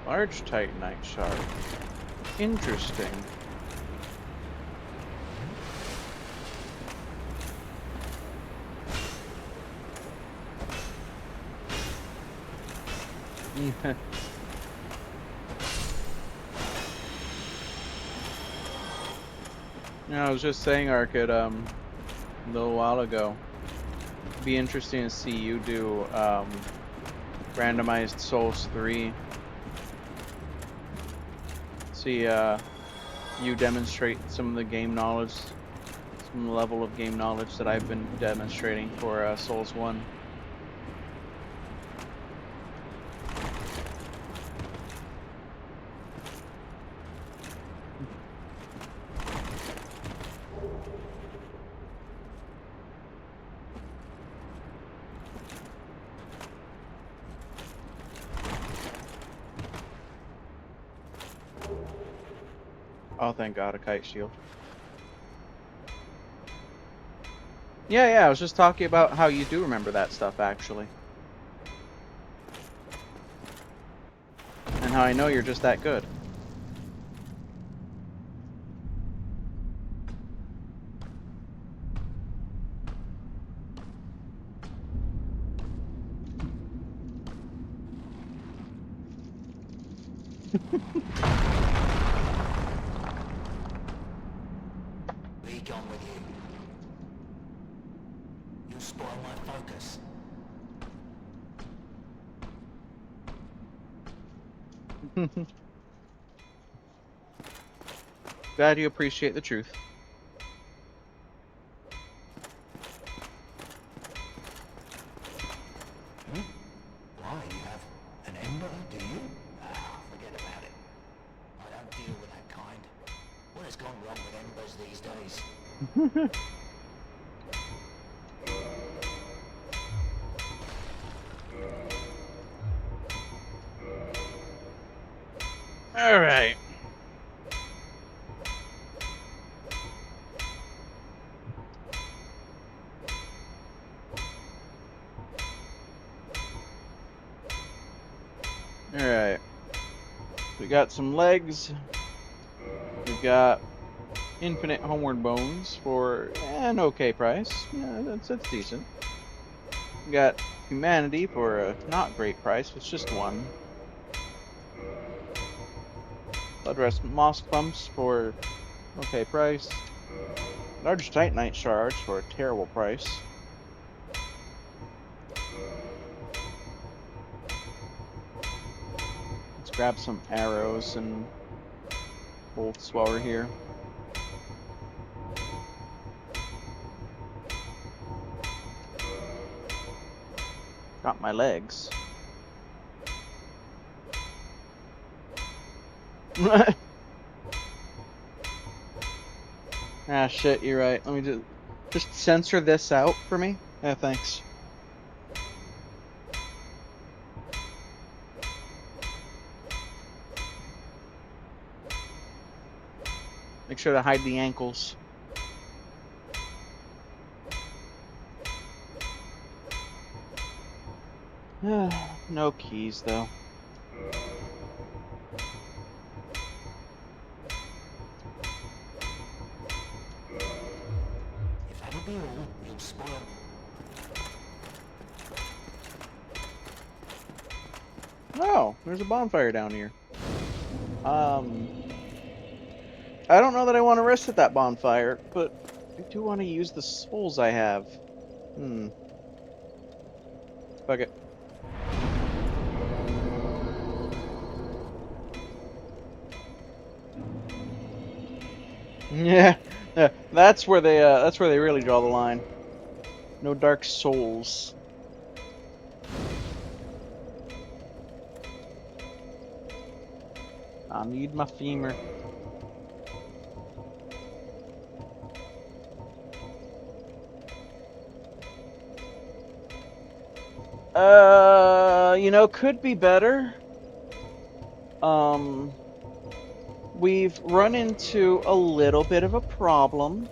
Large Titanite shard. Interesting. Yeah, I was just saying, Arcade, a little while ago. It'd be interesting to see you do randomized Souls 3. See you demonstrate some of the game knowledge, some level of game knowledge that I've been demonstrating for Souls 1. Oh, thank God, a kite shield. Yeah, I was just talking about how you do remember that stuff, actually. And how I know you're just that good. Be gone with you. You spoil my focus. Glad you appreciate the truth. Why, you have an ember, do you? Ah, forget about it. I don't deal with that kind. What has gone wrong with embers these days? Alright. Alright. We got some legs. We've got infinite homeward bones for an okay price. Yeah, that's decent. We got humanity for a not great price. It's just one. Blood rest moss clumps for okay price. Large titanite shards for a terrible price. Let's grab some arrows and bolts while we're here. Got my legs. Ah, shit, you're right. Let me just censor this out for me. Yeah, thanks. Make sure to hide the ankles. No keys, though. If that'll be all, you'll spoil. Oh, there's a bonfire down here. I don't know that I want to rest at that bonfire, but I do want to use the souls I have. Fuck it. Yeah, that's where they really draw the line. No dark souls. I need my femur. You know, could be better. We've run into a little bit of a problem.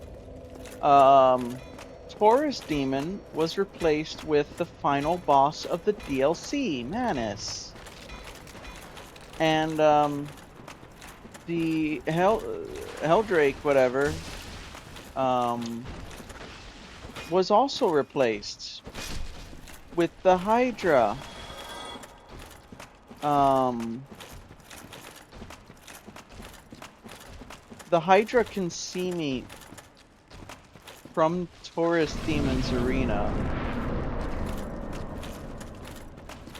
Taurus Demon was replaced with the final boss of the DLC, Manus. And, the Helldrake, whatever, was also replaced with the Hydra. The Hydra can see me from Taurus Demon's arena.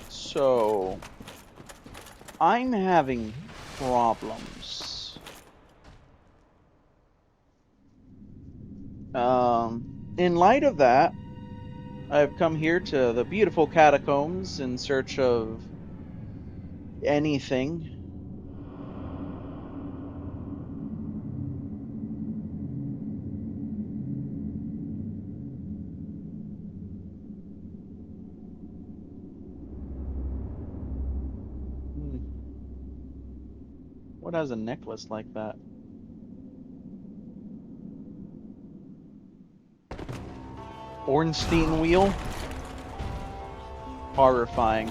So I'm having problems. In light of that, I've come here to the beautiful catacombs in search of anything. What has a necklace like that? Ornstein wheel? Horrifying.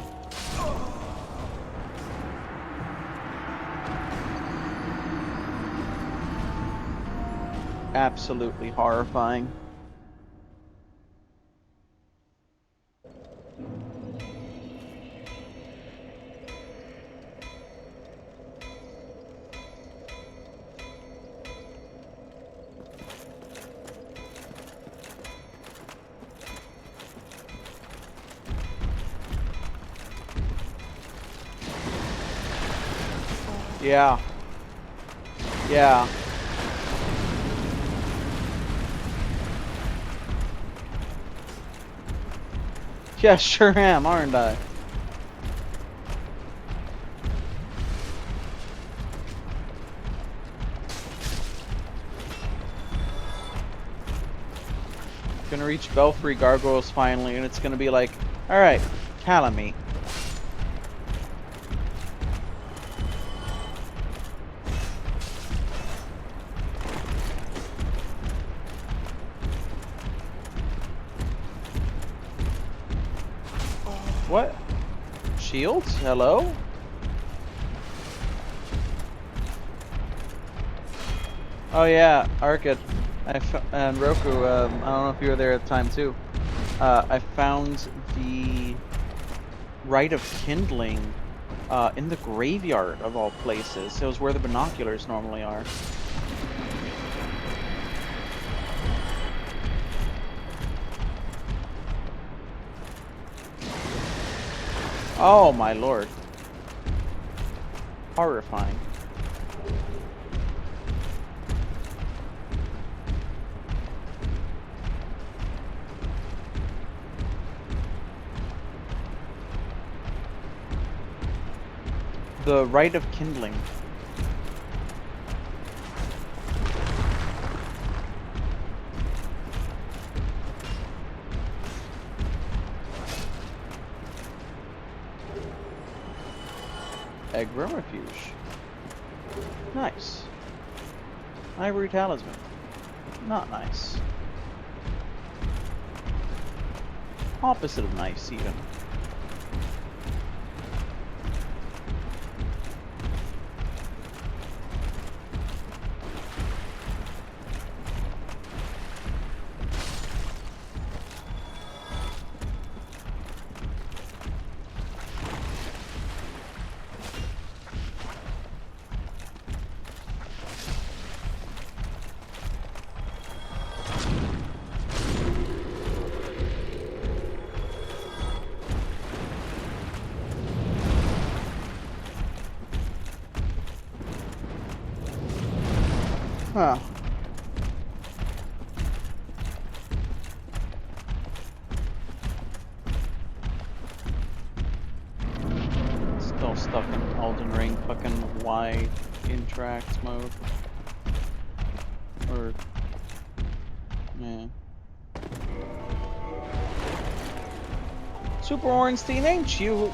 Absolutely horrifying. Yeah. Yeah. Yeah, sure am, aren't I? Gonna reach Belfry Gargoyles finally, and it's gonna be like, alright, Calamite. What? Shields? Hello? Oh yeah, Arcade. And Roku. I don't know if you were there at the time too. I found the rite of kindling in the graveyard of all places. It was where the binoculars normally are. Oh my lord. Horrifying. The rite of kindling. Egg Refuge. Nice. Ivory Talisman. Not nice. Opposite of nice, even. Huh. Still stuck in Elden Ring fucking Y interact mode. Or... yeah. Super Ornstein, ain't you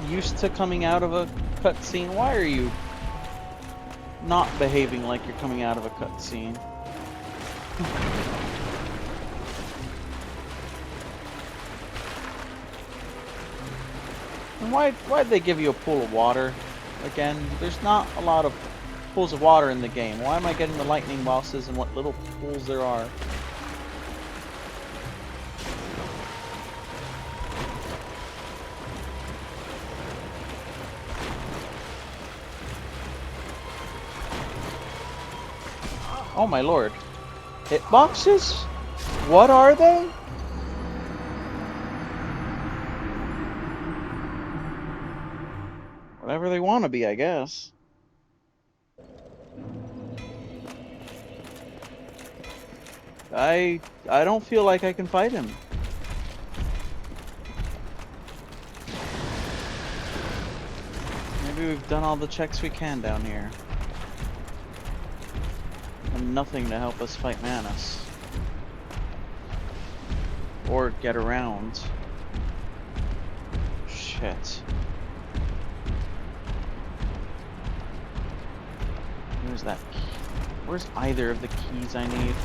used to coming out of a cutscene? Why are you not behaving like you're coming out of a cutscene? And why'd they give you a pool of water? Again, there's not a lot of pools of water in the game. Why am I getting the lightning bosses and what little pools there are? Oh my lord. Hitboxes? What are they? Whatever they want to be, I guess. I don't feel like I can fight him. Maybe we've done all the checks we can down here. And nothing to help us fight Manus. Or get around. Shit. Where's that key? Where's either of the keys I need?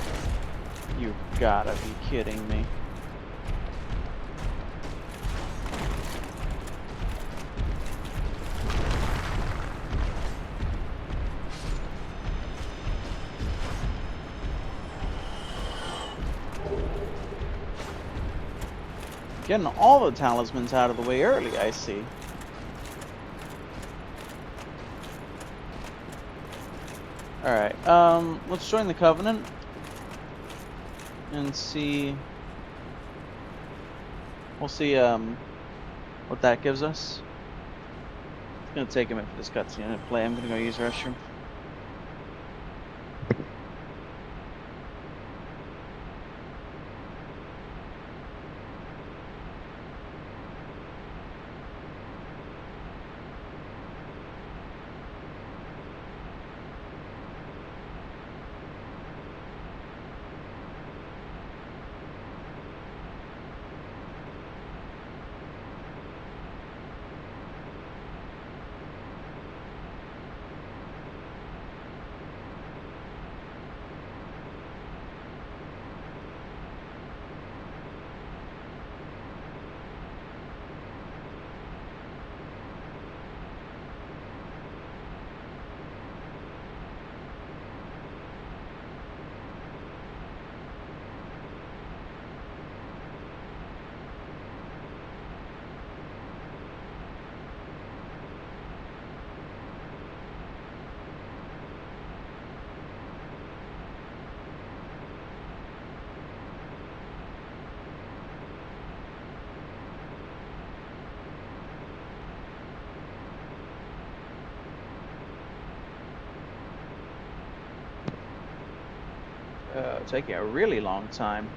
You've gotta be kidding me. Getting all the talismans out of the way early, I see. Alright, let's join the Covenant. And see... we'll see, what that gives us. It's gonna take a minute for this cutscene to play. I'm gonna go use the restroom. taking a really long time.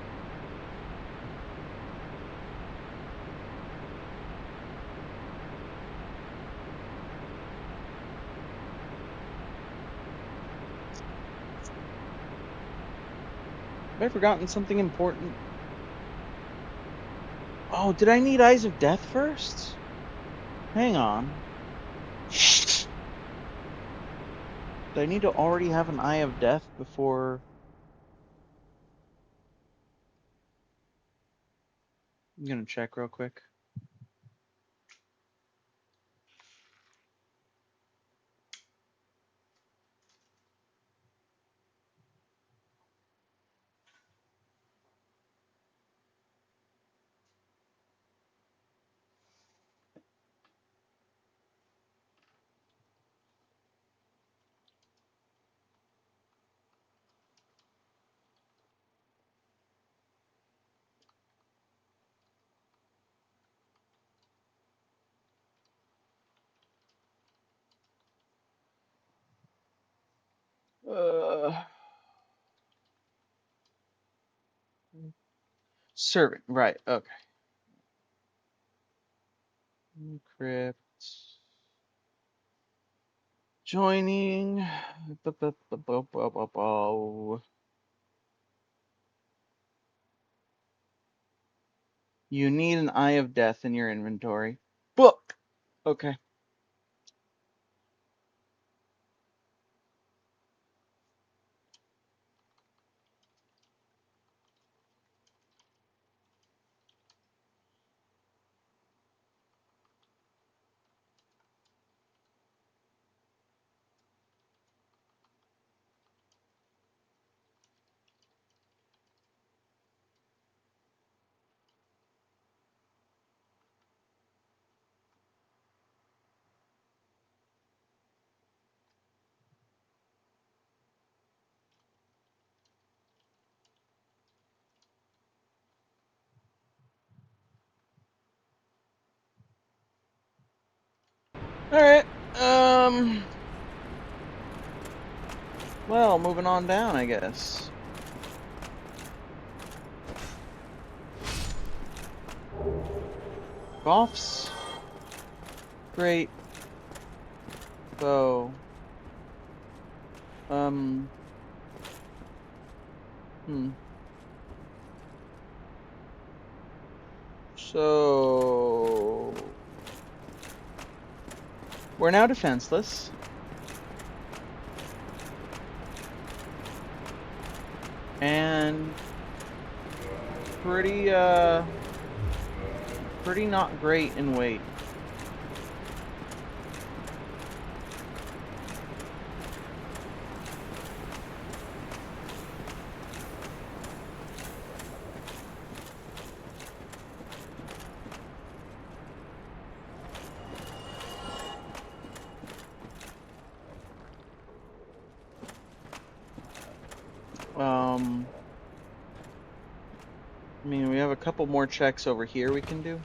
Have I forgotten something important? Oh, did I need Eyes of Death first? Hang on. Do I need to already have an Eye of Death before... I'm gonna check real quick. Uh, Servant, right, okay. Encrypt. Joining. You need an Eye of Death in your inventory. Book! Okay. Alright. Well, moving on down, I guess. Goffs. Great. Bow. So... We're now defenseless. And... Pretty not great in weight. I mean, we have a couple more checks over here we can do.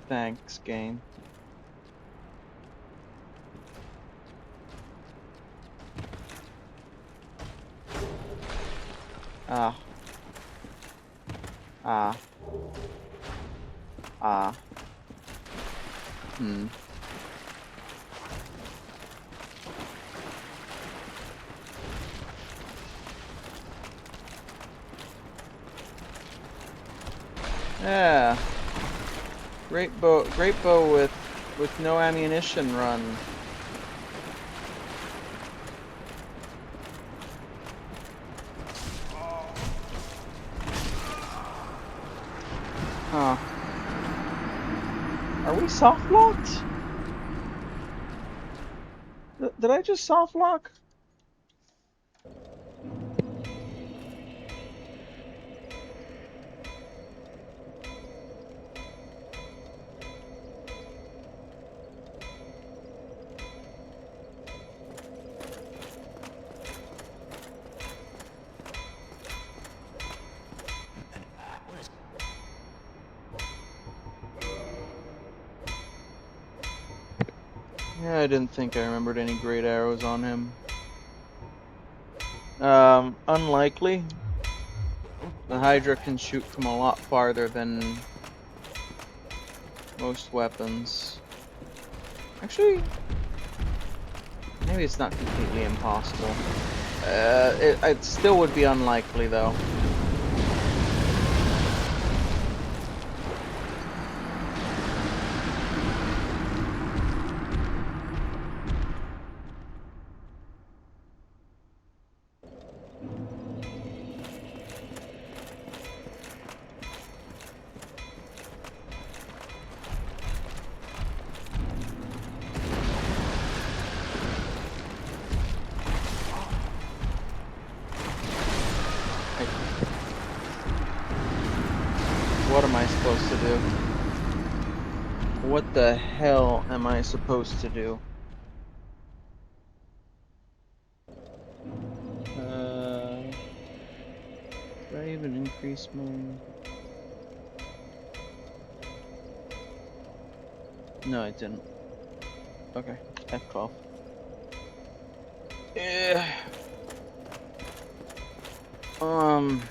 Thanks, game. Ah. Ah. Ah. Yeah. Great bow with no ammunition run. Huh. Are we soft locked? Did I just soft lock? Yeah, I didn't think I remembered any great arrows on him. Unlikely. The Hydra can shoot from a lot farther than most weapons. Actually, maybe it's not completely impossible. It still would be unlikely, though. What am I supposed to do? What the hell am I supposed to do? Did I even increase my... No, I didn't. Okay, F12. Yeah. Um...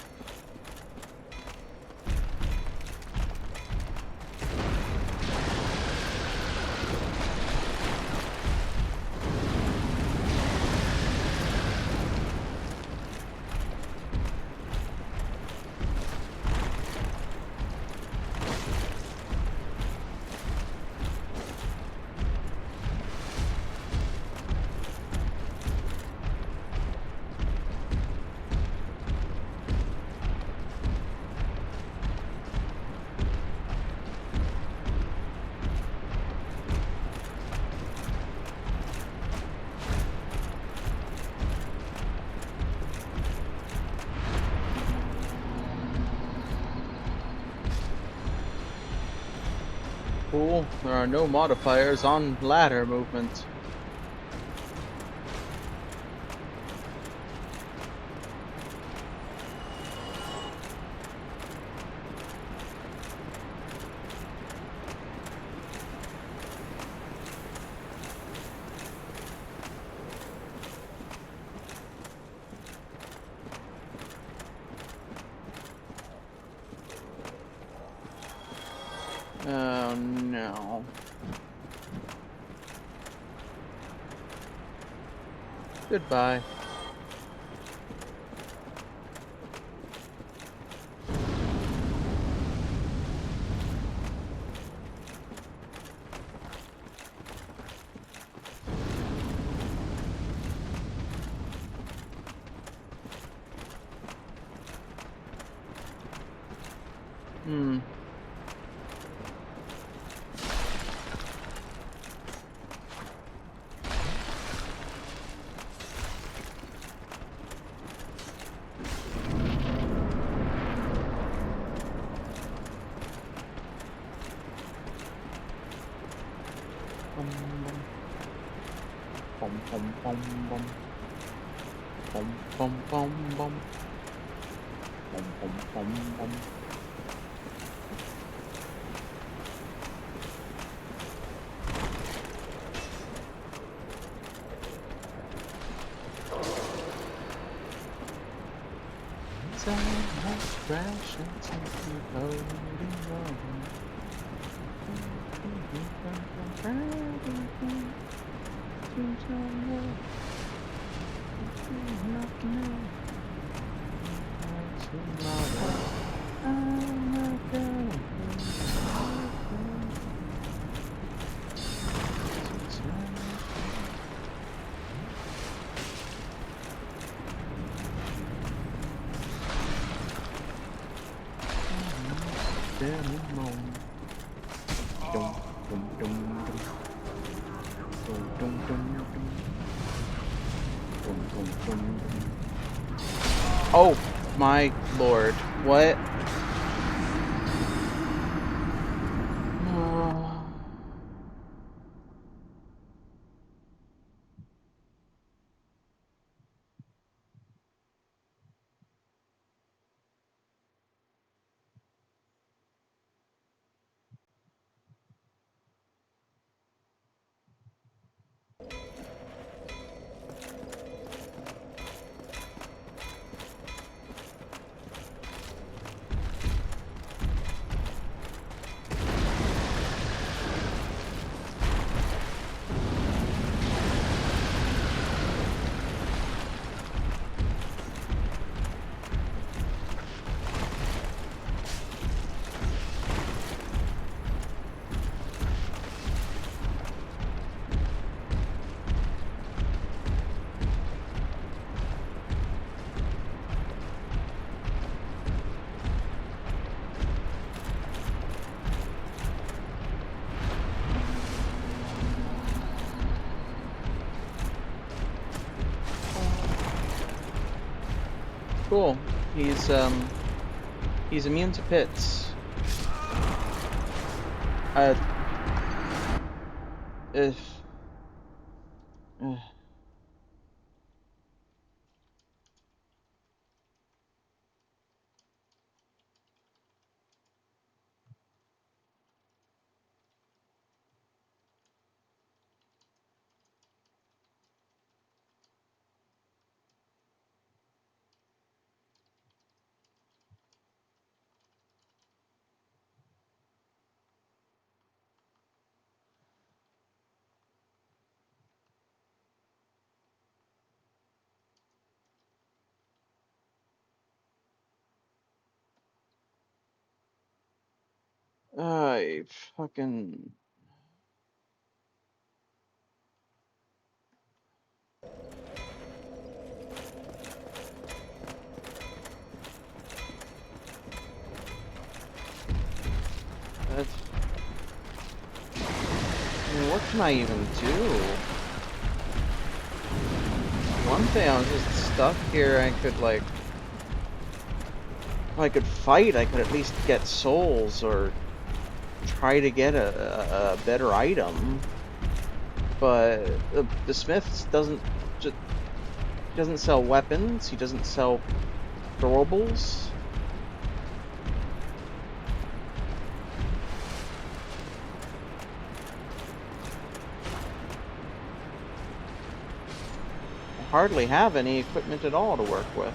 Cool. There are no modifiers on ladder movement. Oh no. Goodbye. Hmm. Bum bum bum bum. Bum bum bum bum. Bum bum bum bum. Someone crash into the floating water. Oh my lord. What? Cool. He's immune to pits. If I fucking that's, I mean, what can I even do? One thing, I was just stuck here. I could like, if I could fight, I could at least get souls or try to get a better item. But the Smith doesn't sell weapons. He doesn't sell throwables. I hardly have any equipment at all to work with.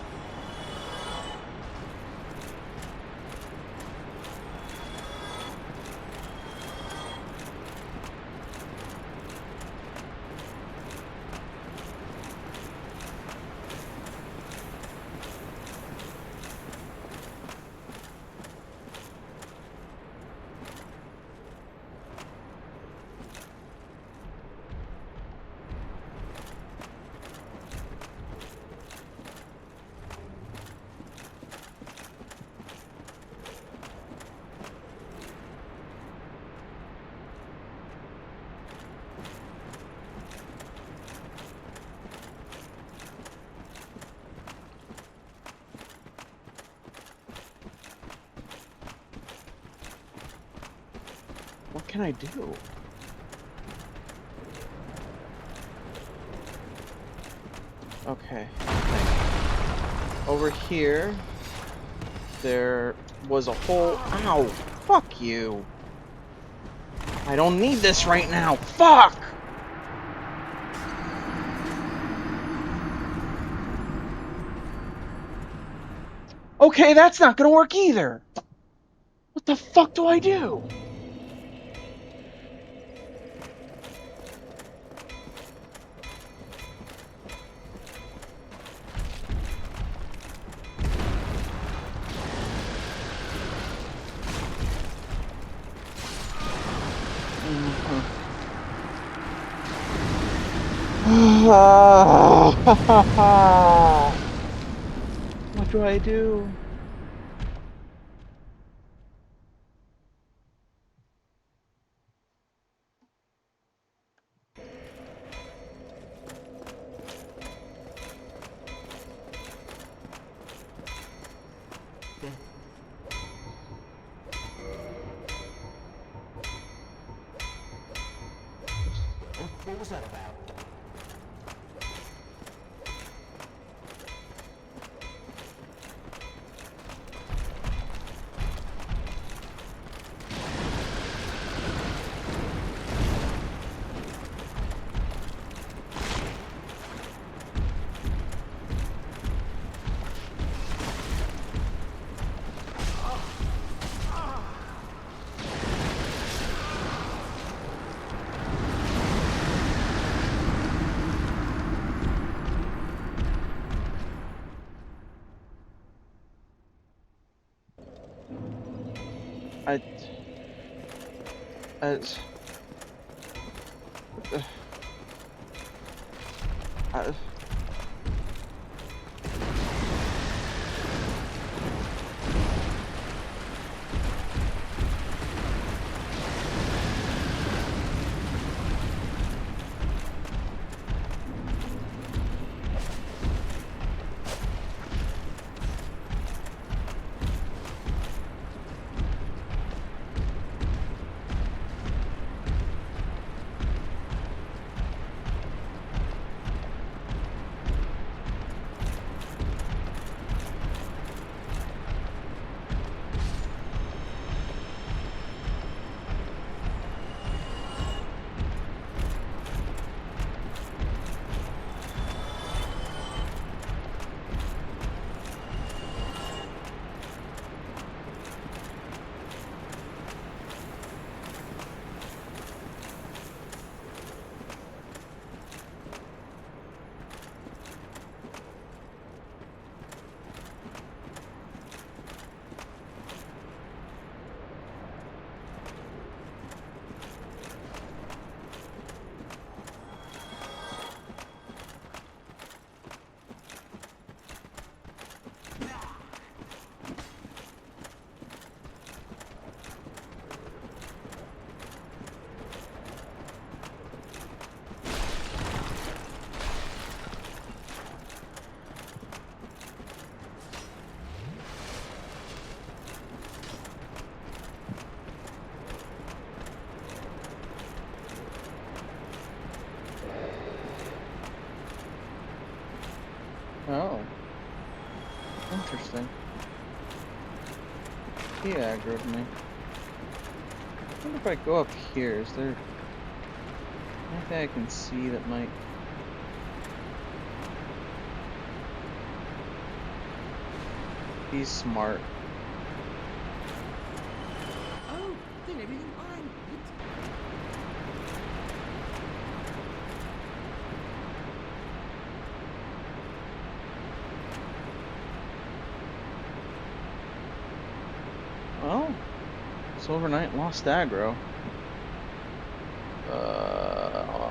What can I do? Okay. Over here, there was a hole. Ow! Fuck you! I don't need this right now. Fuck! Okay, that's not gonna work either. What the fuck do I do? What do I do? What was that about? I interesting. He aggroed me. I wonder if I go up here, is there anything I can see that might... He's smart. Oh, then everything I need. Well, Silver Knight lost aggro.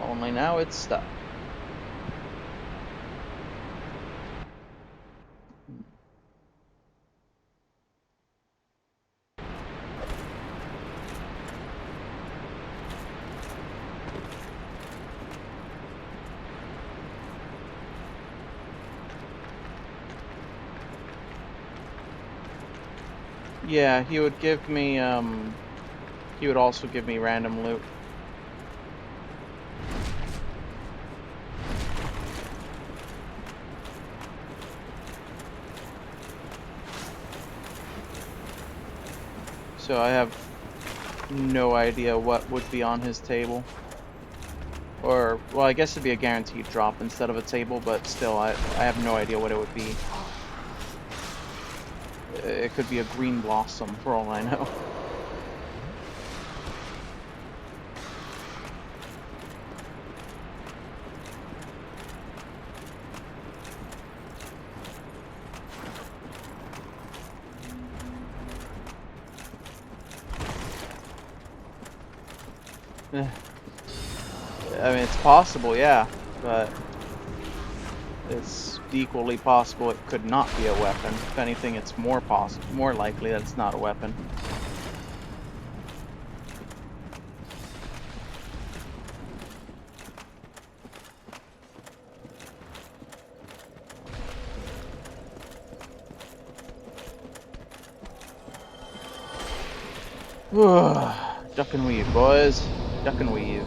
Only now it's stuck. Yeah, he would give me, he would also give me random loot. So I have no idea what would be on his table. Or, well, I guess it'd be a guaranteed drop instead of a table, but still, I have no idea what it would be. It could be a green blossom, for all I know. I mean, it's possible, yeah, but it's equally possible it could not be a weapon. If anything, it's more likely that it's not a weapon. Duck and weave, boys. Duck and weave.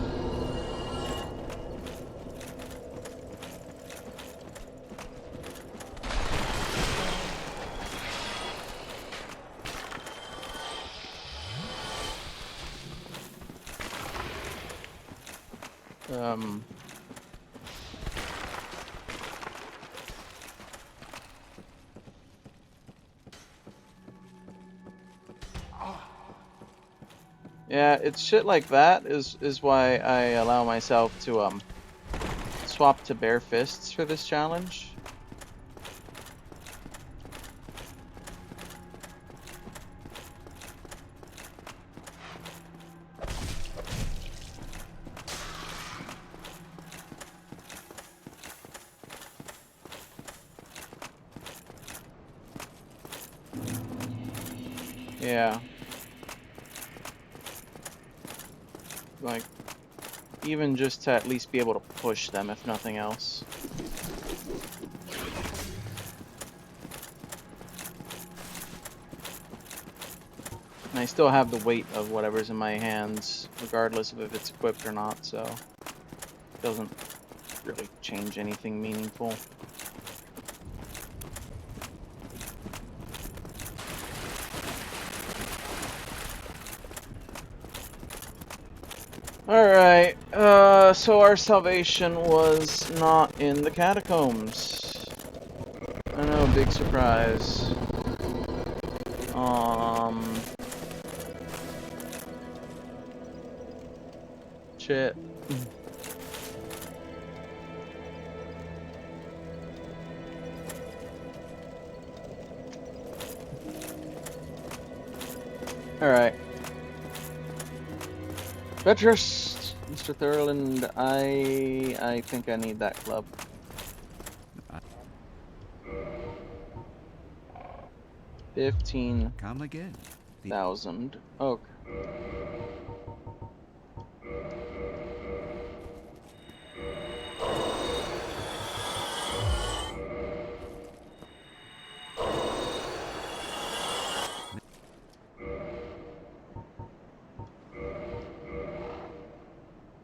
Yeah, it's shit like that is why I allow myself to swap to bare fists for this challenge. Yeah. Like, even just to at least be able to push them, if nothing else. And I still have the weight of whatever's in my hands, regardless of if it's equipped or not, so it doesn't really change anything meaningful. Alright, so our salvation was not in the catacombs. I know, big surprise. Shit. Alright. Petrus, Mr. Thurland, I think I need that club. 15,000. Come again. Okay.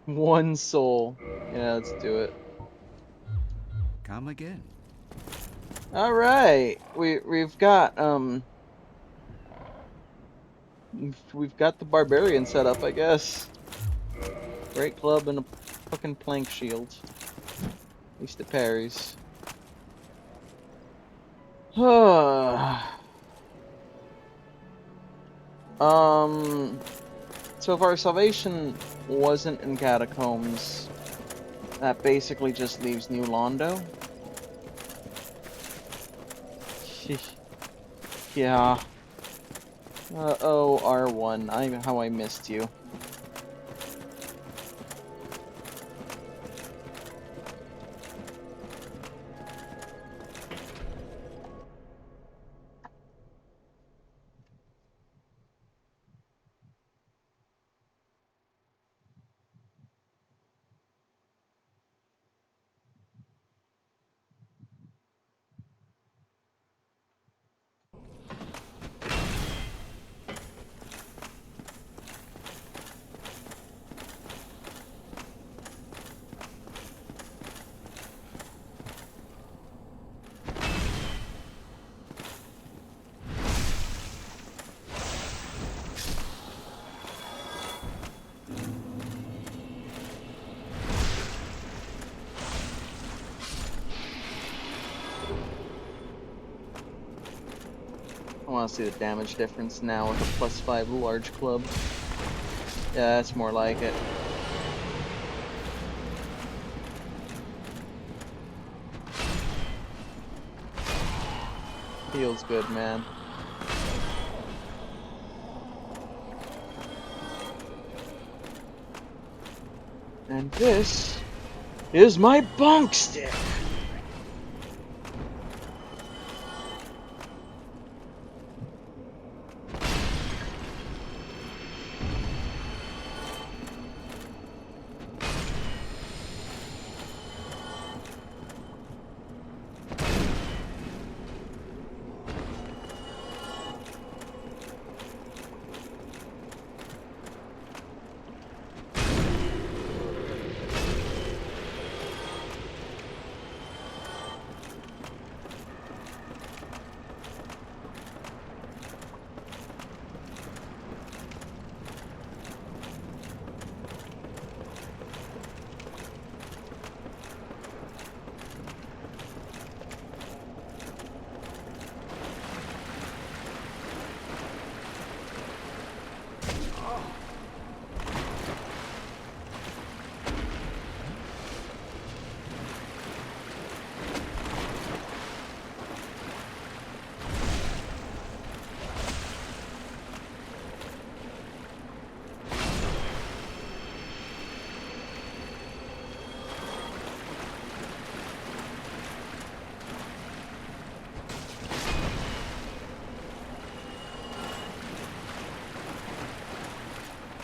One soul. Yeah, let's do it. Come again. All right, we've got we've got the barbarian set up, I guess. Great club and a fucking plank shield. At least it parries. So if our salvation wasn't in catacombs, that basically just leaves New Londo. Yeah. Oh, R1, how I missed you. I want to see the damage difference now with a +5 large club. Yeah, that's more like it. Feels good, man. And this is my bonk stick.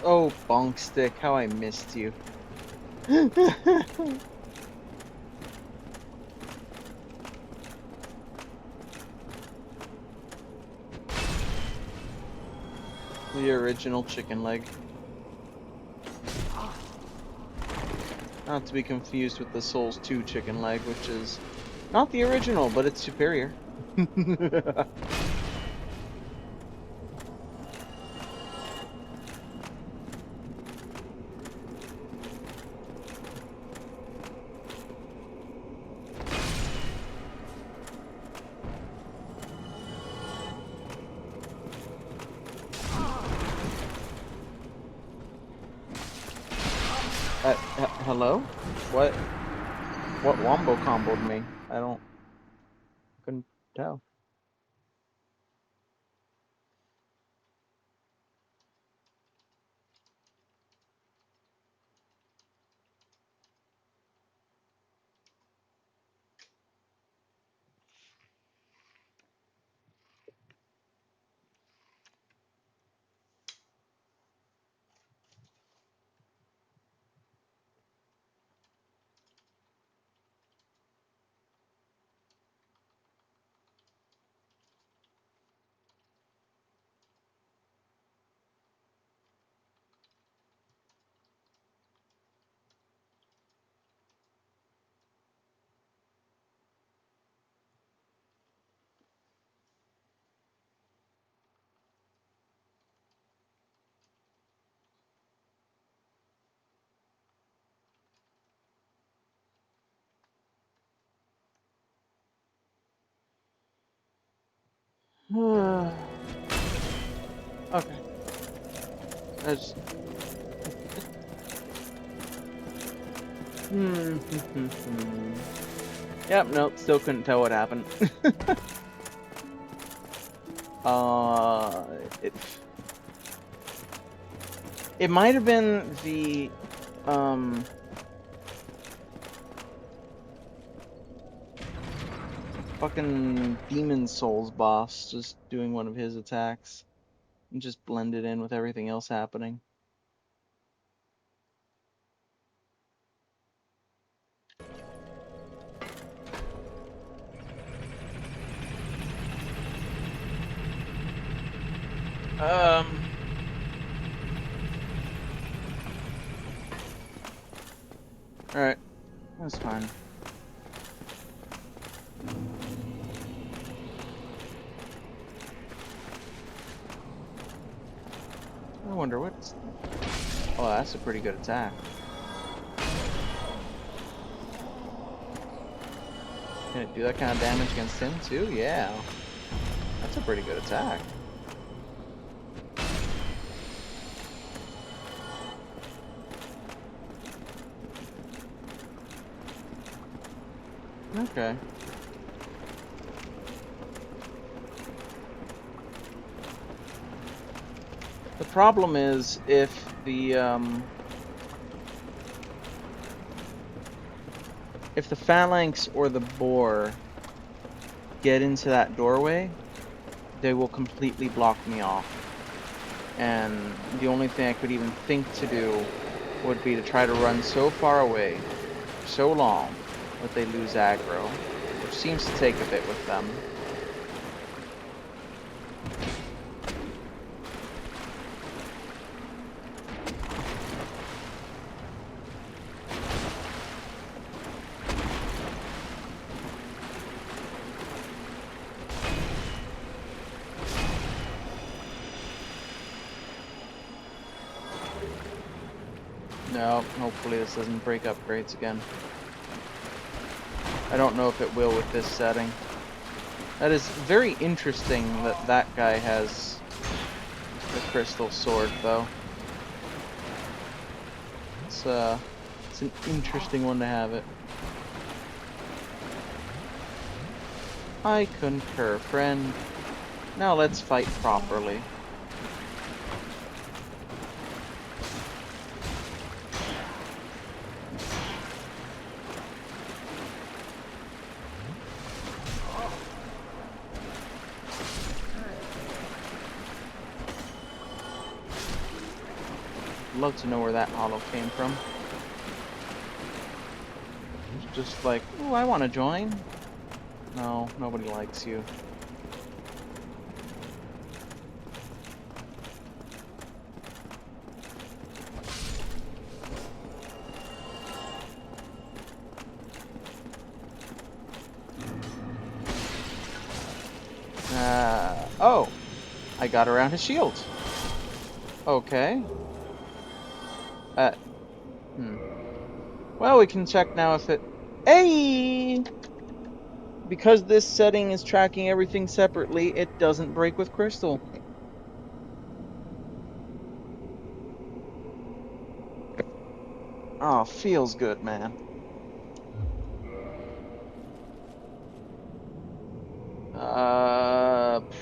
Oh, bonk stick, how I missed you. The original chicken leg. Not to be confused with the Souls 2 chicken leg, which is not the original, but it's superior. Hello? What? What wombo comboed me? Couldn't tell. Okay. That's. Yep. Nope. Still couldn't tell what happened. It. It might have been the fucking Demon Souls boss just doing one of his attacks and just blended in with everything else happening. Alright. That's fine. I wonder what's... Oh, that's a pretty good attack. Can it do that kind of damage against him too? Yeah. That's a pretty good attack. Okay. The problem is if the phalanx or the boar get into that doorway, they will completely block me off. And the only thing I could even think to do would be to try to run so far away, for so long, that they lose aggro, which seems to take a bit with them. No, hopefully this doesn't break upgrades again. I don't know if it will with this setting. That is very interesting that that guy has the crystal sword, though. It's an interesting one to have it. I concur, friend. Now let's fight properly. Love to know where that hollow came from. It's just like, oh, I want to join. No, nobody likes you. Oh, I got around his shield. Okay. Well, we can check now if it... Hey! Because this setting is tracking everything separately, it doesn't break with crystal. Oh, feels good, man.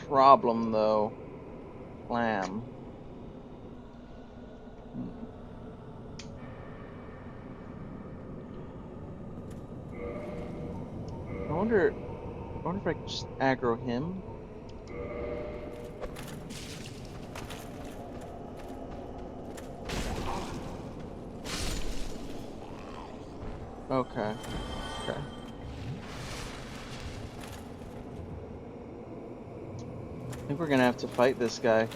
Problem though. Clam. I wonder if I can just aggro him. Okay. Okay. I think we're gonna have to fight this guy.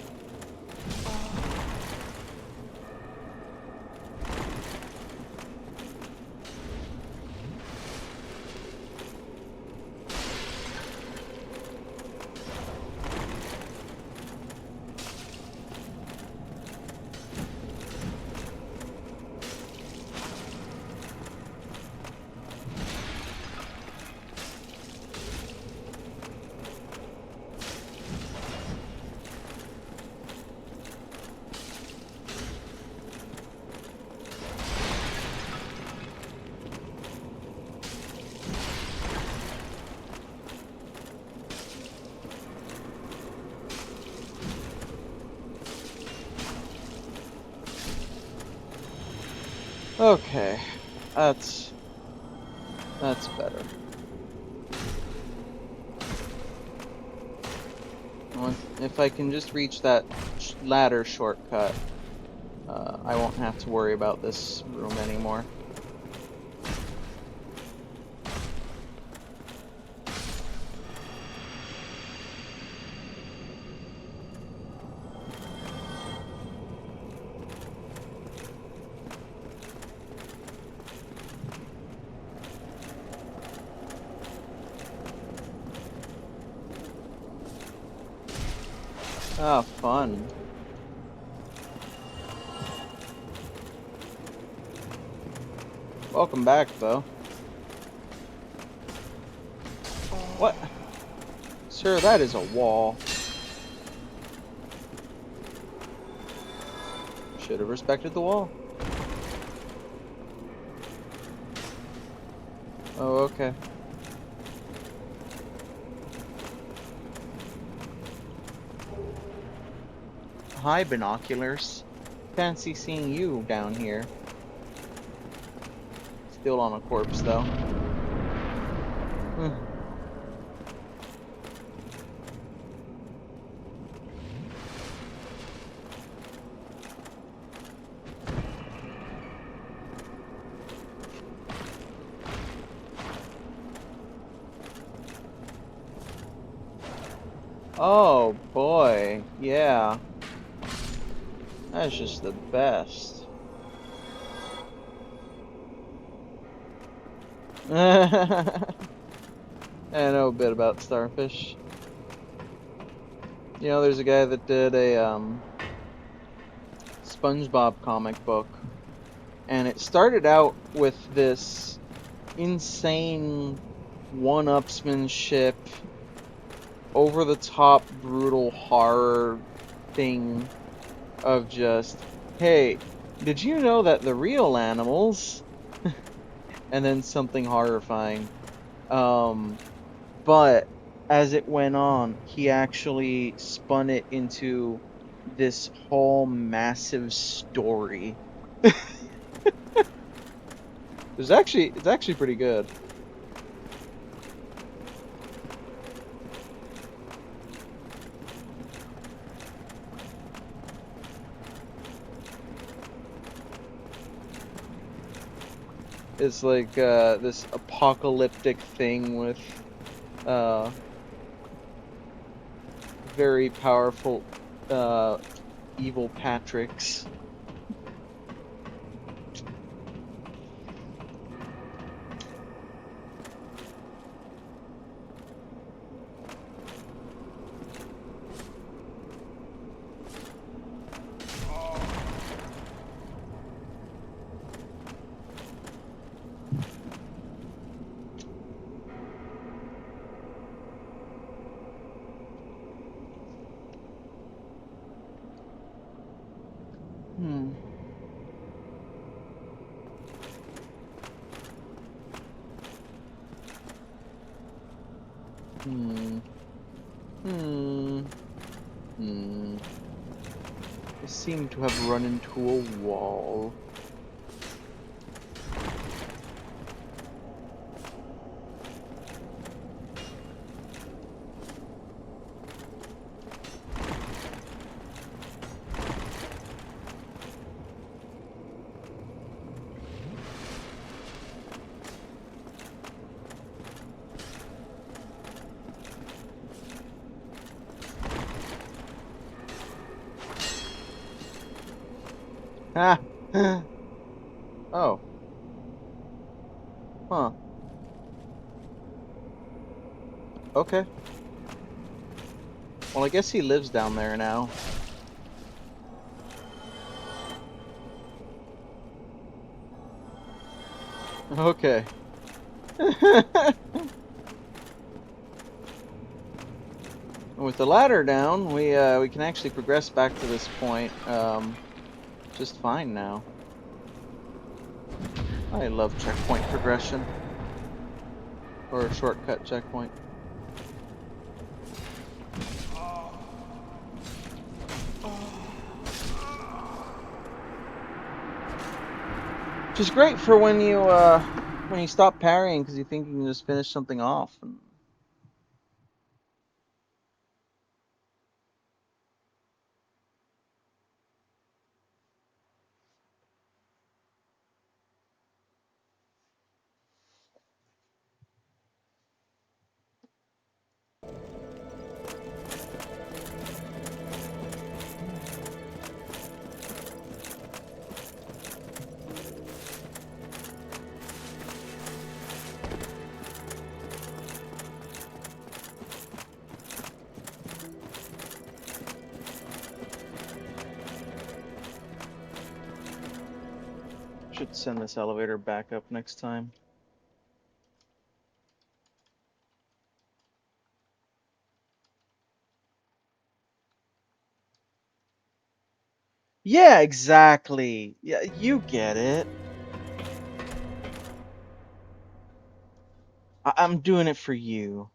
Okay, that's better. Well, if I can just reach that ladder shortcut, I won't have to worry about this room anymore. Ah, fun. Welcome back, though. What? Sir, that is a wall. Should have respected the wall. Oh, okay. Hi, binoculars. Fancy seeing you down here. Still on a corpse, though. Hmm. Oh, boy. Yeah. That's just the best. I know a bit about starfish. You know, there's a guy that did a SpongeBob comic book, and it started out with this insane one-upsmanship, over-the-top brutal horror thing of just, hey, did you know that the real animals, and then something horrifying. But as it went on, he actually spun it into this whole massive story. It's actually pretty good. It's like this apocalyptic thing with very powerful evil Patricks. Hmm. Hmm. Hmm. Hmm. I seem to have run into a wall. Ah! Oh. Huh. Okay. Well, I guess he lives down there now. Okay. With the ladder down, we can actually progress back to this point just fine now. I love checkpoint progression. Or shortcut checkpoint. Which is great for when you stop parrying because you think you can just finish something off. Should send this elevator back up next time. Yeah, exactly. Yeah, you get it. I'm doing it for you.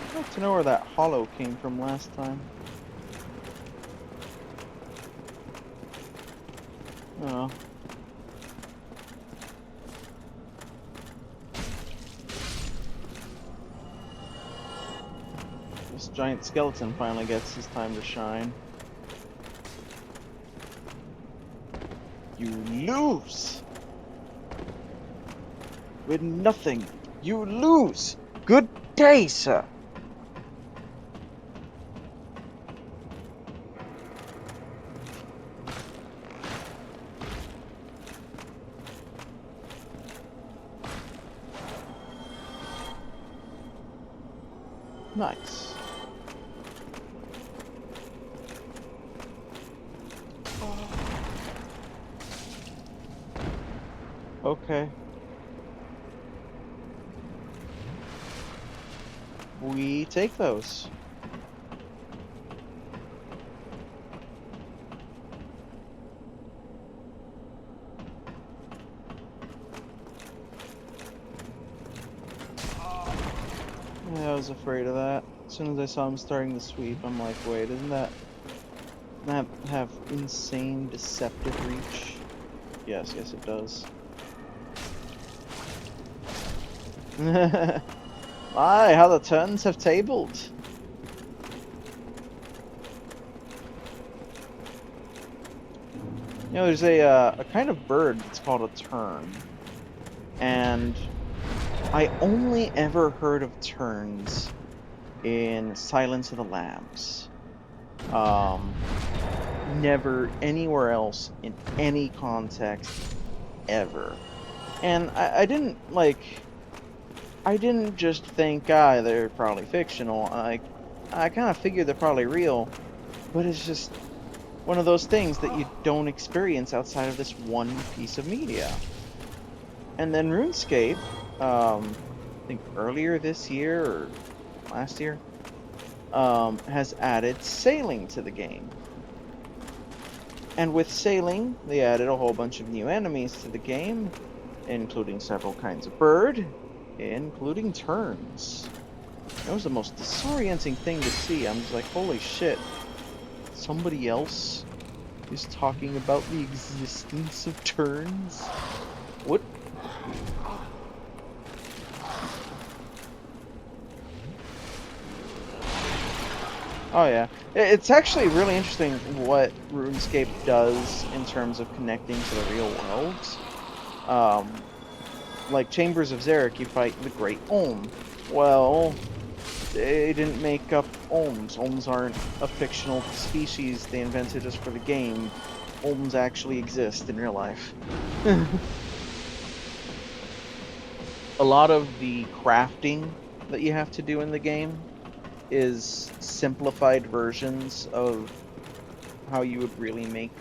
I'd like to know where that hollow came from last time. Oh. This giant skeleton finally gets his time to shine. You lose! With nothing, you lose! Good day, sir! Nice. Okay. We take those. Yeah, I was afraid of that. As soon as I saw him starting to sweep, I'm like, wait, doesn't that have insane deceptive reach? Yes, yes it does. My, how the turns have tabled. You know, there's a kind of bird that's called a tern. And I only ever heard of terns in Silence of the Lambs. Never anywhere else in any context ever. And I didn't just think, they're probably fictional. I kind of figured they're probably real, but it's just one of those things that you don't experience outside of this one piece of media. And then RuneScape, I think earlier this year or last year, has added sailing to the game. And with sailing, they added a whole bunch of new enemies to the game, including several kinds of bird, including terns. That was the most disorienting thing to see. I'm just like, holy shit. Somebody else is talking about the existence of terns? What? Oh yeah. It's actually really interesting what RuneScape does in terms of connecting to the real world. Like Chambers of Xeric, you fight the Great Olm. Well, they didn't make up Olms. Olms aren't a fictional species they invented just for the game. Olms actually exist in real life. A lot of the crafting that you have to do in the game is simplified versions of how you would really make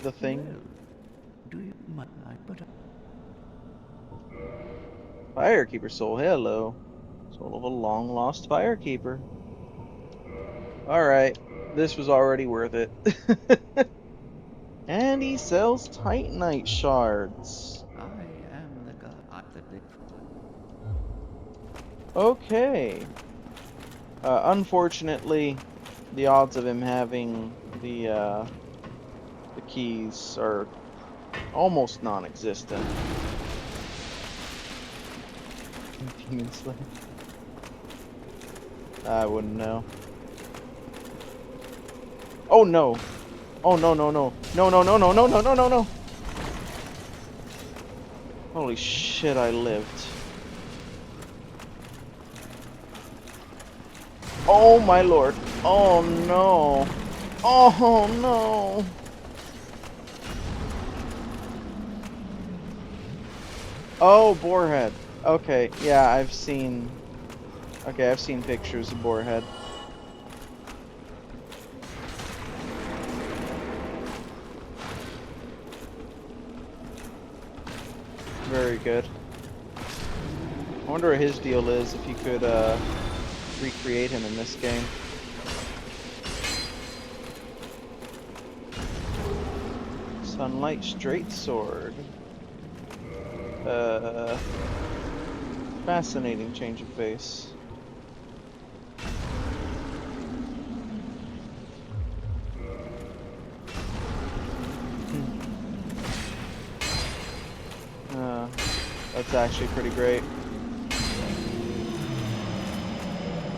the thing. Well, do you mind? But Firekeeper soul, hello. Soul of a long lost firekeeper. Alright, this was already worth it. And he sells Titanite shards. I am the god that did. Okay. Unfortunately, the odds of him having the keys are almost non-existent. Demon Slayer. I wouldn't know. Oh no! Oh no no no! No no no no no no no no no! Holy shit, I lived. Oh my lord. Oh no. Oh no. Oh, Boarhead. Okay, yeah, I've seen pictures of Boarhead. Very good. I wonder what his deal is, if you could recreate him in this game. Sunlight Straight Sword. Fascinating change of pace. That's actually pretty great.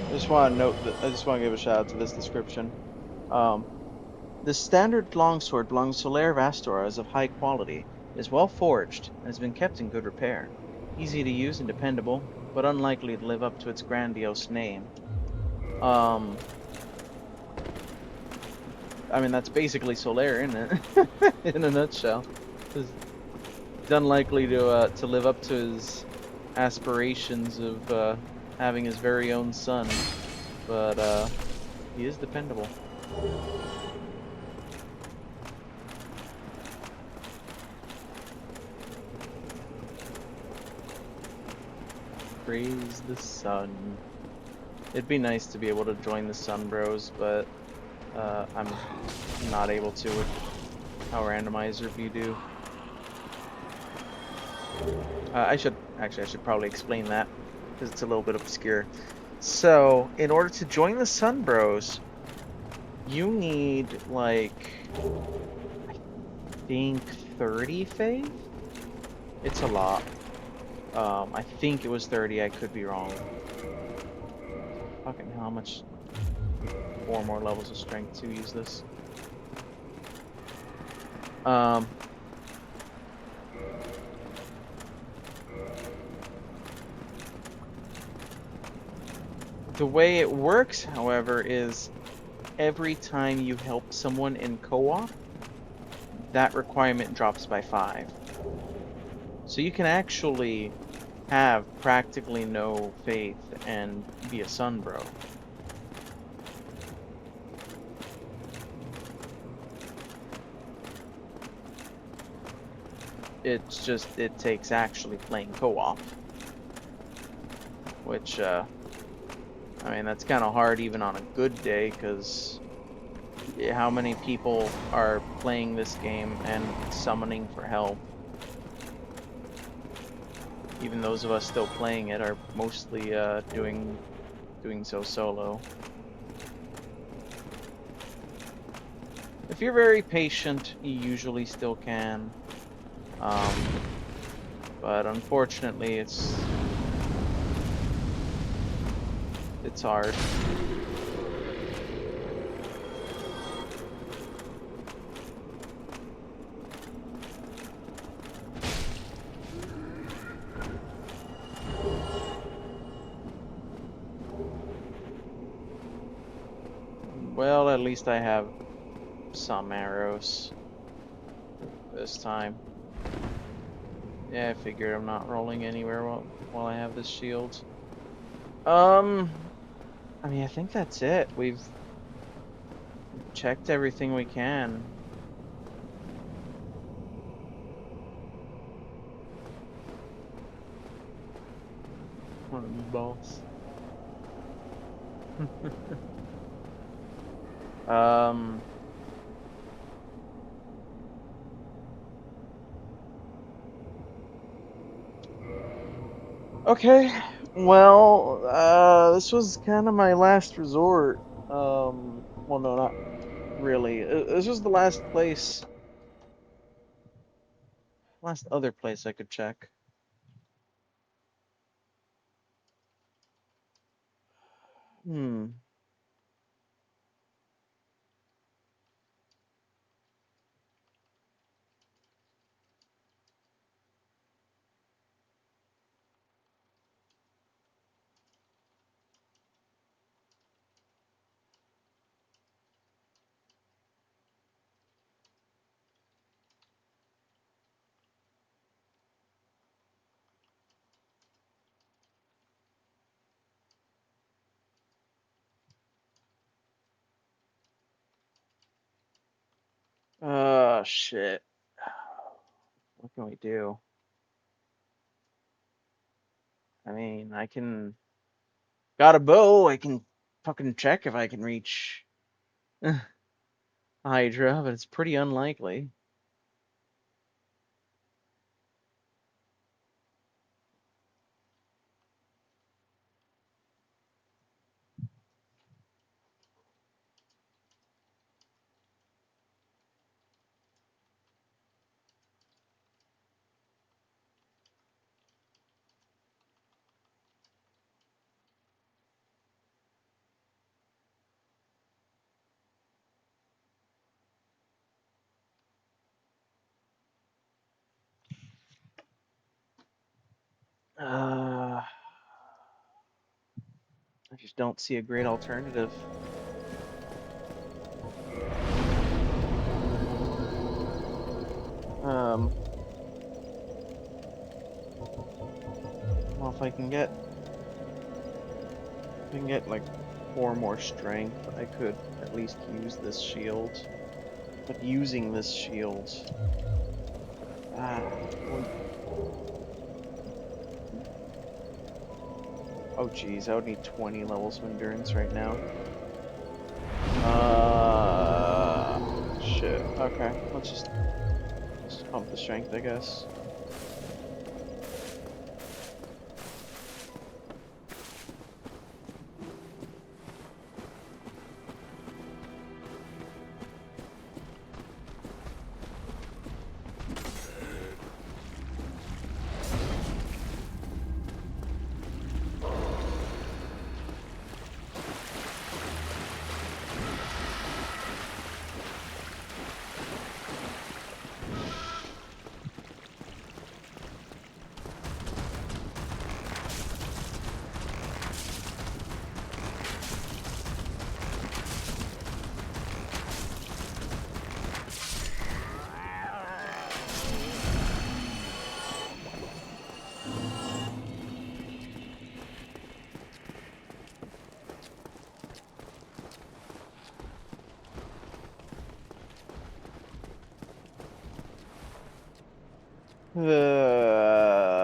I just want to note that I just want to give a shout out to this description. The standard longsword belongs to Solaire of Astor, is of high quality, is well forged, and has been kept in good repair. Easy to use and dependable, but unlikely to live up to its grandiose name. I mean, that's basically Solaire, isn't it? In a nutshell. It's unlikely to live up to his aspirations of having his very own son, but he is dependable. Praise the sun. It'd be nice to be able to join the Sun Bros, but I'm not able to with how Randomizer view do. I should probably explain that because it's a little bit obscure. So, in order to join the Sun Bros, you need like I think 30 faith. It's a lot. I think it was 30. I could be wrong. Fucking hell, how much? 4 more levels of strength to use this. The way it works, however, is every time you help someone in co-op, that requirement drops by 5. So you can actually have practically no faith and be a Sun Bro. It's just, it takes actually playing co-op. Which, I mean, that's kind of hard even on a good day, because how many people are playing this game and summoning for help. Even those of us still playing it are mostly doing so solo. If you're very patient, you usually still can. But unfortunately, it's hard. Well, at least I have some arrows this time. Yeah, I figured I'm not rolling anywhere while I have this shield. I mean, I think that's it. We've checked everything we can. One of you boss. Um. Okay. Well, this was kind of my last resort. Well, no, not really. This was the last other place I could check. Hmm. Shit. What can we do? I mean, I can. Got a bow. I can fucking check if I can reach Hydra, but it's pretty unlikely. I just don't see a great alternative. Um, well, if I can get like 4 more strength, I could at least use this shield. But using this shield, well, oh geez, I would need 20 levels of endurance right now. Shit. Okay, let's just pump the strength, I guess.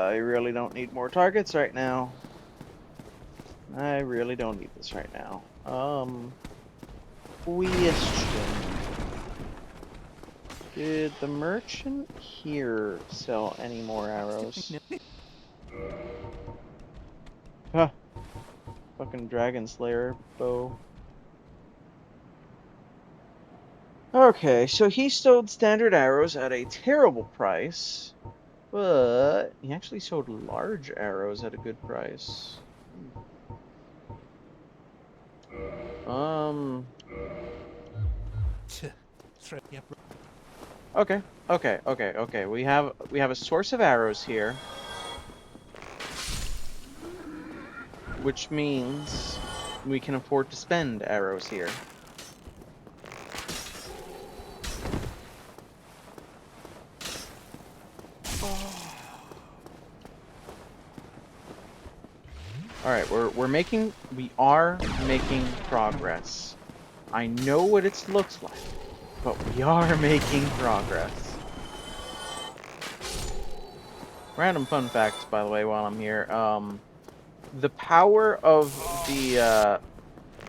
I really don't need more targets right now. I really don't need this right now. Question. Did the merchant here sell any more arrows? Huh. Fucking Dragon Slayer bow. Okay, so he sold standard arrows at a terrible price, but he actually sold large arrows at a good price. Um. Yeah. Okay. We have a source of arrows here, which means we can afford to spend arrows here. All right, we are making progress. I know what it looks like, but we are making progress. Random fun facts, by the way, while I'm here. The power of the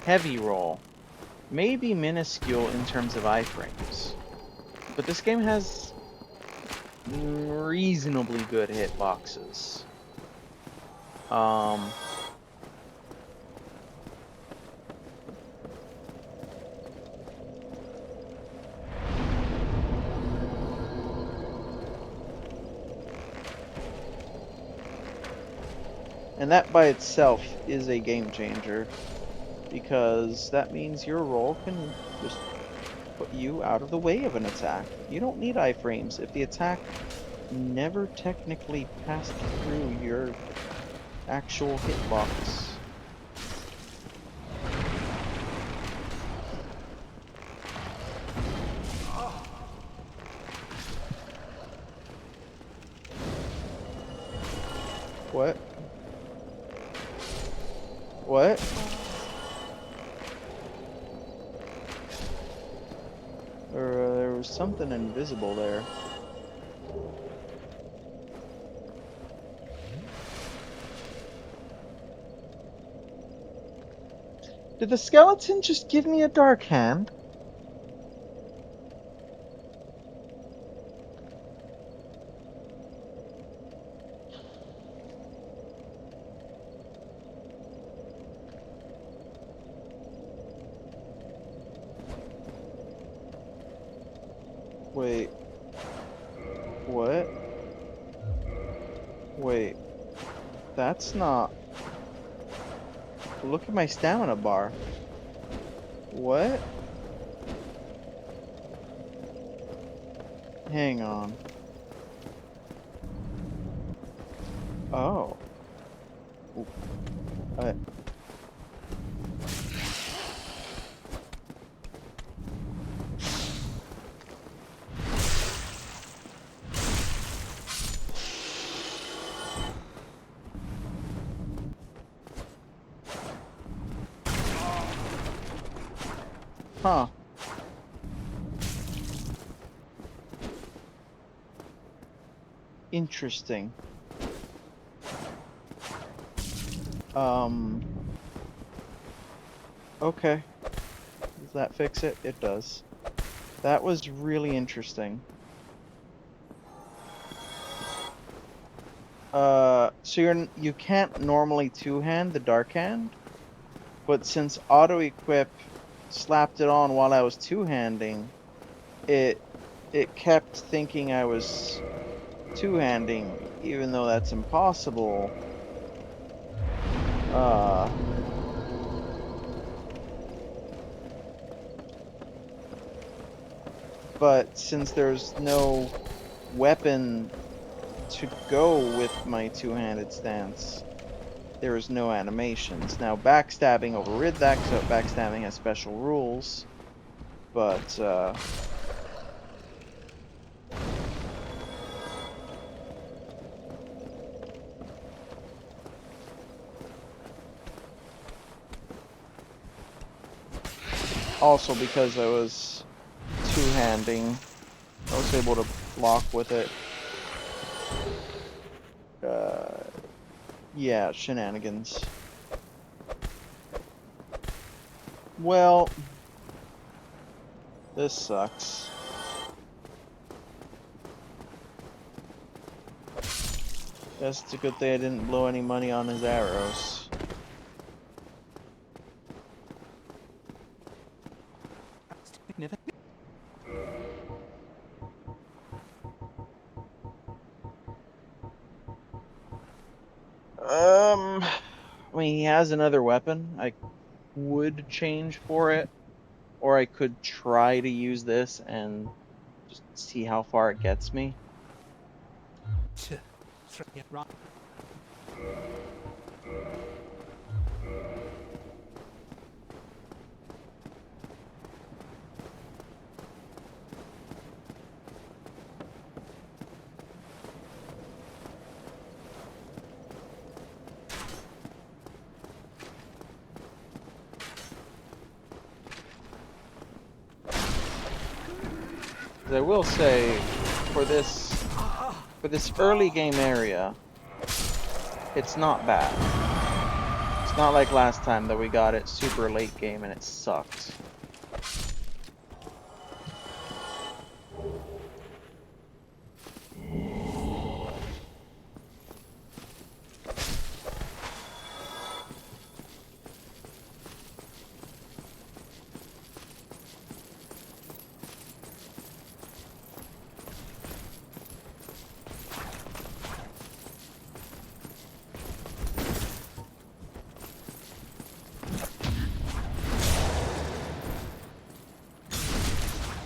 heavy roll may be minuscule in terms of iframes, but this game has reasonably good hitboxes. And that by itself is a game changer, because that means your roll can just put you out of the way of an attack. You don't need iframes if the attack never technically passed through your actual hitbox. What? What? There was something invisible there. Did the skeleton just give me a dark hand? Wait. What? Wait. That's not... Look at my stamina bar. What? Hang on. Oh. I... Huh. Interesting. Okay. Does that fix it? It does. That was really interesting. So you can't normally two-hand the dark hand, but since auto-equip slapped it on while I was two-handing, it kept thinking I was two-handing, even though that's impossible. But since there's no weapon to go with my two-handed stance, there is no animations. Now, backstabbing overrid that, so backstabbing has special rules, but also because I was two-handing, I was able to block with it. Yeah, shenanigans. Well, This sucks. Guess it's a good thing I didn't blow any money on his arrows. I mean, he has another weapon. I would change for it, or I could try to use this and just see how far it gets me. Right. I will say, for this early game area, it's not bad. It's not like last time that we got it super late game and it sucked.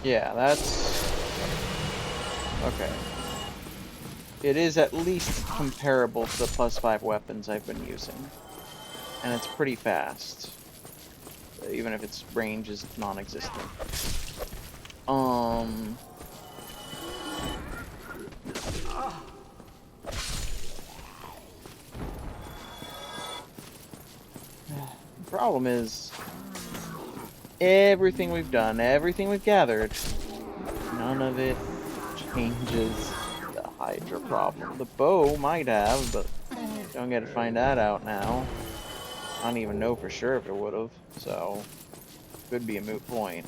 Yeah, that's... okay. It is at least comparable to the +5 weapons I've been using. And it's pretty fast. Even if its range is non-existent. The problem is... everything we've done, everything we've gathered, none of it changes the Hydra problem. The bow might have, but don't get to find that out now. I don't even know for sure if it would have, so could be a moot point.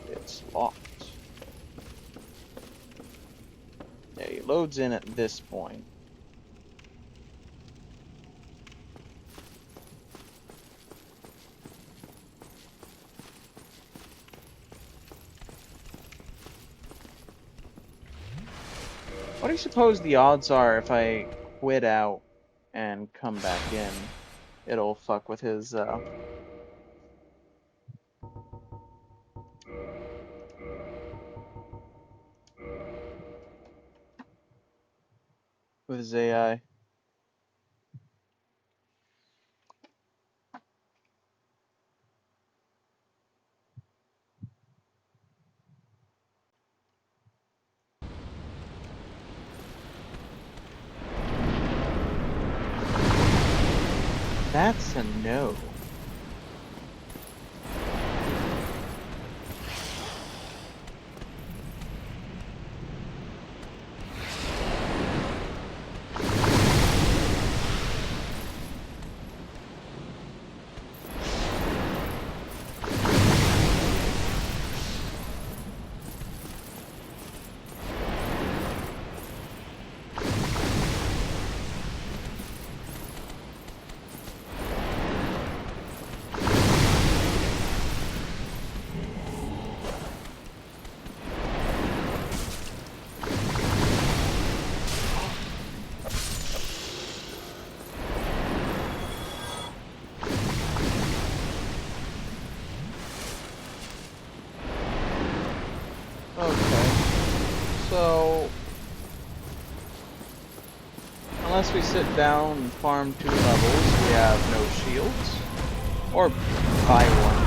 It's locked. Yeah, he loads in at this point. What do you suppose the odds are if I quit out and come back in? It'll fuck with his, with his AI. That's a no. Okay. So, unless we sit down and farm 2 levels, we have no shields. Or buy one.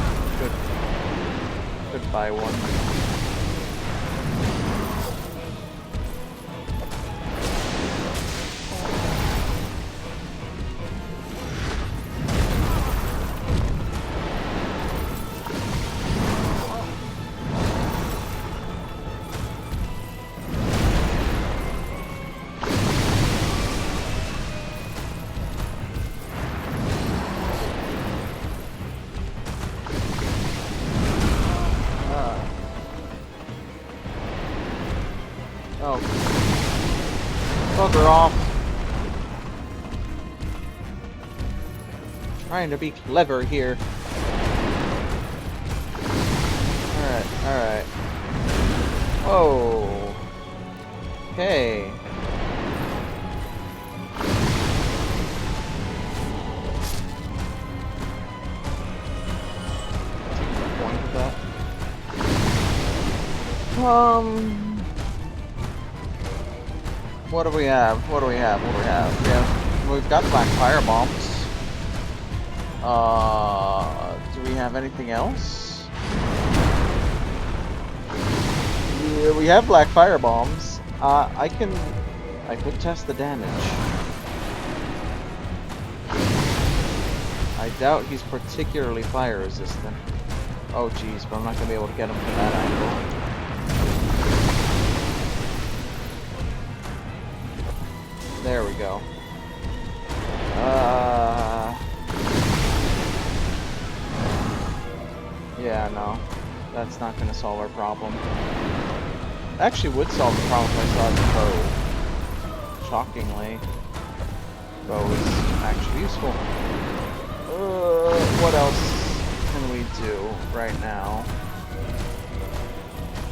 Could buy one. Oh. Bugger off. Trying to be clever here. Alright, alright. Whoa. Okay. Point of that. What do we have? What do we have? What do we have? We've got black fire bombs. Do we have anything else? Yeah, we have black fire bombs. I could test the damage. I doubt he's particularly fire resistant. Oh geez, but I'm not gonna be able to get him from that angle. There we go. Yeah, no. That's not gonna solve our problem. Actually would solve the problem if I saw the bow. Shockingly. Bow is actually useful. What else can we do right now?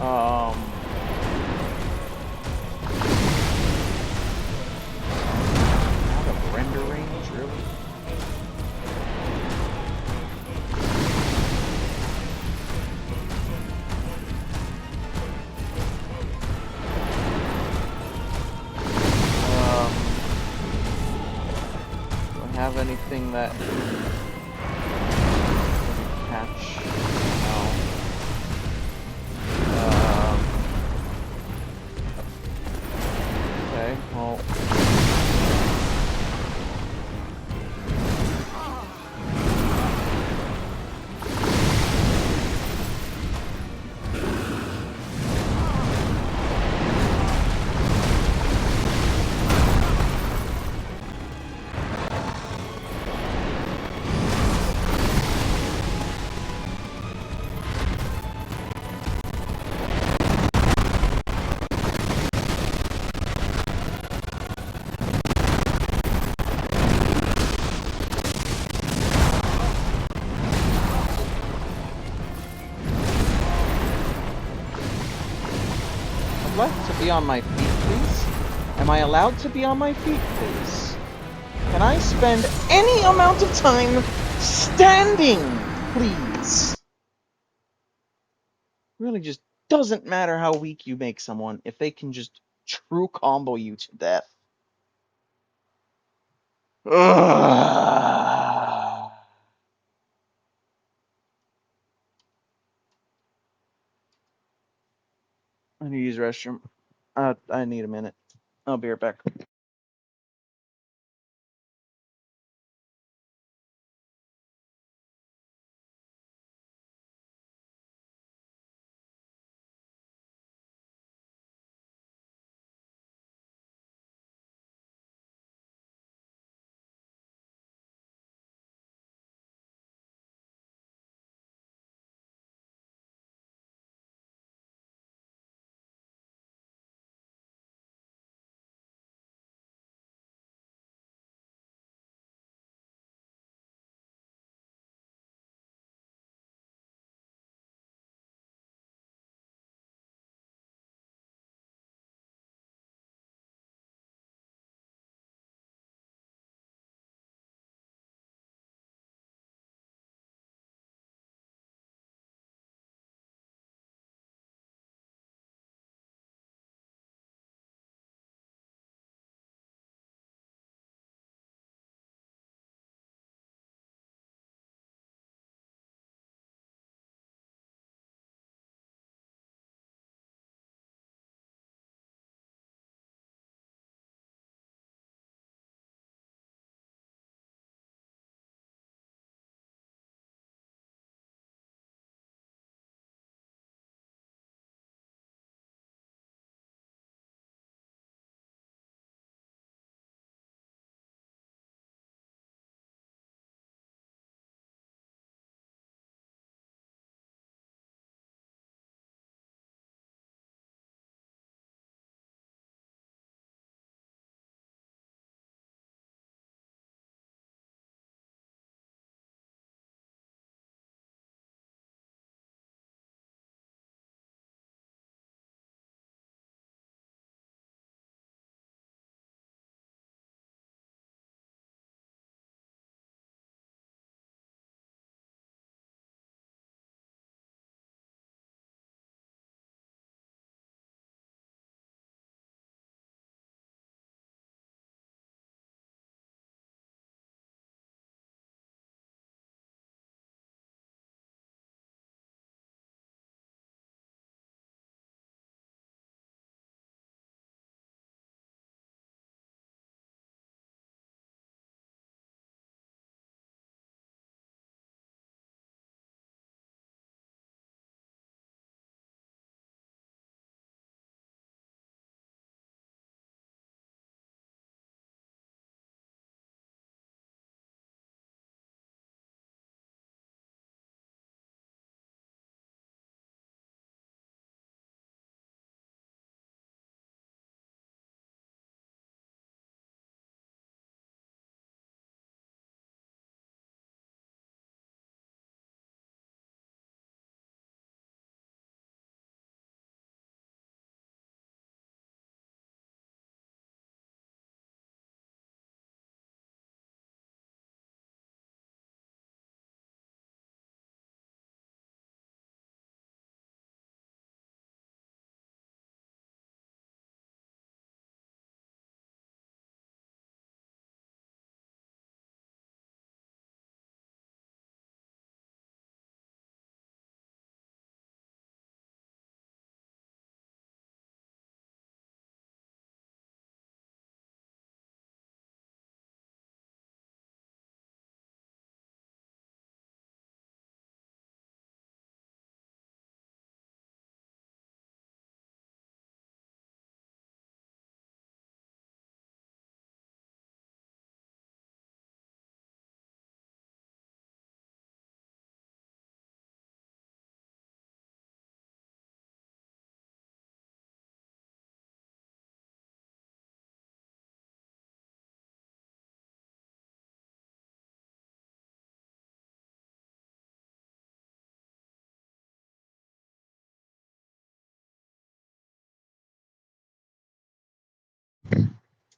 Out of render range, really? Do I have anything that catch? No. Okay, well. I'd like to be on my feet, please. Am I allowed to be on my feet, please? Can I spend any amount of time standing, please? Really just doesn't matter how weak you make someone if they can just true combo you to death. Ugh. I need to use the restroom. I need a minute. I'll be right back.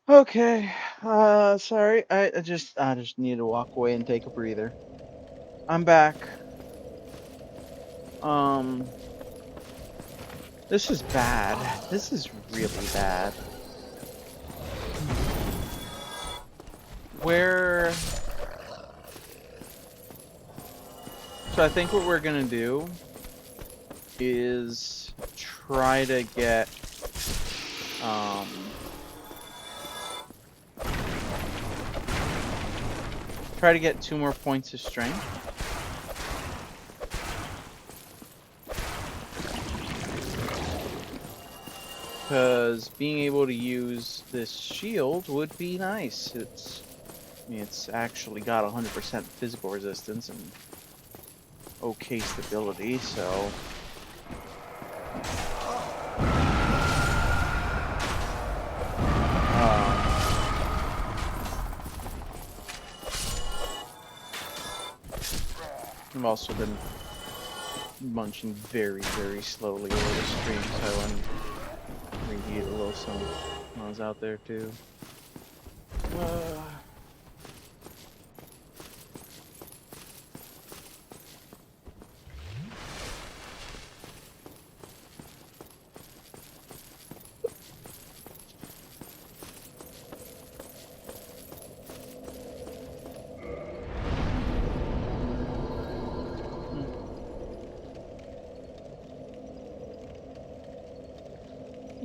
Okay. Sorry. I just need to walk away and take a breather. I'm back. Um, this is bad. This is really bad. Where? So I think what we're gonna do is try to get try to get 2 more points of strength. Because being able to use this shield would be nice. I mean, it's actually got 100% physical resistance and okay stability, so. I've also been munching very, very slowly over the stream, so I want to reheat a little some when I was out there too.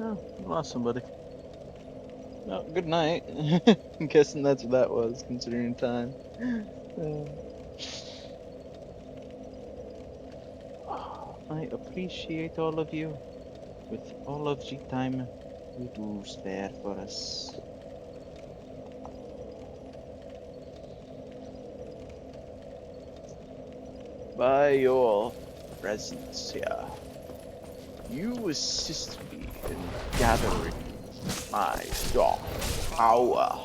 Oh, lost somebody. Oh, good night. I'm guessing that's what that was, considering time. I appreciate all of you with all of the time you do spare for us. By your presence here, you assist me in gathering my dark power.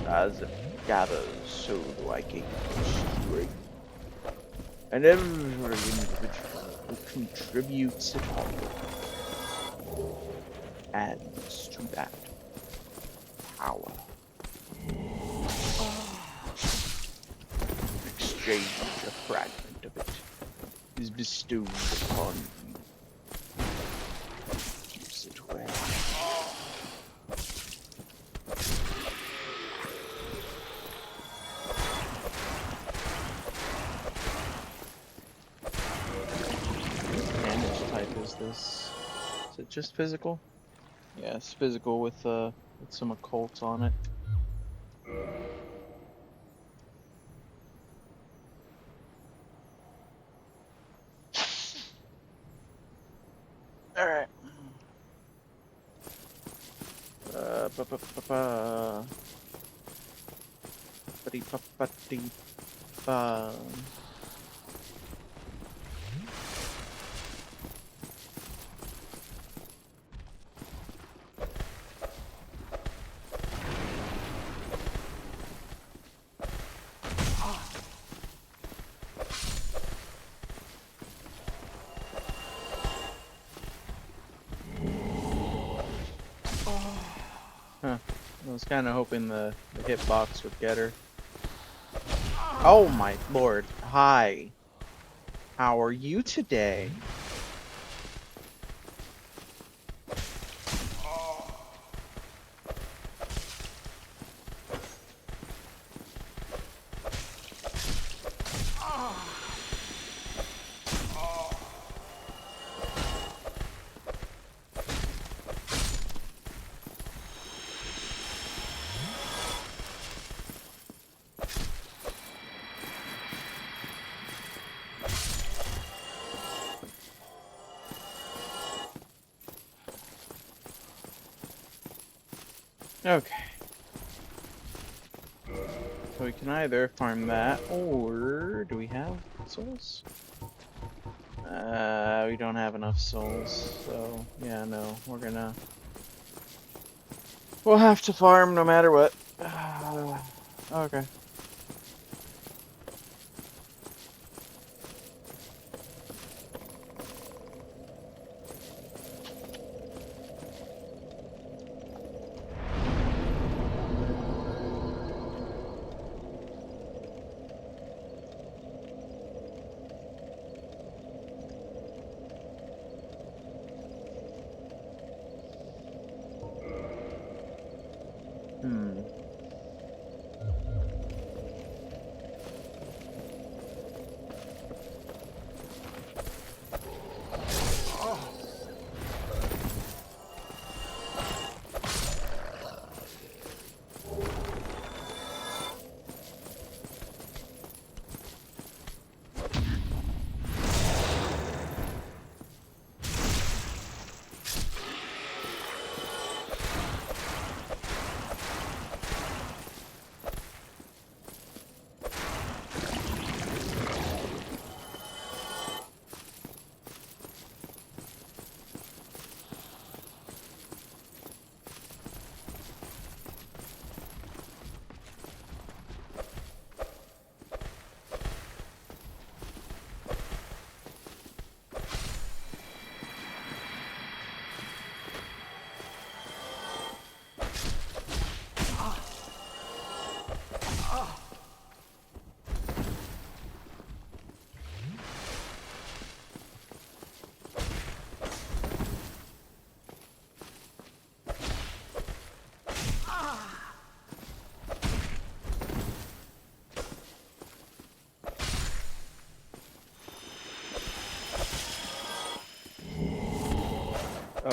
As it gathers, so do I gain strength. And every individual who contributes at all adds to that power. In exchange, a fragment of it is bestowed upon you. Use it well. What damage type is this? Is it just physical? Yeah, it's physical with some occult on it. All right. Ba ba ba ba. Ba-dee ba ba dee ba. Huh. I was kind of hoping the hitbox would get her. Oh my lord. Hi. How are you today? Okay. So we can either farm that, or do we have souls? We don't have enough souls, so yeah, no, we'll have to farm no matter what. Okay.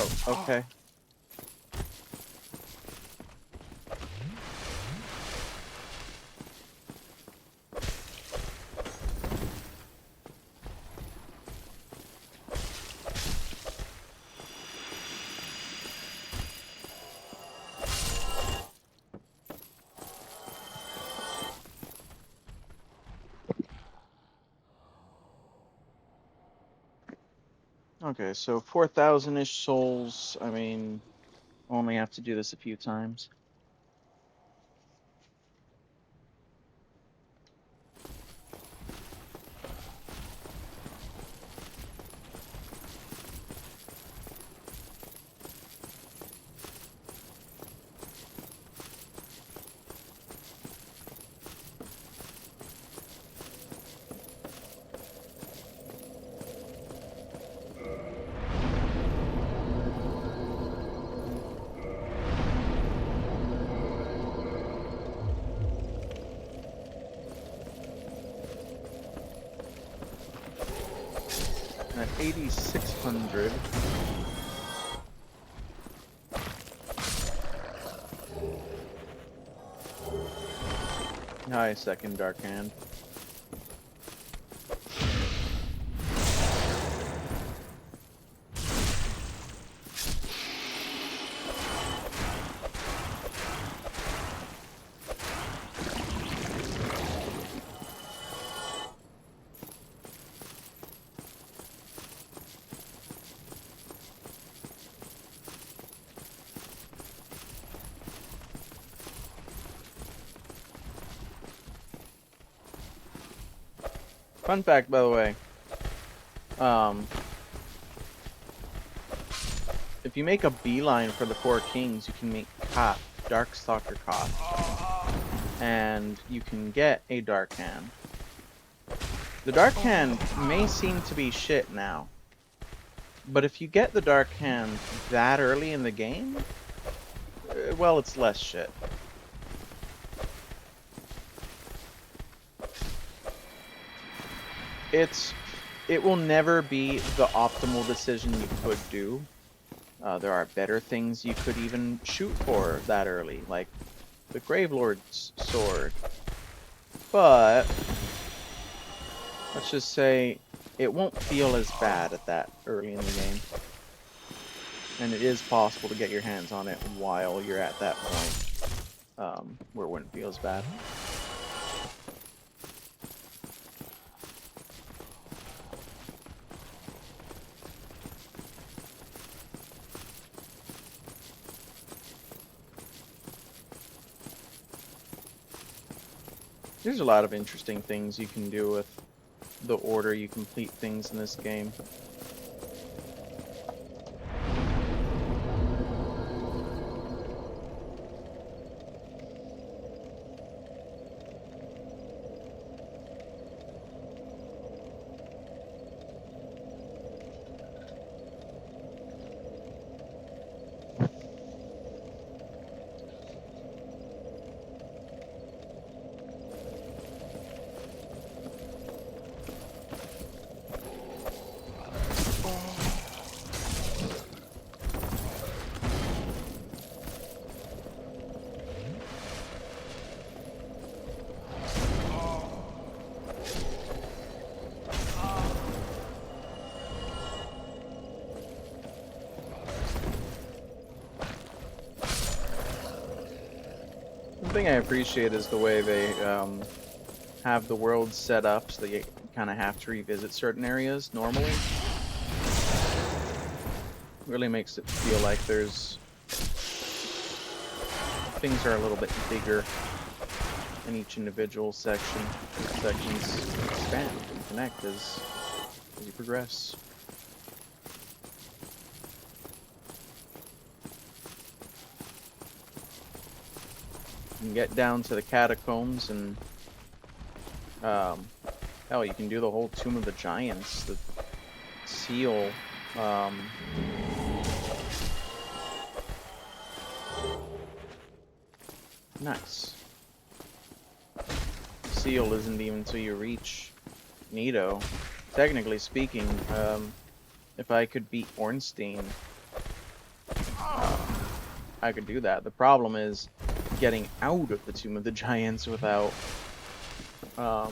Oh, okay. Okay, so 4,000-ish souls. I mean, only have to do this a few times. At 8,600. Hi, second Dark Hand. Fun fact, by the way. If you make a beeline for the Four Kings, you can make Koth, Darkstalker Koth, and you can get a Dark Hand. The Dark Hand may seem to be shit now, but if you get the Dark Hand that early in the game, well, it's less shit. It will never be the optimal decision you could do. There are better things you could even shoot for that early, like the Gravelord's sword. But let's just say it won't feel as bad at that early in the game. And it is possible to get your hands on it while you're at that point, where it wouldn't feel as bad. There's a lot of interesting things you can do with the order you complete things in this game. One thing I appreciate is the way they have the world set up so that you kind of have to revisit certain areas normally. Really makes it feel like things are a little bit bigger in each individual section. Sections expand and connect as you progress. You can get down to the catacombs and hell, you can do the whole Tomb of the Giants, the seal. Nice. Seal isn't even until you reach Nito. Technically speaking, if I could beat Ornstein I could do that. The problem is getting out of the Tomb of the Giants without the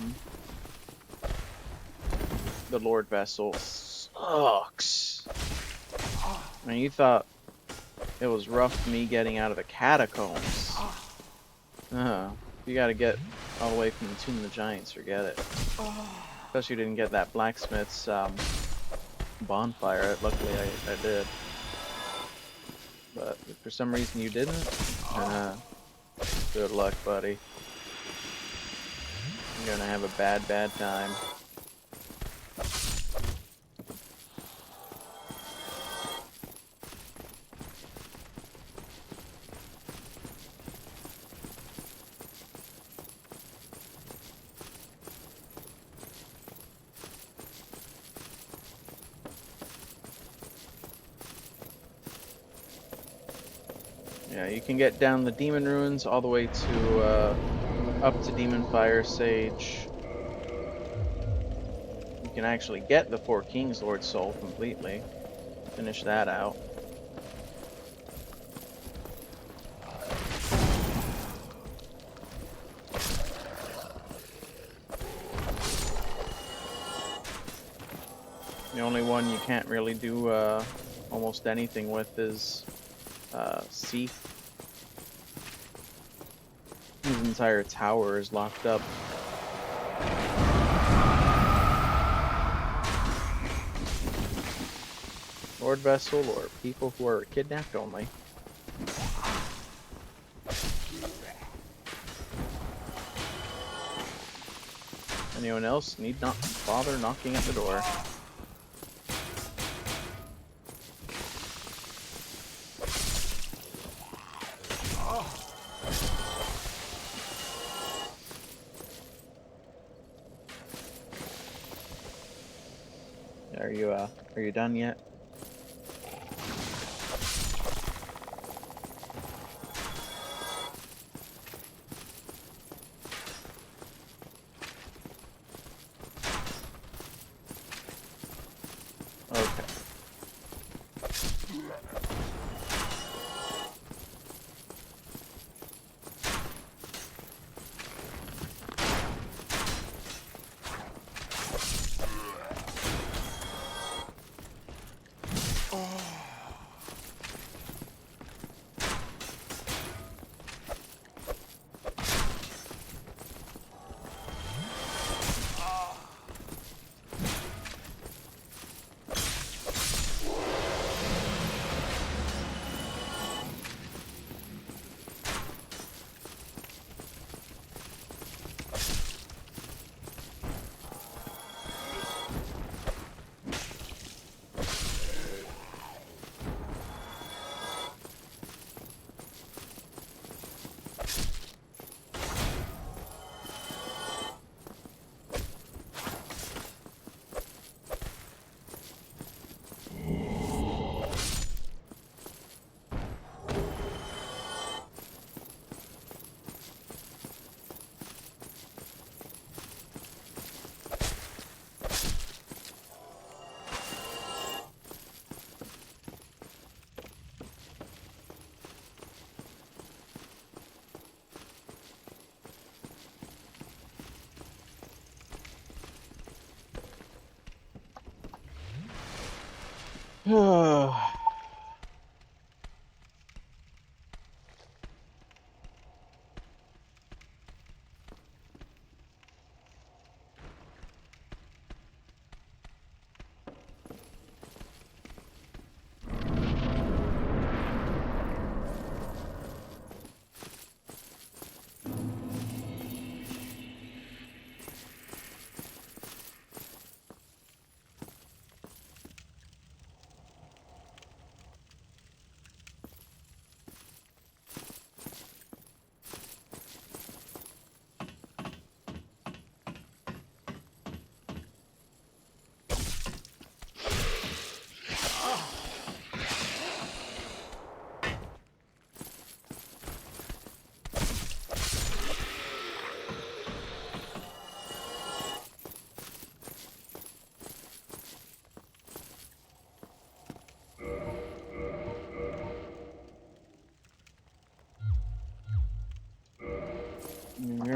Lord Vessel sucks. I mean, you thought it was rough me getting out of the catacombs. You gotta get all the way from the Tomb of the Giants, forget it. Especially didn't get that blacksmith's bonfire. Luckily I did. But if for some reason you didn't, good luck, buddy. You're gonna have a bad time. Yeah, you can get down the Demon Ruins all the way to up to Demon Fire Sage. You can actually get the Four Kings Lord Soul completely. Finish that out. The only one you can't really do almost anything with is Seath. His entire tower is locked up. Lord Vessel or people who are kidnapped only. Anyone else need not bother knocking at the door. Are you done yet? Okay.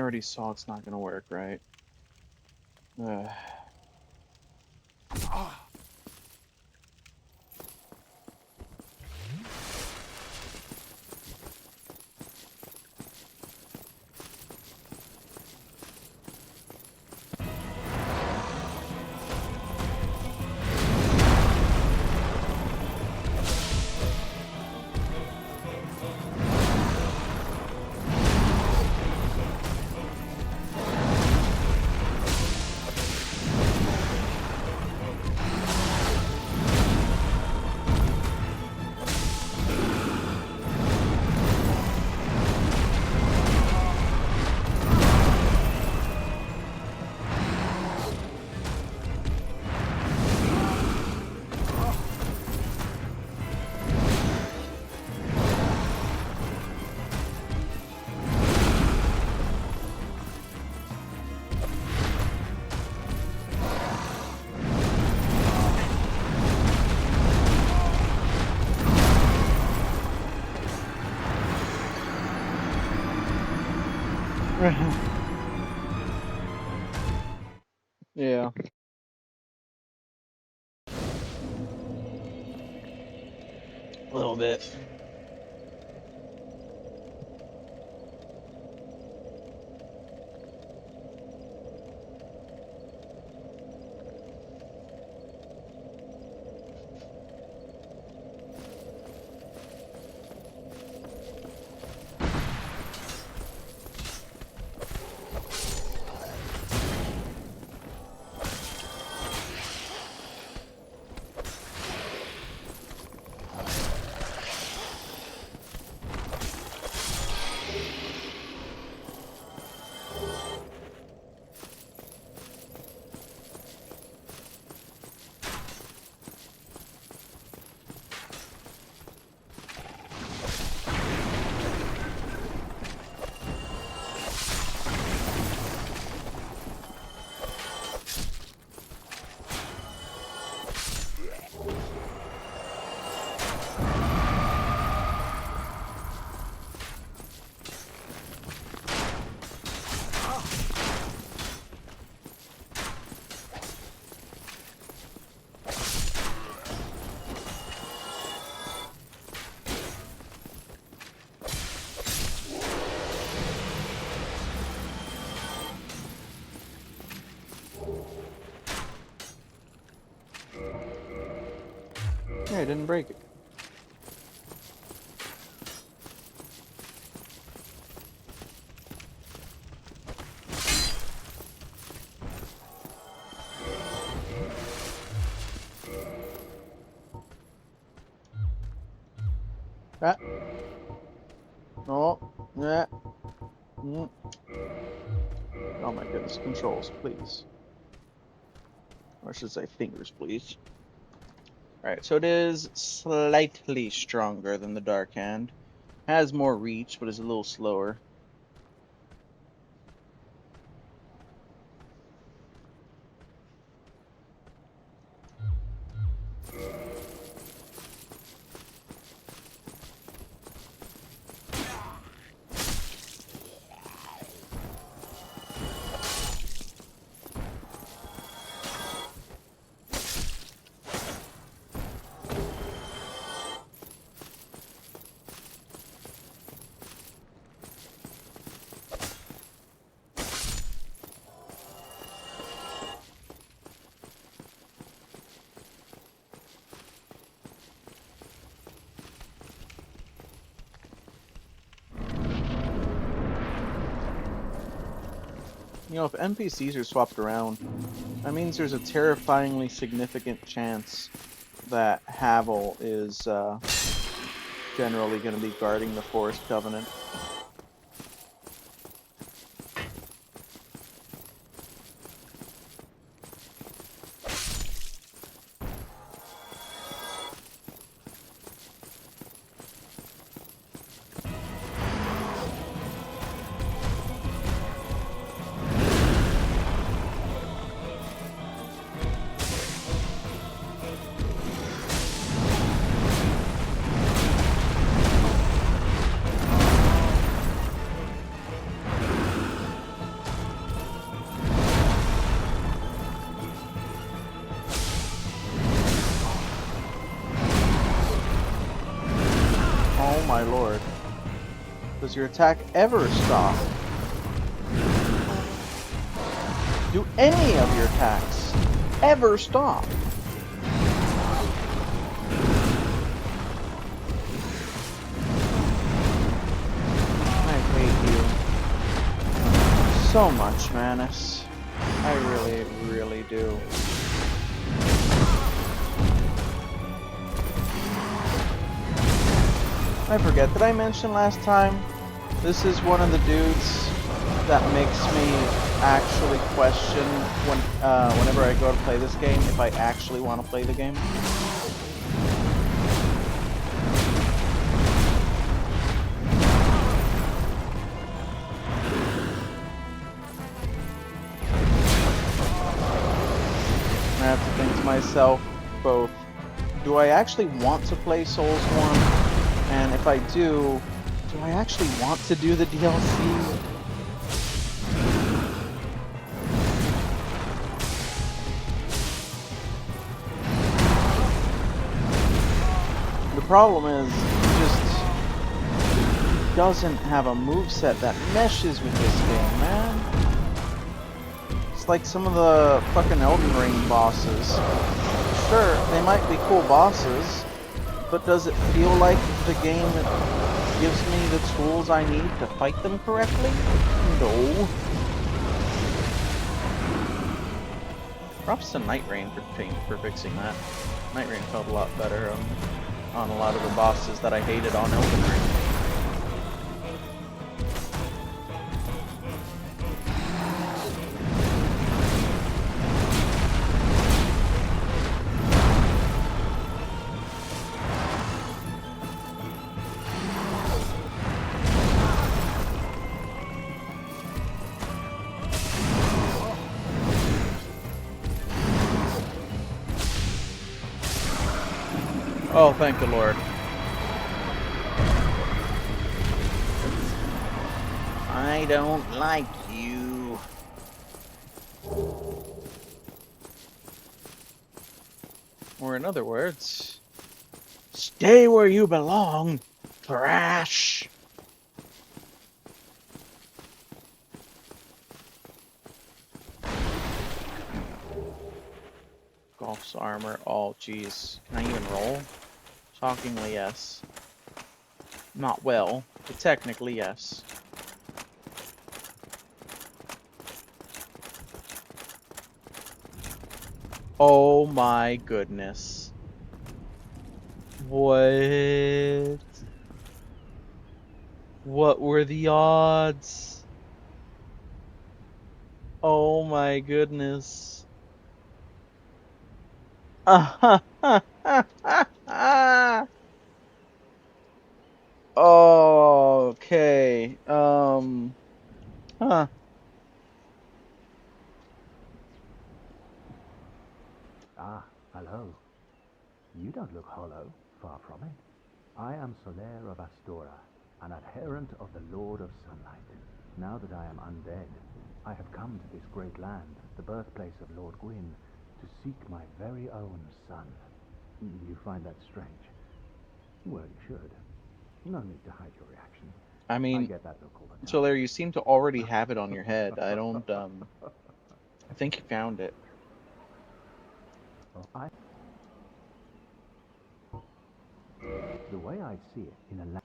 already saw it's not gonna work, right? Ugh. Yeah. A little bit. Yeah, I didn't break it. Ah. Oh, yeah. Mm. Oh my goodness, controls, please. Or I should say fingers, please. Alright, so it is slightly stronger than the Dark Hand. Has more reach, but is a little slower. You know, if NPCs are swapped around, that means there's a terrifyingly significant chance that Havel is generally going to be guarding the Forest Covenant. my lord. Does your attack ever stop? Do any of your attacks ever stop? I hate you so much, Manus. I really, really do. I forget, did I mention last time? This is one of the dudes that makes me actually question whenever I go to play this game if I actually want to play the game. I have to think to myself both, do I actually want to play Souls 1? And if I do I actually want to do the DLC? The problem is, it just doesn't have a moveset that meshes with this game, man. It's like some of the fucking Elden Ring bosses. Sure, they might be cool bosses, but does it feel like the game gives me the tools I need to fight them correctly? No. Props to Night Rain for fixing that. Night Rain felt a lot better on a lot of the bosses that I hated on Elden Ring. Oh, thank the Lord. I don't like you. Or in other words, stay where you belong, trash. Golf's armor. Oh, jeez. Can I even roll? Shockingly, yes. Not well, but technically, yes. Oh my goodness. What? What were the odds? Oh my goodness. Okay. Huh. Ah, hello. You don't look hollow, far from it. I am Solaire of Astora, an adherent of the Lord of Sunlight. Now that I am undead, I have come to this great land, the birthplace of Lord Gwyn, to seek my very own son. You find that strange? Well, you should. No need to hide your reaction. I I mean, get that look all the so time. there you seem to already have it on your head. I don't, I think you found it. Oh, the way I see it in a land,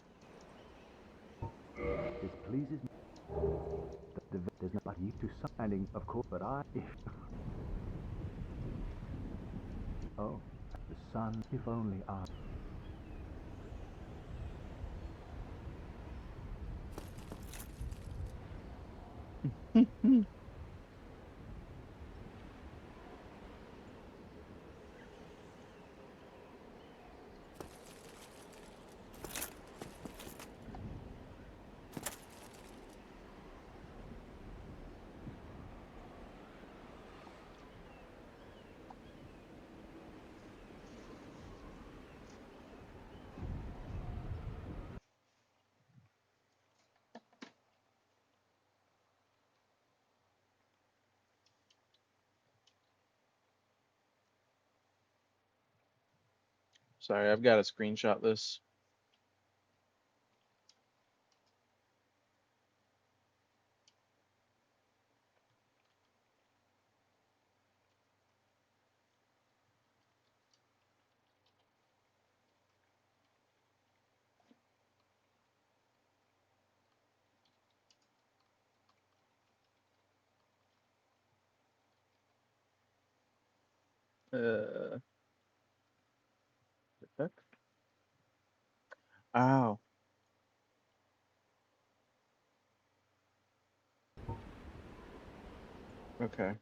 this pleases me. There's not like you to standing, of course, but if oh, the sun, if only I. Sorry, I've got to screenshot this. Uh, oh, okay.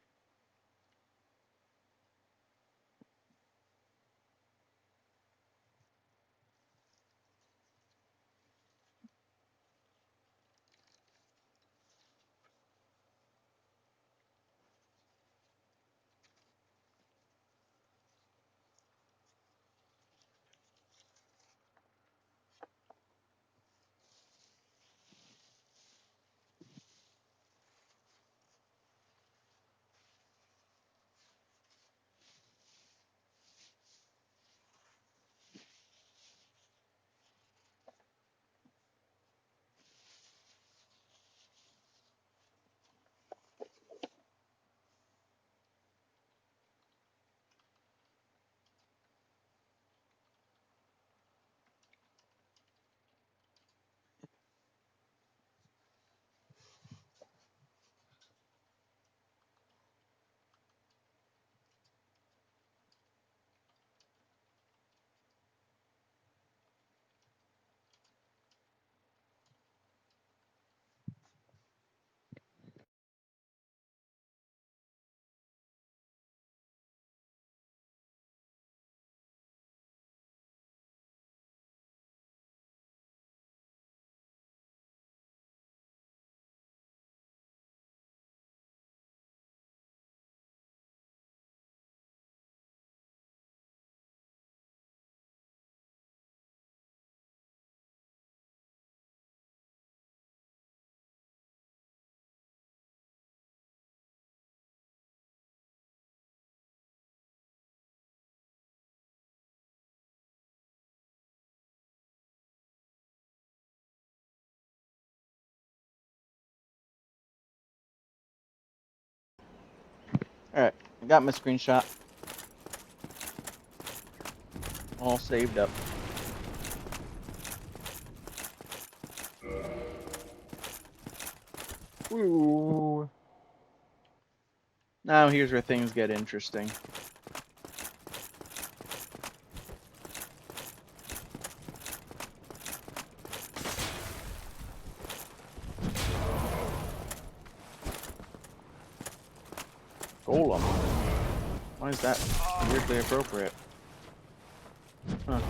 All right, I got my screenshot all saved up. Ooh. Now here's where things get interesting. Golem. Why is that weirdly appropriate? Huh.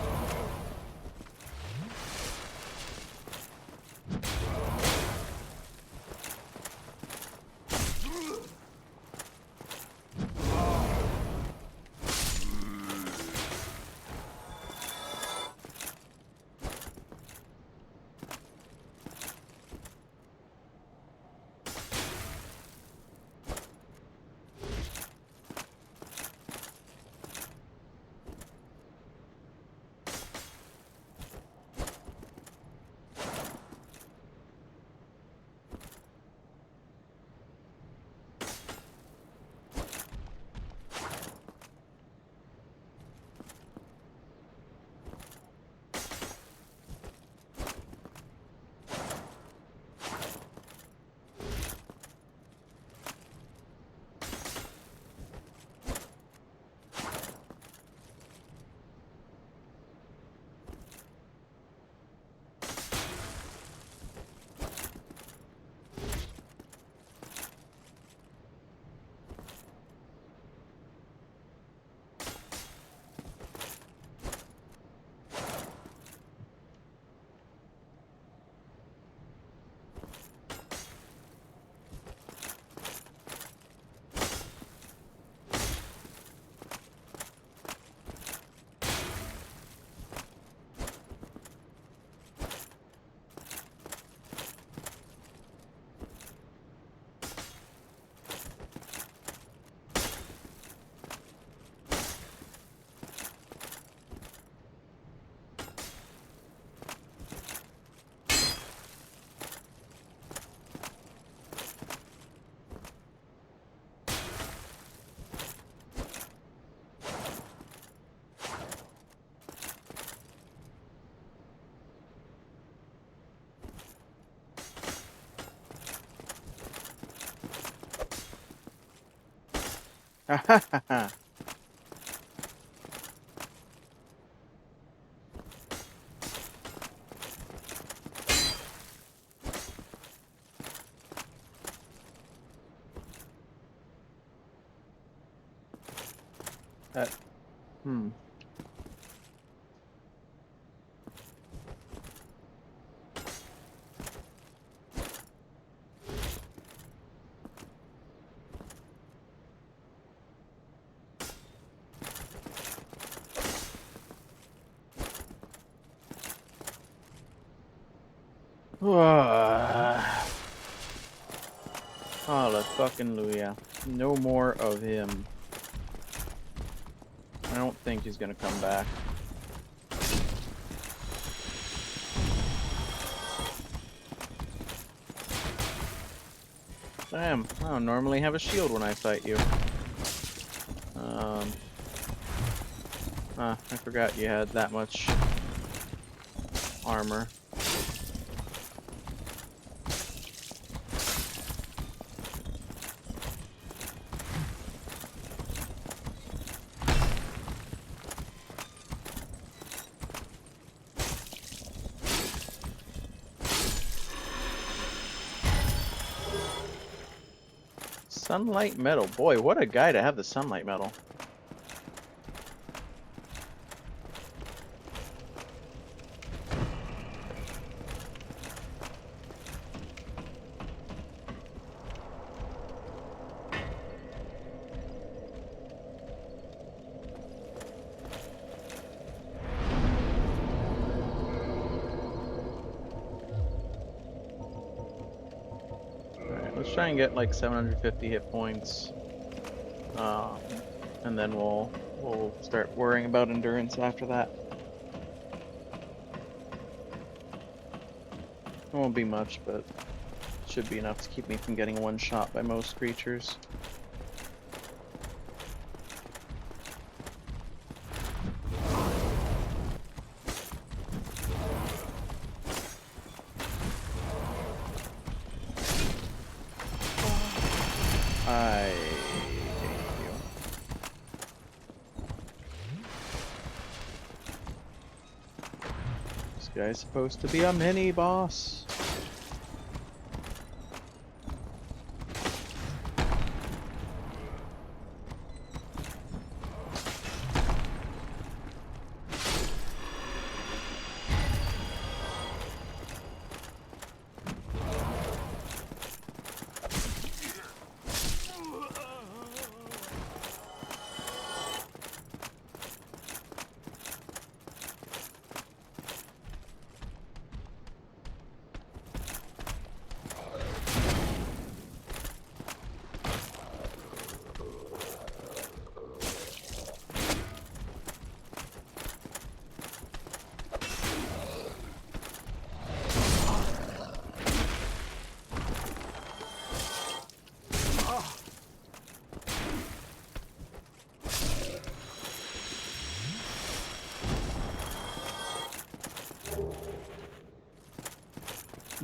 Hmm. Hallelujah. No more of him. I don't think he's gonna come back. Damn, I don't normally have a shield when I fight you. I forgot you had that much armor. Sunlight metal. Boy, what a guy to have the sunlight metal. Alright, let's try and get like 750 hit points. And then we'll start worrying about endurance after that. It won't be much, but should be enough to keep me from getting one shot by most creatures. I hate you. This guy's supposed to be a mini boss.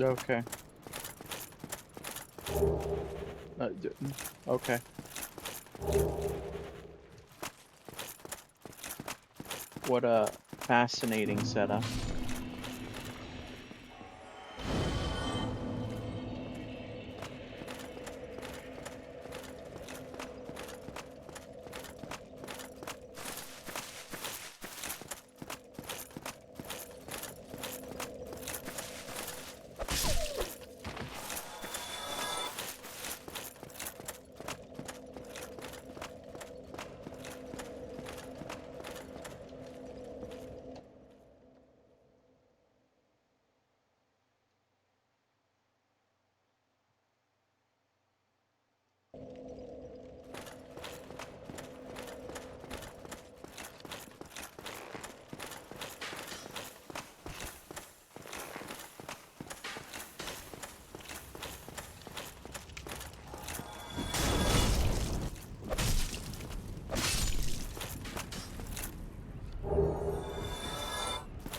Okay. Okay. What a fascinating setup.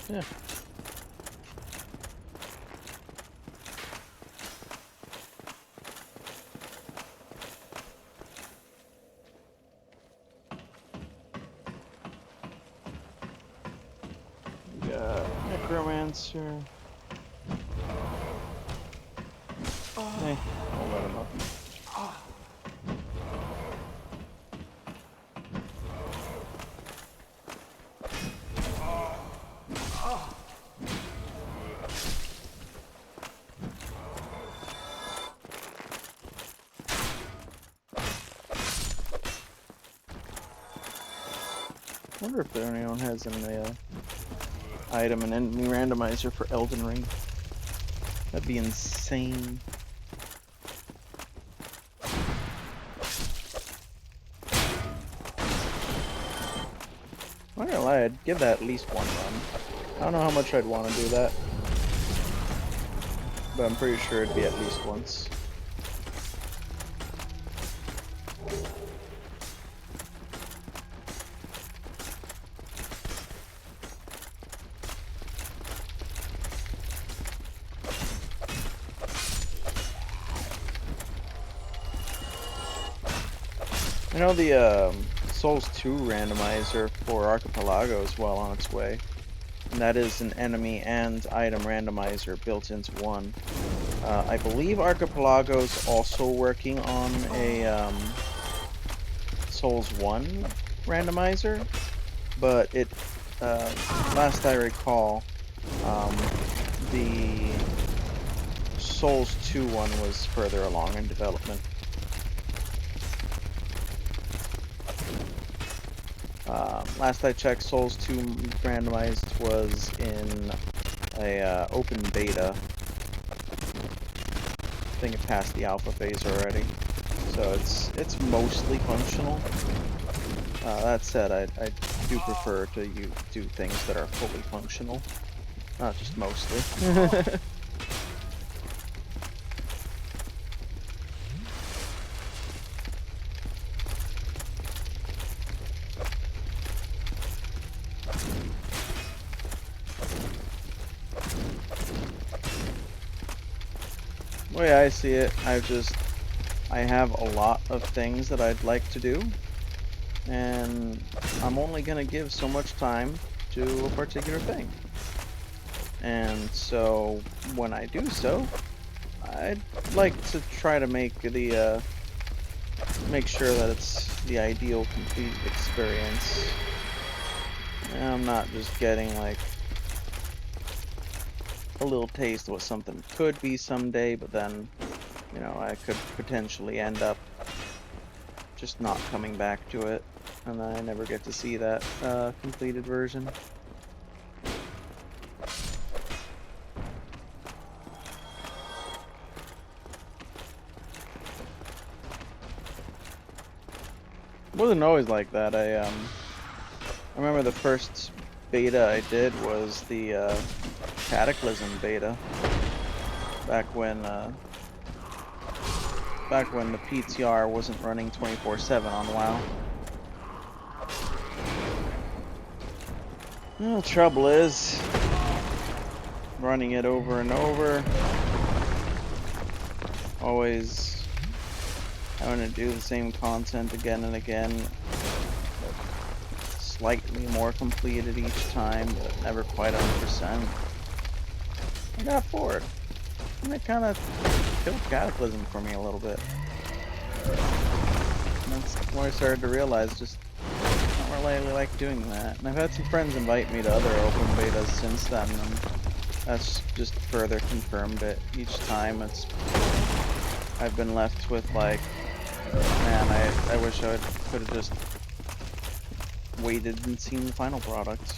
Yeah. We got Necromancer. Hey, I'll let him up. wonder if anyone has an item and enemy randomizer for Elden Ring. That'd be insane. I'm not gonna lie, I'd give that at least one run. I don't know how much I'd want to do that, but I'm pretty sure it'd be at least once. I know the Souls 2 randomizer for Archipelago is well on its way. And that is an enemy and item randomizer built into one. I believe Archipelago's also working on a Souls 1 randomizer, but it, last I recall, the Souls 2 one was further along in development. Last I checked, Souls 2 randomized was in a open beta. I think it passed the alpha phase already, so it's mostly functional. That said, I do prefer to do things that are fully functional, not just mostly. The way I see it, I have a lot of things that I'd like to do, and I'm only gonna give so much time to a particular thing. And so when I do so, I'd like to try to make make sure that it's the ideal complete experience. And I'm not just getting like a little taste of what something could be someday, but then, you know, I could potentially end up just not coming back to it, and then I never get to see that completed version. It wasn't always like that. I remember the first beta I did was the Cataclysm beta, back when the PTR wasn't running 24/7 on WoW. Well, the trouble is running it over and over, always having to do the same content again and again, slightly more completed each time, but never quite 100%. I got bored, and it kind of killed Cataclysm for me a little bit. And that's when I started to realize just I don't really like doing that. And I've had some friends invite me to other open betas since then, and that's just further confirmed it. Each time I've been left with like, man, I wish I could have just waited and seen the final product.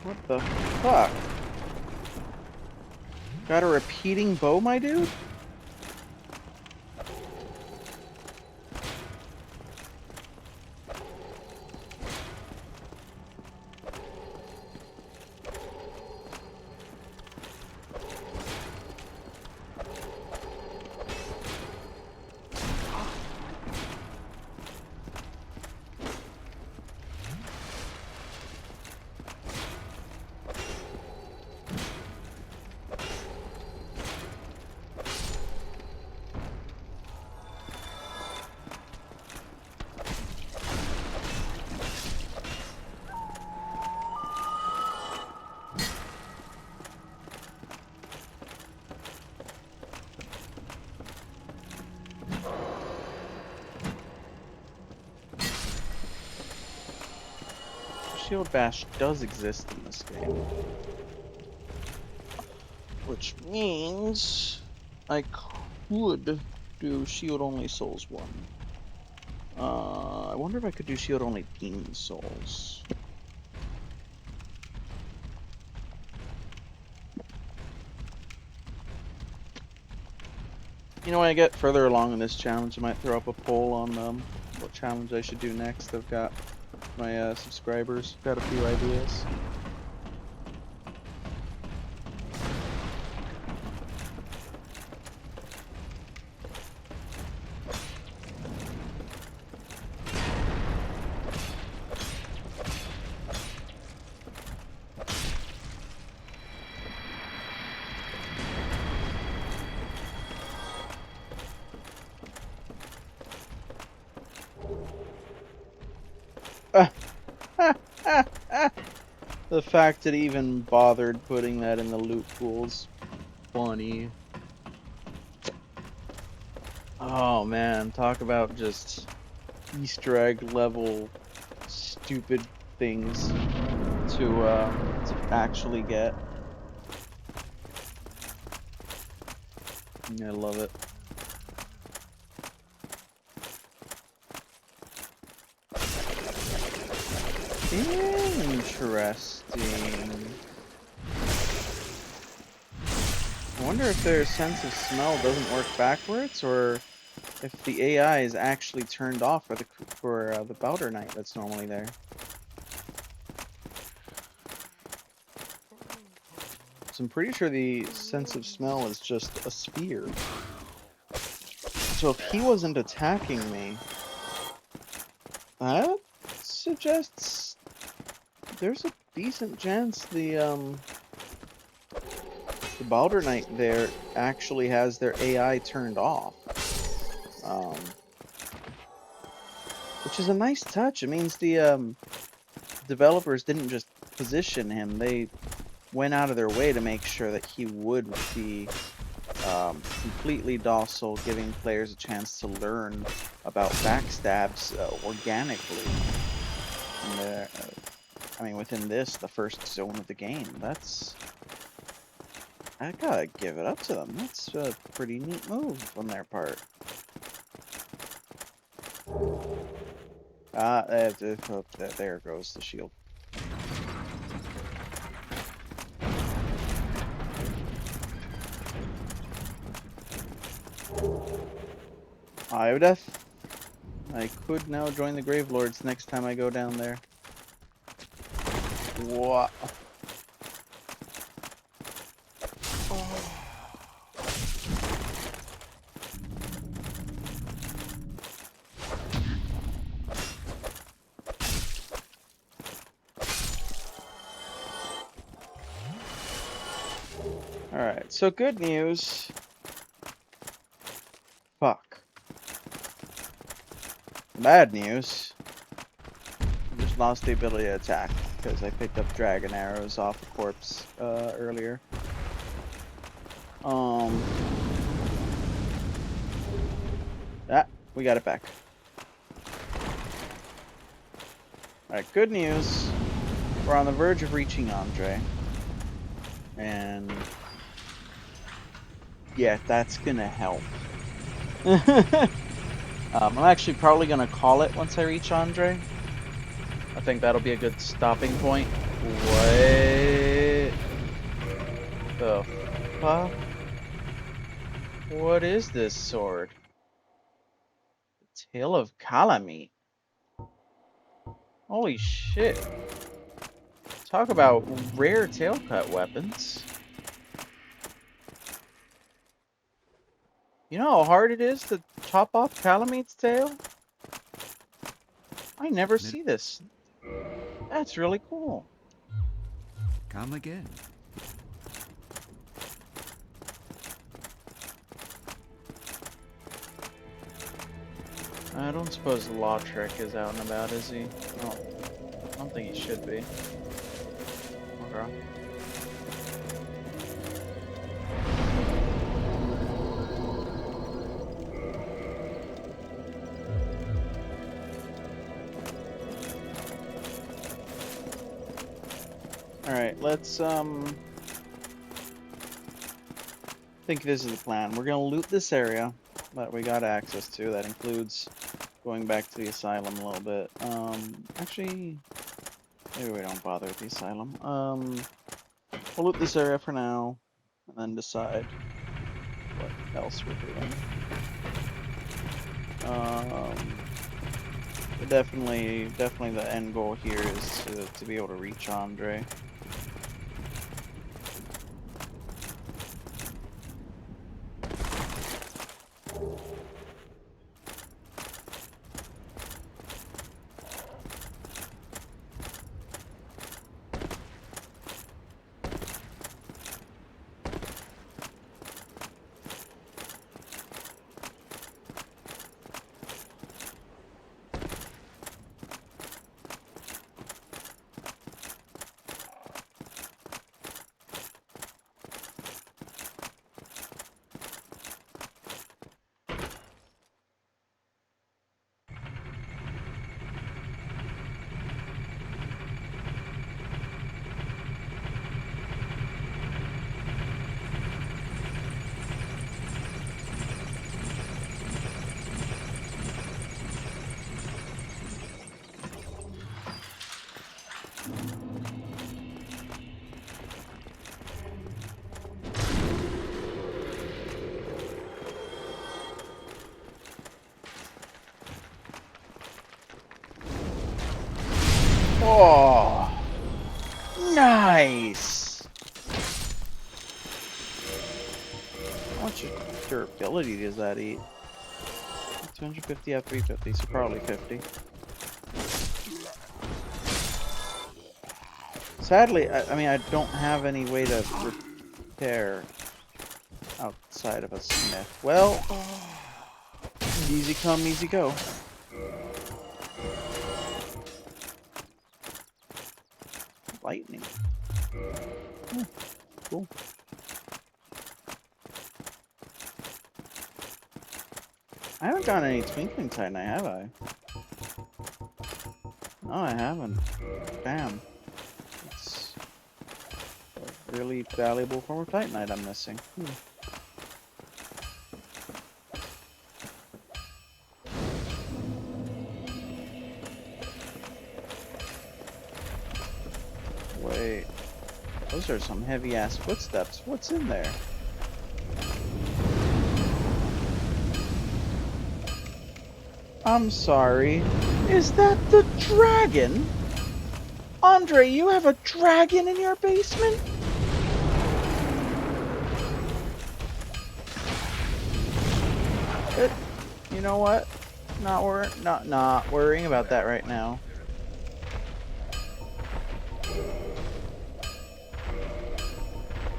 What the fuck? Got a repeating bow, my dude? Shield Bash does exist in this game. Which means I could do Shield Only Souls 1. I wonder if I could do Shield Only Demon Souls. You know, when I get further along in this challenge, I might throw up a poll on what challenge I should do next. I've got my subscribers got a few ideas. The fact it even bothered putting that in the loot pool's funny. Oh man, talk about just Easter egg level stupid things to actually get. I love it. Interesting. I wonder if their sense of smell doesn't work backwards, or if the AI is actually turned off for the Bowder Knight that's normally there. So I'm pretty sure the sense of smell is just a sphere. So if he wasn't attacking me, that suggests there's a decent chance the Baldur's Knight there actually has their AI turned off. Which is a nice touch. It means the developers didn't just position him, they went out of their way to make sure that he would be completely docile, giving players a chance to learn about backstabs organically. And I mean, within the first zone of the game, I gotta give it up to them. That's a pretty neat move on their part. There goes the shield. Eye of Death. I could now join the Grave Lords next time I go down there. What? Alright, so good news. Fuck. Bad news. I just lost the ability to attack because I picked up dragon arrows off a corpse earlier. We got it back. Alright, good news. We're on the verge of reaching Andre. And yeah, that's gonna help. I'm actually probably gonna call it once I reach Andre. I think that'll be a good stopping point. What the fuck? What is this sword? Tail of Calamite. Holy shit. Talk about rare tail cut weapons. You know how hard it is to chop off Calamite's tail? I never see this. That's really cool. Come again. I don't suppose Lautrec is out and about, is he? No. I don't think he should be. Okay. Alright, let's think this is the plan. We're gonna loot this area that we got access to. That includes going back to the asylum a little bit. Actually, maybe we don't bother with the asylum. We'll loot this area for now, and then decide what else we're doing. But definitely the end goal here is to be able to reach Andre. Oh, nice! How much durability does that eat? 250 out 350, so probably 50. Sadly, I mean, I don't have any way to repair outside of a smith. Well, easy come, easy go. Lightning. Cool. I haven't gotten any twinkling titanite, have I? No, I haven't. Damn. It's a really valuable form of titanite I'm missing. Wait. Those are some heavy-ass footsteps. What's in there? I'm sorry. Is that the dragon? Andre, you have a dragon in your basement? You know what? Not worrying about that right now.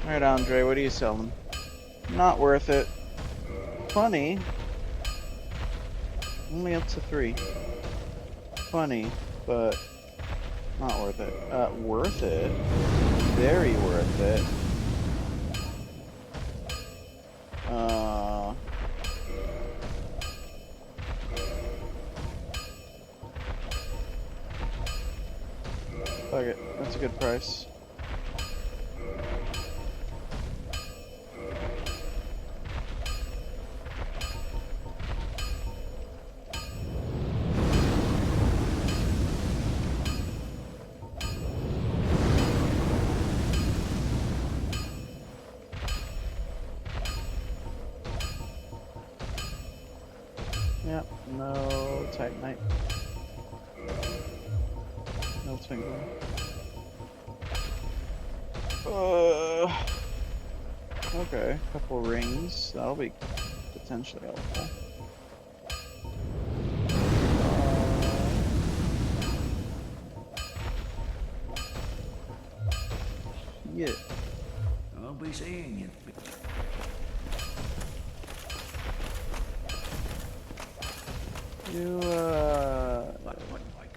Alright, Andre, what are you selling? Not worth it. Funny. Only up to 3. Funny, but not worth it. Worth it? Very worth it. Fuck it. That's a good price. might. No twinkle. Okay, couple rings. That'll be potentially helpful. Yeah. I'll be seeing you. You, What, like?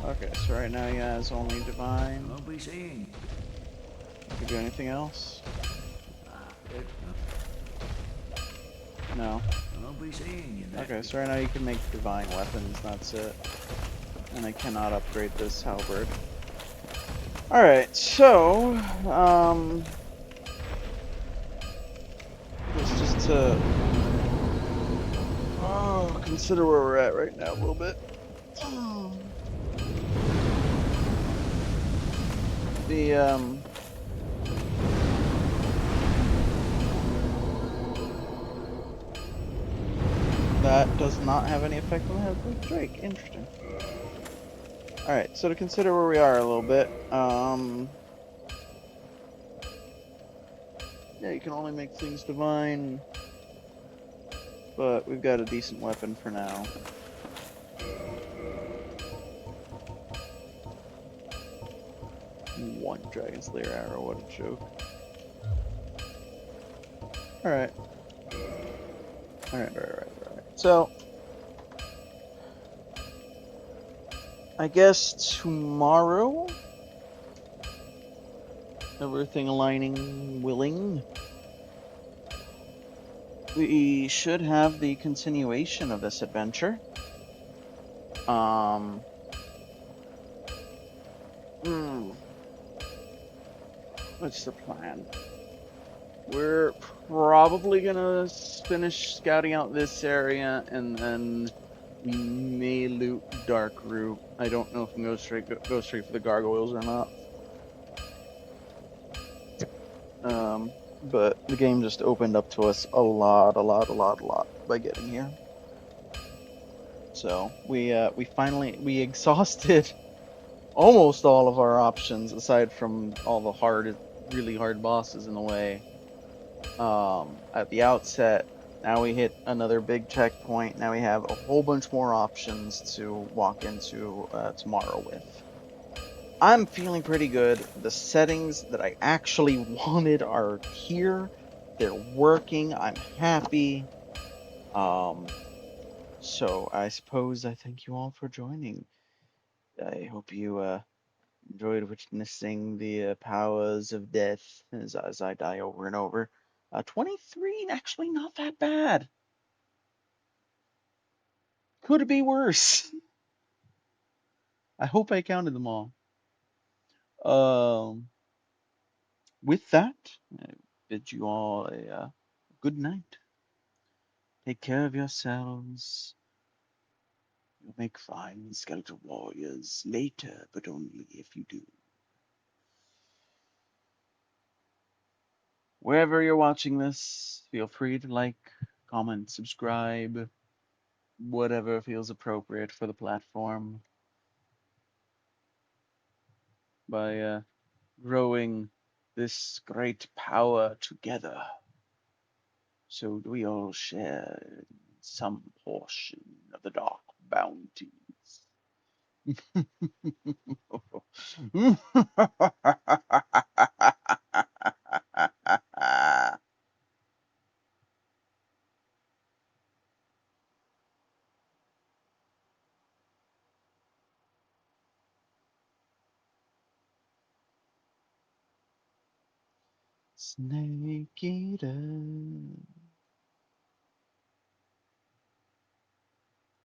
Okay, so right now he has only divine. I'll be seeing you. Could do anything else? Good. No. I'll be seeing you. Okay, so right now you can make divine weapons, that's it. And I cannot upgrade this halberd. Alright, so, let's just, consider where we're at right now a little bit. The, that does not have any effect on the head of Drake. Interesting. Alright, so to consider where we are a little bit, yeah, you can only make things divine, but we've got a decent weapon for now. One Dragon Slayer arrow, what a joke. Alright. Alright. So, I guess tomorrow, everything aligning willing, we should have the continuation of this adventure. What's the plan? We're probably gonna finish scouting out this area, and then we may loot Dark Root. I don't know if we can go straight for the gargoyles or not. But the game just opened up to us a lot by getting here. So we finally exhausted almost all of our options aside from all the really hard bosses in the way. At the outset, now we hit another big checkpoint. Now we have a whole bunch more options to walk into tomorrow with. I'm feeling pretty good. The settings that I actually wanted are here. They're working. I'm happy. So I suppose I thank you all for joining. I hope you enjoyed witnessing the powers of death as I die over and over. 23, actually not that bad. Could be worse. I hope I counted them all. With that, I bid you all a good night. Take care of yourselves. You'll make fine skeletal warriors later, but only if you do. Wherever you're watching this, feel free to like, comment, subscribe, whatever feels appropriate for the platform. By growing this great power together, so do we all share some portion of the dark bounties. Snake eater.